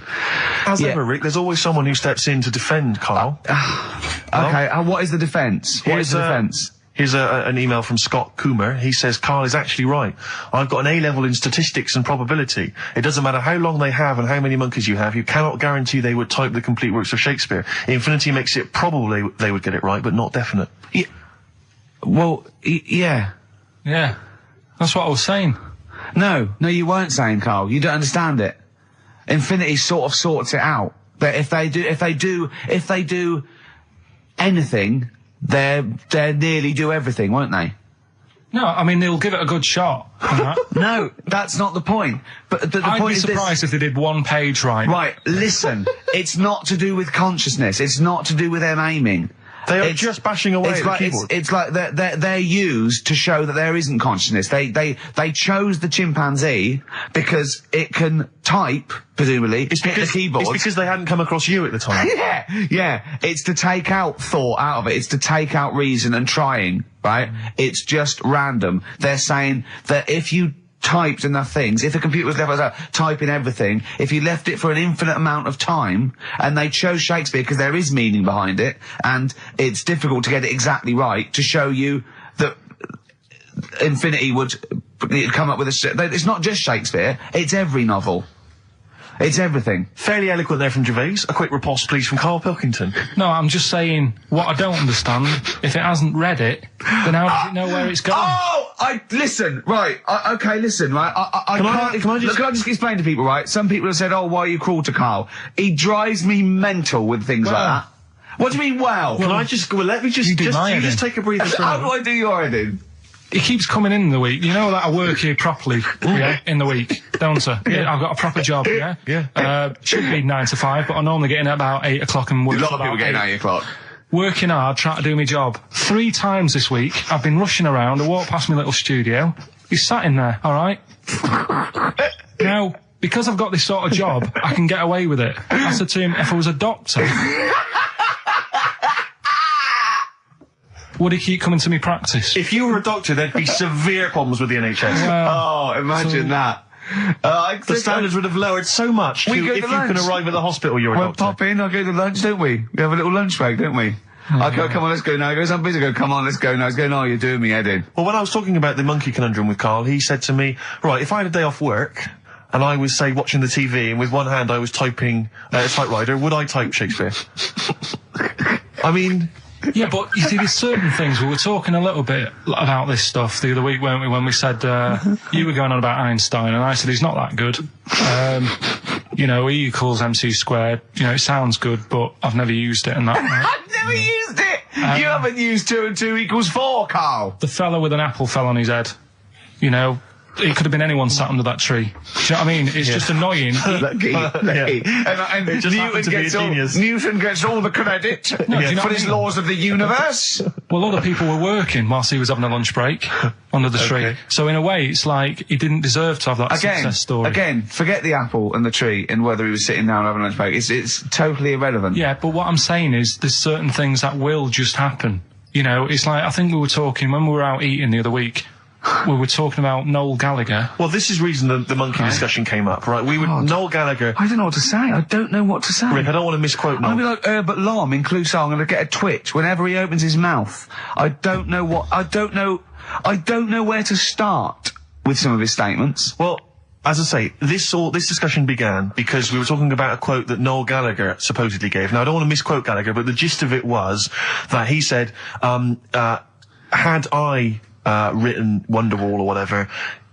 As ever, Rick, there's always someone who steps in to defend Carl. Okay, what is the defence? What is the defence? Here's an email from Scott Coomer. He says, Carl is actually right. I've got an A-level in statistics and probability. It doesn't matter how long they have and how many monkeys you have. You cannot guarantee they would type the complete works of Shakespeare. Infinity makes it probably they would get it right, but not definite. Yeah. Well, yeah. Yeah. That's what I was saying. No, you weren't saying, Carl. You don't understand it. Infinity sort of sorts it out. That if they do anything, they nearly do everything, won't they? No, I mean, they'll give it a good shot. No, that's not the point. But the I'd point be is this. surprised if they did one page right. Right, listen. It's not to do with consciousness. It's not to do with them aiming. They are just bashing away at the keyboard. It's like they're used to show that there isn't consciousness. They chose the chimpanzee because it can type, presumably, hit the keyboard. It's because they hadn't come across you at the time. Yeah. It's to take out thought out of it. It's to take out reason and trying, right? It's just random. They're saying that if you typed enough things, if the computer was left typing everything, if you left it for an infinite amount of time, and they chose Shakespeare because there is meaning behind it, and it's difficult to get it exactly right, to show you that Infinity would come up with it's not just Shakespeare, it's every novel. It's everything. Fairly eloquent there from Gervais. A quick riposte, please, from Karl Pilkington. No, I'm just saying, what I don't understand, if it hasn't read it, then how does it know where it's going? Listen, right, listen, right, Can I just explain to people, right? Some people have said, why are you cruel to Karl? He drives me mental with things like that. What do you mean, well? Let me just take a breather for a How do moment. I do your editing? He keeps coming in the week. You know that I work here properly, in the week, don't I? Yeah, I've got a proper job, Yeah. Should be 9 to 5, but I normally get in at about 8 o'clock and work A lot till of people about getting 8 o'clock. Working hard, trying to do my job. 3 times this week, I've been rushing around. I walked past my little studio. He's sat in there, all right? Now, because I've got this sort of job, I can get away with it. I said to him, if I was a doctor, would he keep coming to me practice? If you were a doctor, there'd be severe problems with the NHS. Imagine that. The standards would have lowered so much if you can arrive at the hospital, you're a We'll doctor. pop in, I'll go to lunch, don't we? We have a little lunch break, don't we? I go, come on, let's go now. He goes, I'm busy. I go, come on, let's go now. He's going, you're doing me head in. Well, when I was talking about the monkey conundrum with Carl, he said to me, right, if I had a day off work, and I was, say, watching the TV, and with one hand I was typing a typewriter, would I type Shakespeare? I mean... Yeah, but you see, there's certain things. We were talking a little bit about this stuff the other week, weren't we, when we said, you were going on about Einstein, and I said he's not that good. E equals MC squared. It sounds good, but I've never used it and that. I've never used it! You haven't used 2 and 2 equals 4, Carl! The fella with an apple fell on his head. It could have been anyone sat under that tree. Do you know what I mean? It's just annoying. Lucky. And It just happened to be a genius. Newton gets all the credit do you know for what his I mean? laws of the universe. Well, other people were working whilst he was having a lunch break under the tree. Okay. So in a way, it's like he didn't deserve to have that success story. Again, forget the apple and the tree and whether he was sitting down having a lunch break. It's totally irrelevant. Yeah, but what I'm saying is there's certain things that will just happen. It's like, I think we were talking, when we were out eating the other week, we were talking about Noel Gallagher. Well, this is reason the monkey discussion came up, right? Noel Gallagher... I don't know what to say. I don't know what to say. Rick, I don't want to misquote Noel. I'll be like Herbert Lom in Clouseau. I'm going to get a twitch whenever he opens his mouth. I don't know where to start with some of his statements. Well, as I say, this discussion began because we were talking about a quote that Noel Gallagher supposedly gave. Now, I don't want to misquote Gallagher, but the gist of it was that he said, had I... written Wonderwall or whatever,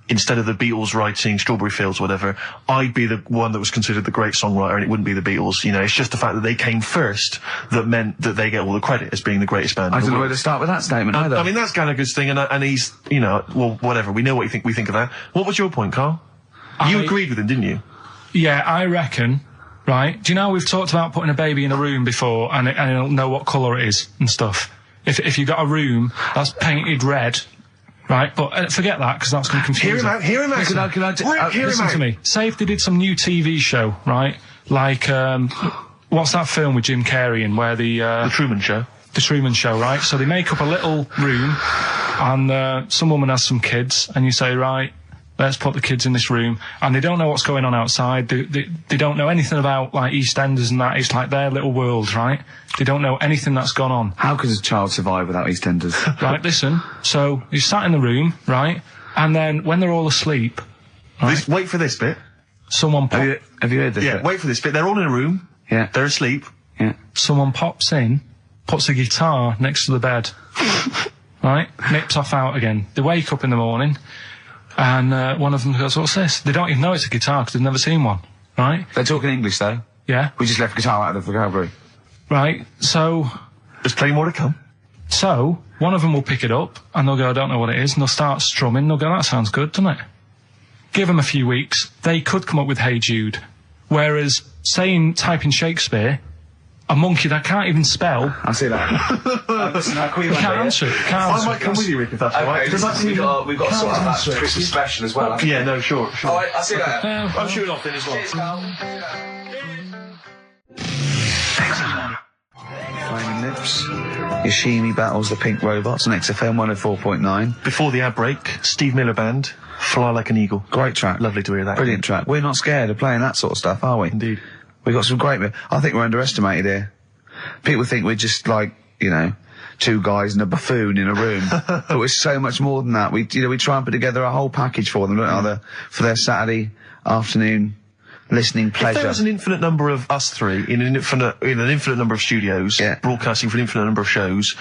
instead of the Beatles writing Strawberry Fields or whatever, I'd be the one that was considered the great songwriter and it wouldn't be the Beatles. It's just the fact that they came first that meant that they get all the credit as being the greatest band I in the don't know world. where to start with that statement either. I mean, that's Gallagher's thing and he's, well, whatever. We know what we think of that. What was your point, Carl? You agreed with him, didn't you? Yeah, I reckon, right? Do you know we've talked about putting a baby in a room before and it'll know what colour it is and stuff? If you've got a room that's painted red, right, but forget that, because that's going to confuse Hear him out. Listen to me. Say if they did some new TV show, right, like, what's that film with Jim Carrey in where The Truman Show. The Truman Show, right? So they make up a little room, and some woman has some kids, and you say, right, let's put the kids in this room, and they don't know what's going on outside. They don't know anything about, like, EastEnders and that. It's like their little world, right? They don't know anything that's gone on. How could a child survive without EastEnders? Right, listen. So you sat in the room, right? And then when they're all asleep, right, Wait for this bit. someone Have you heard this? Yeah, bit? wait for this bit. They're all in a room. Yeah. They're asleep. Yeah. someone pops in, puts a guitar next to the bed, right? Nips off out again. They wake up in the morning, and one of them goes, "What's this?" They don't even know it's a guitar because they've never seen one, right? They're talking English, though. Yeah, We just left guitar out of the vocabulary. right. So There's plenty more to come. one of them will pick it up, and they'll go, "I don't know what it is," and they'll start strumming. They'll go, "That sounds good, doesn't it?" Give them a few weeks, they could come up with Hey Jude. Whereas, type in Shakespeare, a monkey that can't even spell, I see that. can't answer it. Can't I answer might it. come with you, Rick, if that's all right. Because we've got to sort out that Christmas special as well. Yeah, no, sure. Alright, I'll see you later. I'm shooting off then as well. Cheers, Carl. Flaming Lips. Yoshimi battles the Pink Robots on XFM 104.9. Before the ad break, Steve Miller Band, Fly Like an Eagle. Great track. Lovely to hear that. Brilliant track. We're not scared of playing that sort of stuff, are we? Indeed. We've got some great... I think we're underestimated here. People think we're just like, you know, two guys and a buffoon in a room. But we're so much more than that. We try and put together a whole package for them, don't we? For their Saturday afternoon listening pleasure. If there was an infinite number of us three in an infinite number of studios, Yeah. broadcasting for an infinite number of shows,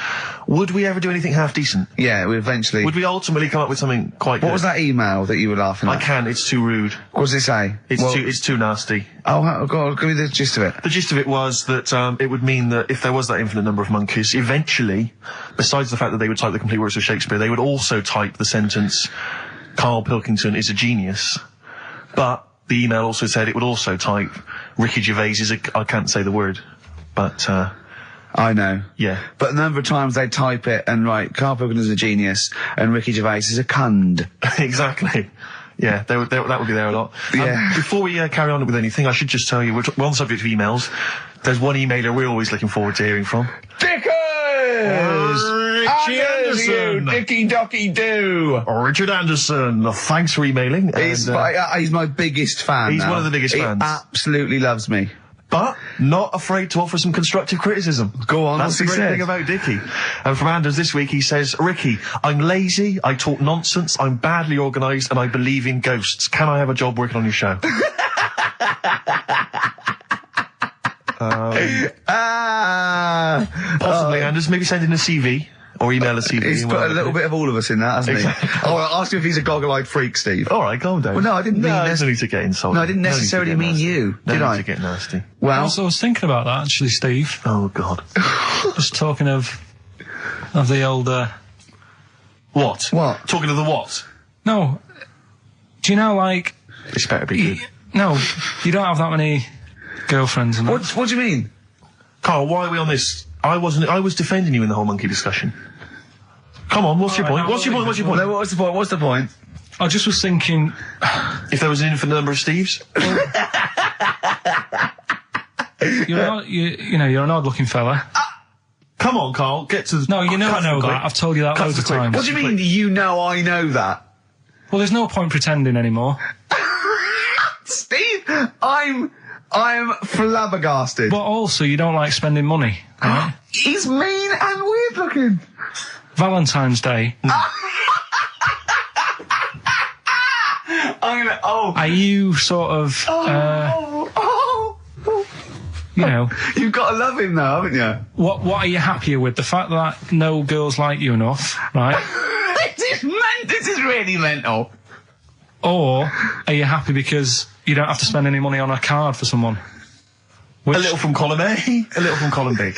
would we ever do anything half decent? Yeah, we eventually... Would we ultimately come up with something quite good? What was that email that you were laughing at? I can, it's too rude. What does it say? It's too nasty. Oh, go on, give me the gist of it. The gist of it was that it would mean that if there was that infinite number of monkeys, eventually, besides the fact that they would type the complete works of Shakespeare, they would also type the sentence, Karl Pilkington is a genius. But the email also said it would also type, Ricky Gervais is I can't say the word, but I know. yeah. But the number of times they type it and write, Karl Pilkington is a genius and Ricky Gervais is a cund. Exactly. Yeah, that would be there a lot. Yeah. Before we carry on with anything, I should just tell you, we're on the subject of emails. There's one emailer we're always looking forward to hearing from. Dickers! Richie Anderson! Dicky Docky Doo! Richard Anderson, thanks for emailing. He's my biggest fan. He's now. one of the biggest fans. He absolutely loves me. But not afraid to offer some constructive criticism. Go on, That's the what's he great said? thing about Dickie. And from Anders this week, he says, Ricky, I'm lazy, I talk nonsense, I'm badly organised, and I believe in ghosts. Can I have a job working on your show? Possibly, Anders. Maybe send in a CV. Or email a CV. He's put a little bit of all of us in that, hasn't Exactly. he? Oh, I'll ask him if he's a goggle-eyed freak, Steve. All right, calm down. Well, no, I didn't mean there's no need to get insulted. No, I didn't necessarily No need to mean get nasty. you, No did need I? to get nasty. Well, I was thinking about that actually, Steve. Oh, God. Just talking of the old. What? What? Talking to the what? No, do you know, like, This better be good. no, you don't have that many girlfriends and that. what do you mean? Carl, why are we on this? I was defending you in the whole monkey discussion. Come on, what's your point? What's your point? What's your point? No, what's the point? What's the point? I just was thinking, If there was an infinite number of Steves? you're an odd-looking fella. Come on, Carl, get to the... No, you know I know quick. that. I've told you that Cut loads to of the quick. times. What do you mean, you know I know that? Well, there's no point pretending anymore. Steve, I'm flabbergasted. But also, you don't like spending money, right? He's mean and weird looking. Valentine's Day. Are you sort of, you know, You've got to love him now, haven't you? what are you happier with? The fact that no girls like you enough, right? This is really mental. Or are you happy because you don't have to spend any money on a card for someone? A little from column A, a little from column B.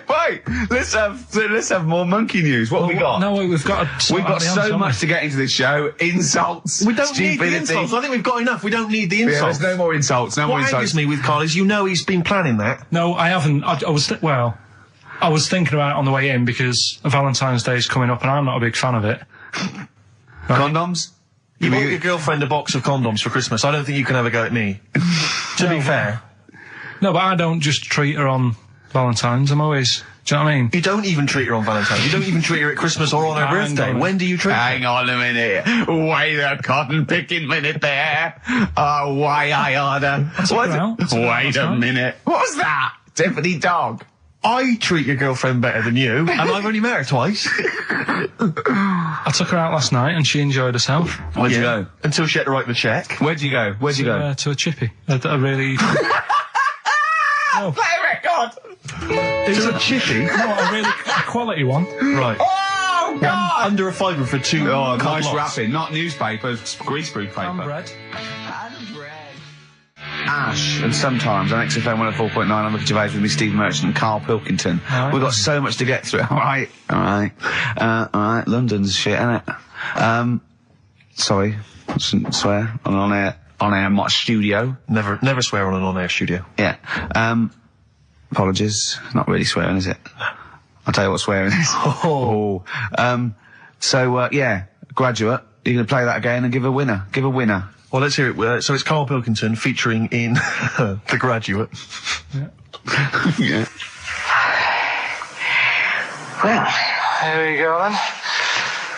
Right, let's have more monkey news. What have we got? No, we've got We've got so much to get into this show. Insults. We don't need the stupidity. insults. I think we've got enough. We don't need the Yeah, insults. there's no more insults. No more What insults. angers me with Carl is you know he's been planning that. No, I haven't. I was thinking about it on the way in because Valentine's Day is coming up and I'm not a big fan of it. Condoms? You bought your girlfriend a box of condoms for Christmas. I don't think you can have a go at me. To be fair. No, but I don't just treat her on Valentine's. I'm always... Do you know what I mean? You don't even treat her on Valentine's. You don't even treat her at Christmas or on her birthday. When do you treat her? Hang on a minute. Wait a cotton picking minute there. Oh, why I order. Wait a minute. What's that? Tiffany Dog. I treat your girlfriend better than you, and I've only met her twice. I took her out last night and she enjoyed herself. Where'd you go? Until she had to write the check. Where'd you go? To a chippy. A really... Play a record! It's a chippy? No, a really quality one. Right. Oh, God! Under a fiver for 2 Oh, nice lots. wrapping. Not newspaper, greaseproof paper. And bread. Ash, and sometimes on XFM 104.9, I'm Ricky Gervais with me, Steve Merchant and Karl Pilkington. Right. We've got so much to get through. All right. London's shit, innit? Sorry, I shouldn't swear on air, my studio. Never swear on an on-air studio. Yeah. Apologies. Not really swearing, is it? I'll tell you what swearing is. Oh. Yeah, Graduate. You're going to play that again and give a winner. Give a winner. Well, let's hear it. So it's Karl Pilkington featuring in The Graduate. Yeah. Yeah. Well, Here we go then.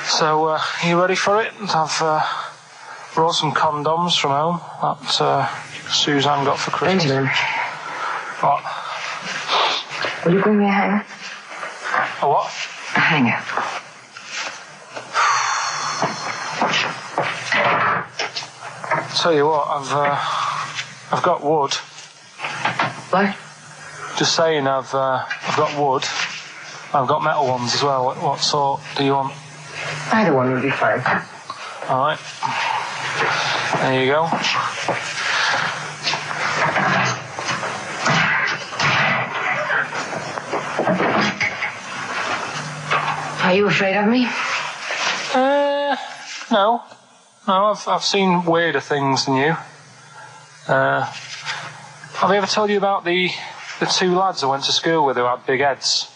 So, you ready for it? I've brought some condoms from home that Suzanne got for Christmas. Benjamin, What? will you bring me a hanger? A what? A hanger. Tell you what, I've got wood. What? Just saying, I've got wood. I've got metal ones as well. What sort do you want? Either one would be fine. All right. There you go. Are you afraid of me? No. No, I've seen weirder things than you. Have I ever told you about the 2 lads I went to school with who had big heads?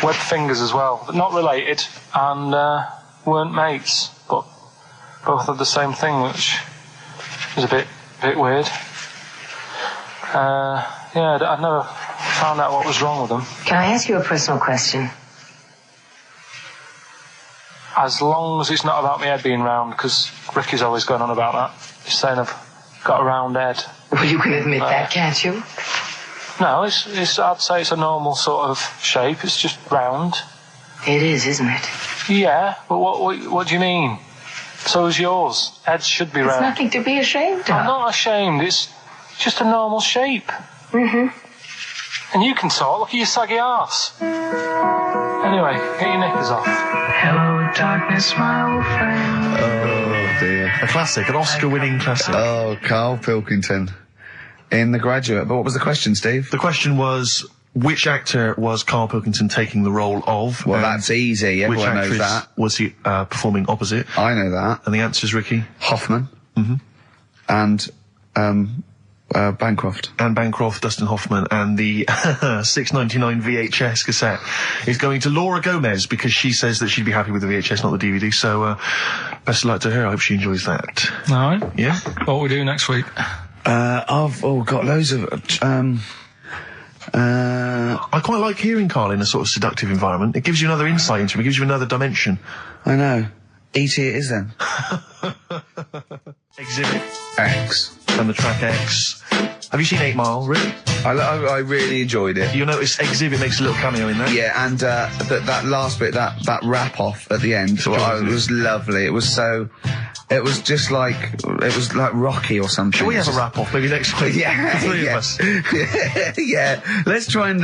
Webbed fingers as well, but not related, and weren't mates, but both had the same thing, which is a bit weird. I'd never found out what was wrong with them. Can I ask you a personal question? As long as it's not about my head being round, because Ricky's always going on about that. He's saying I've got a round head. Well, you can admit that, can't you? No, it's I'd say it's a normal sort of shape. It's just round. It is, isn't it? Yeah, but what do you mean? So is yours. Heads should be It's round. nothing to be ashamed of. I'm not ashamed. It's just a normal shape. Mm-hmm. And you can talk. Look at your saggy arse. Anyway, get your knickers off. Hello, darkness, my old friend. Oh, dear. A classic, an Oscar-winning classic. Oh, Karl Pilkington in The Graduate. But what was the question, Steve? The question was, which actor was Karl Pilkington taking the role of? Well, that's easy. Which Everyone knows actress that. was he performing opposite? I know that. And the answer is Ricky. Hoffman. Mhm. And Bancroft. Anne Bancroft, Dustin Hoffman, and the $6.99 VHS cassette is going to Laura Gomez because she says that she'd be happy with the VHS, not the DVD. So, best of luck to her. I hope she enjoys that. All right. Yeah? What we do next week? I've got loads of. I quite like hearing Karl in a sort of seductive environment. It gives you another insight into him. It gives you another dimension. I know. E.T. it is then. Exhibit X. and the track X. Have you seen 8 Mile, Rick? I really enjoyed it. You'll notice Exhibit makes a little cameo in there. Yeah, and that last bit, that wrap off at the end, it was lovely. It was just like, it was like Rocky or something. Shall we have a wrap off maybe next week? Yeah, The three yeah. of us. Yeah. Let's try and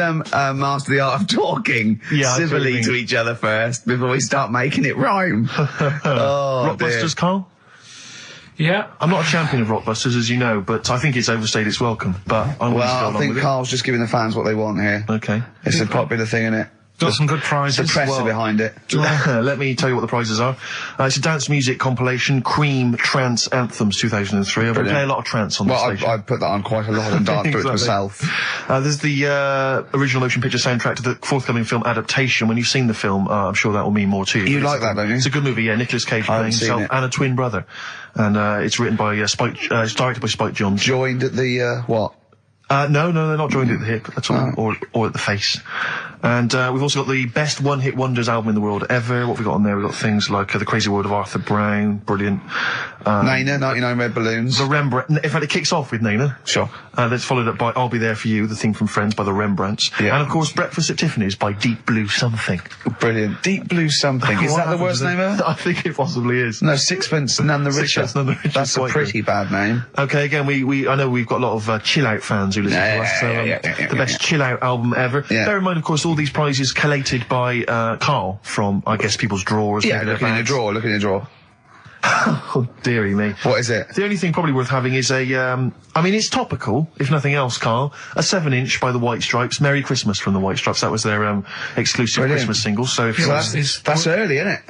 master the art of talking civilly to each other first before we start making it rhyme. Oh, Rockbusters, Karl? Yeah. I'm not a champion of Rockbusters, as you know, but I think it's overstayed its welcome. But I'm going to go Well, I along think with Karl's just giving the fans what they want here. it. Okay. It's a popular thing, isn't it? Got some good prizes. Suppressor behind it. Let me tell you what the prizes are. It's a dance music compilation, Cream Trance Anthems 2003. I've been playing a lot of trance on the station. I put that on quite a lot and danced to it myself. There's the original motion picture soundtrack to the forthcoming film adaptation. When you've seen the film, I'm sure that will mean more to you. You like that, don't you? It's a good movie, yeah. Nicolas Cage playing himself and a twin brother. And it's written by it's directed by Spike Jonze. Joined at the, what? No, they're not joined at the hip at all, or at the face. And we've also got the best one-hit wonders album in the world ever. What have we got on there? We've got things like The Crazy World of Arthur Brown, brilliant. Nana, 99 Red Balloons. The Rembrandt. In fact, it kicks off with Nana. Sure. That's followed up by I'll Be There For You, the theme from Friends by the Rembrandts. Yeah. And of course, Breakfast at Tiffany's by Deep Blue Something. Brilliant. Deep Blue Something. Is that the worst name ever? I think it possibly is. No, Sixpence None the Richer. Sixpence None the Richer. That's a pretty bad name. Okay, again, I know we've got a lot of chill-out fans who listen to us. The best chill-out album ever. Yeah. Bear in mind, of course, all these prizes collated by Carl from, I guess, people's drawers. Yeah, look in your drawer. Oh, dearie me. What is it? The only thing probably worth having is it's topical, if nothing else, Carl. A 7-inch by the White Stripes. Merry Christmas from the White Stripes. That was their exclusive Christmas single. So if that's early, isn't it?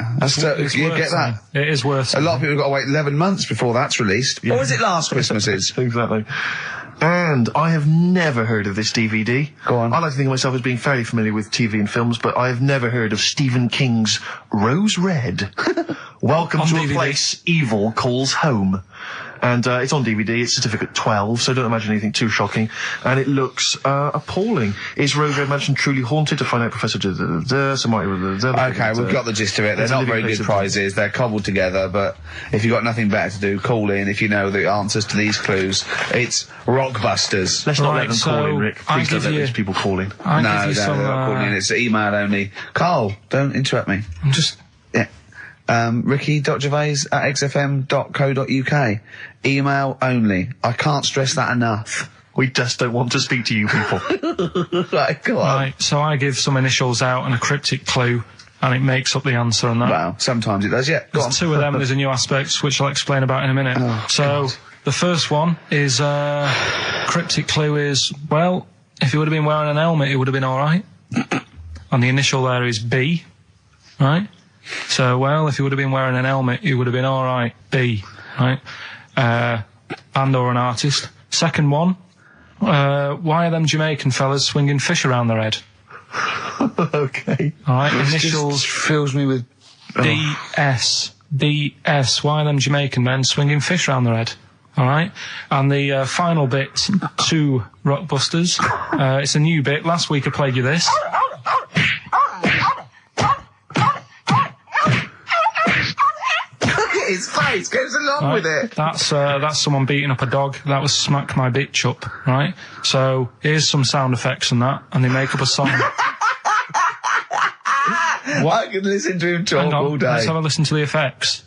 You get that. It is worth. A lot of people have got to wait 11 months before that's released. Yeah. Or was it last Christmases? Exactly. And I have never heard of this DVD. Go on. I like to think of myself as being fairly familiar with TV and films, but I have never heard of Stephen King's Rose Red. Welcome to DVD. a place evil calls home. And it's on DVD, it's certificate 12, so don't imagine anything too shocking. And it looks appalling. Is Rose Red Mansion truly haunted? To find out, Professor Okay, we've got the gist of it. They're not very good prizes. They're cobbled together, but if you've got nothing better to do, call in if you know the answers to these clues. It's Rockbusters. Let's not let them call in, Rick. Please don't let these people call in. No, they're not calling in. It's email only. Carl, don't interrupt me. I'm just... Yeah. Ricky.gervais@xfm.co.uk. Email only. I can't stress that enough. We just don't want to speak to you people. Right, go on. Right, so I give some initials out and a cryptic clue, and it makes up the answer on that. Well, sometimes it does, yeah. Go on. There's two of them, there's a new aspect, which I'll explain about in a minute. The first one is, cryptic clue is, well, if he would have been wearing an helmet, it would have been alright. And the initial there is B, right? So, well, if he would have been wearing an helmet, it would have been alright. B, right? Band or an artist. Second one, why are them Jamaican fellas swinging fish around their head? Okay. Alright, This initials just fills me with... DS. DS. Why are them Jamaican men swinging fish around their head? Alright? And the final bit to Rockbusters. It's a new bit. Last week I played you this. His face goes along with it. That's someone beating up a dog. That was Smack My Bitch Up, right? So here's some sound effects and that, and they make up a song. I can listen to him talk all day. Let's have a listen to the effects.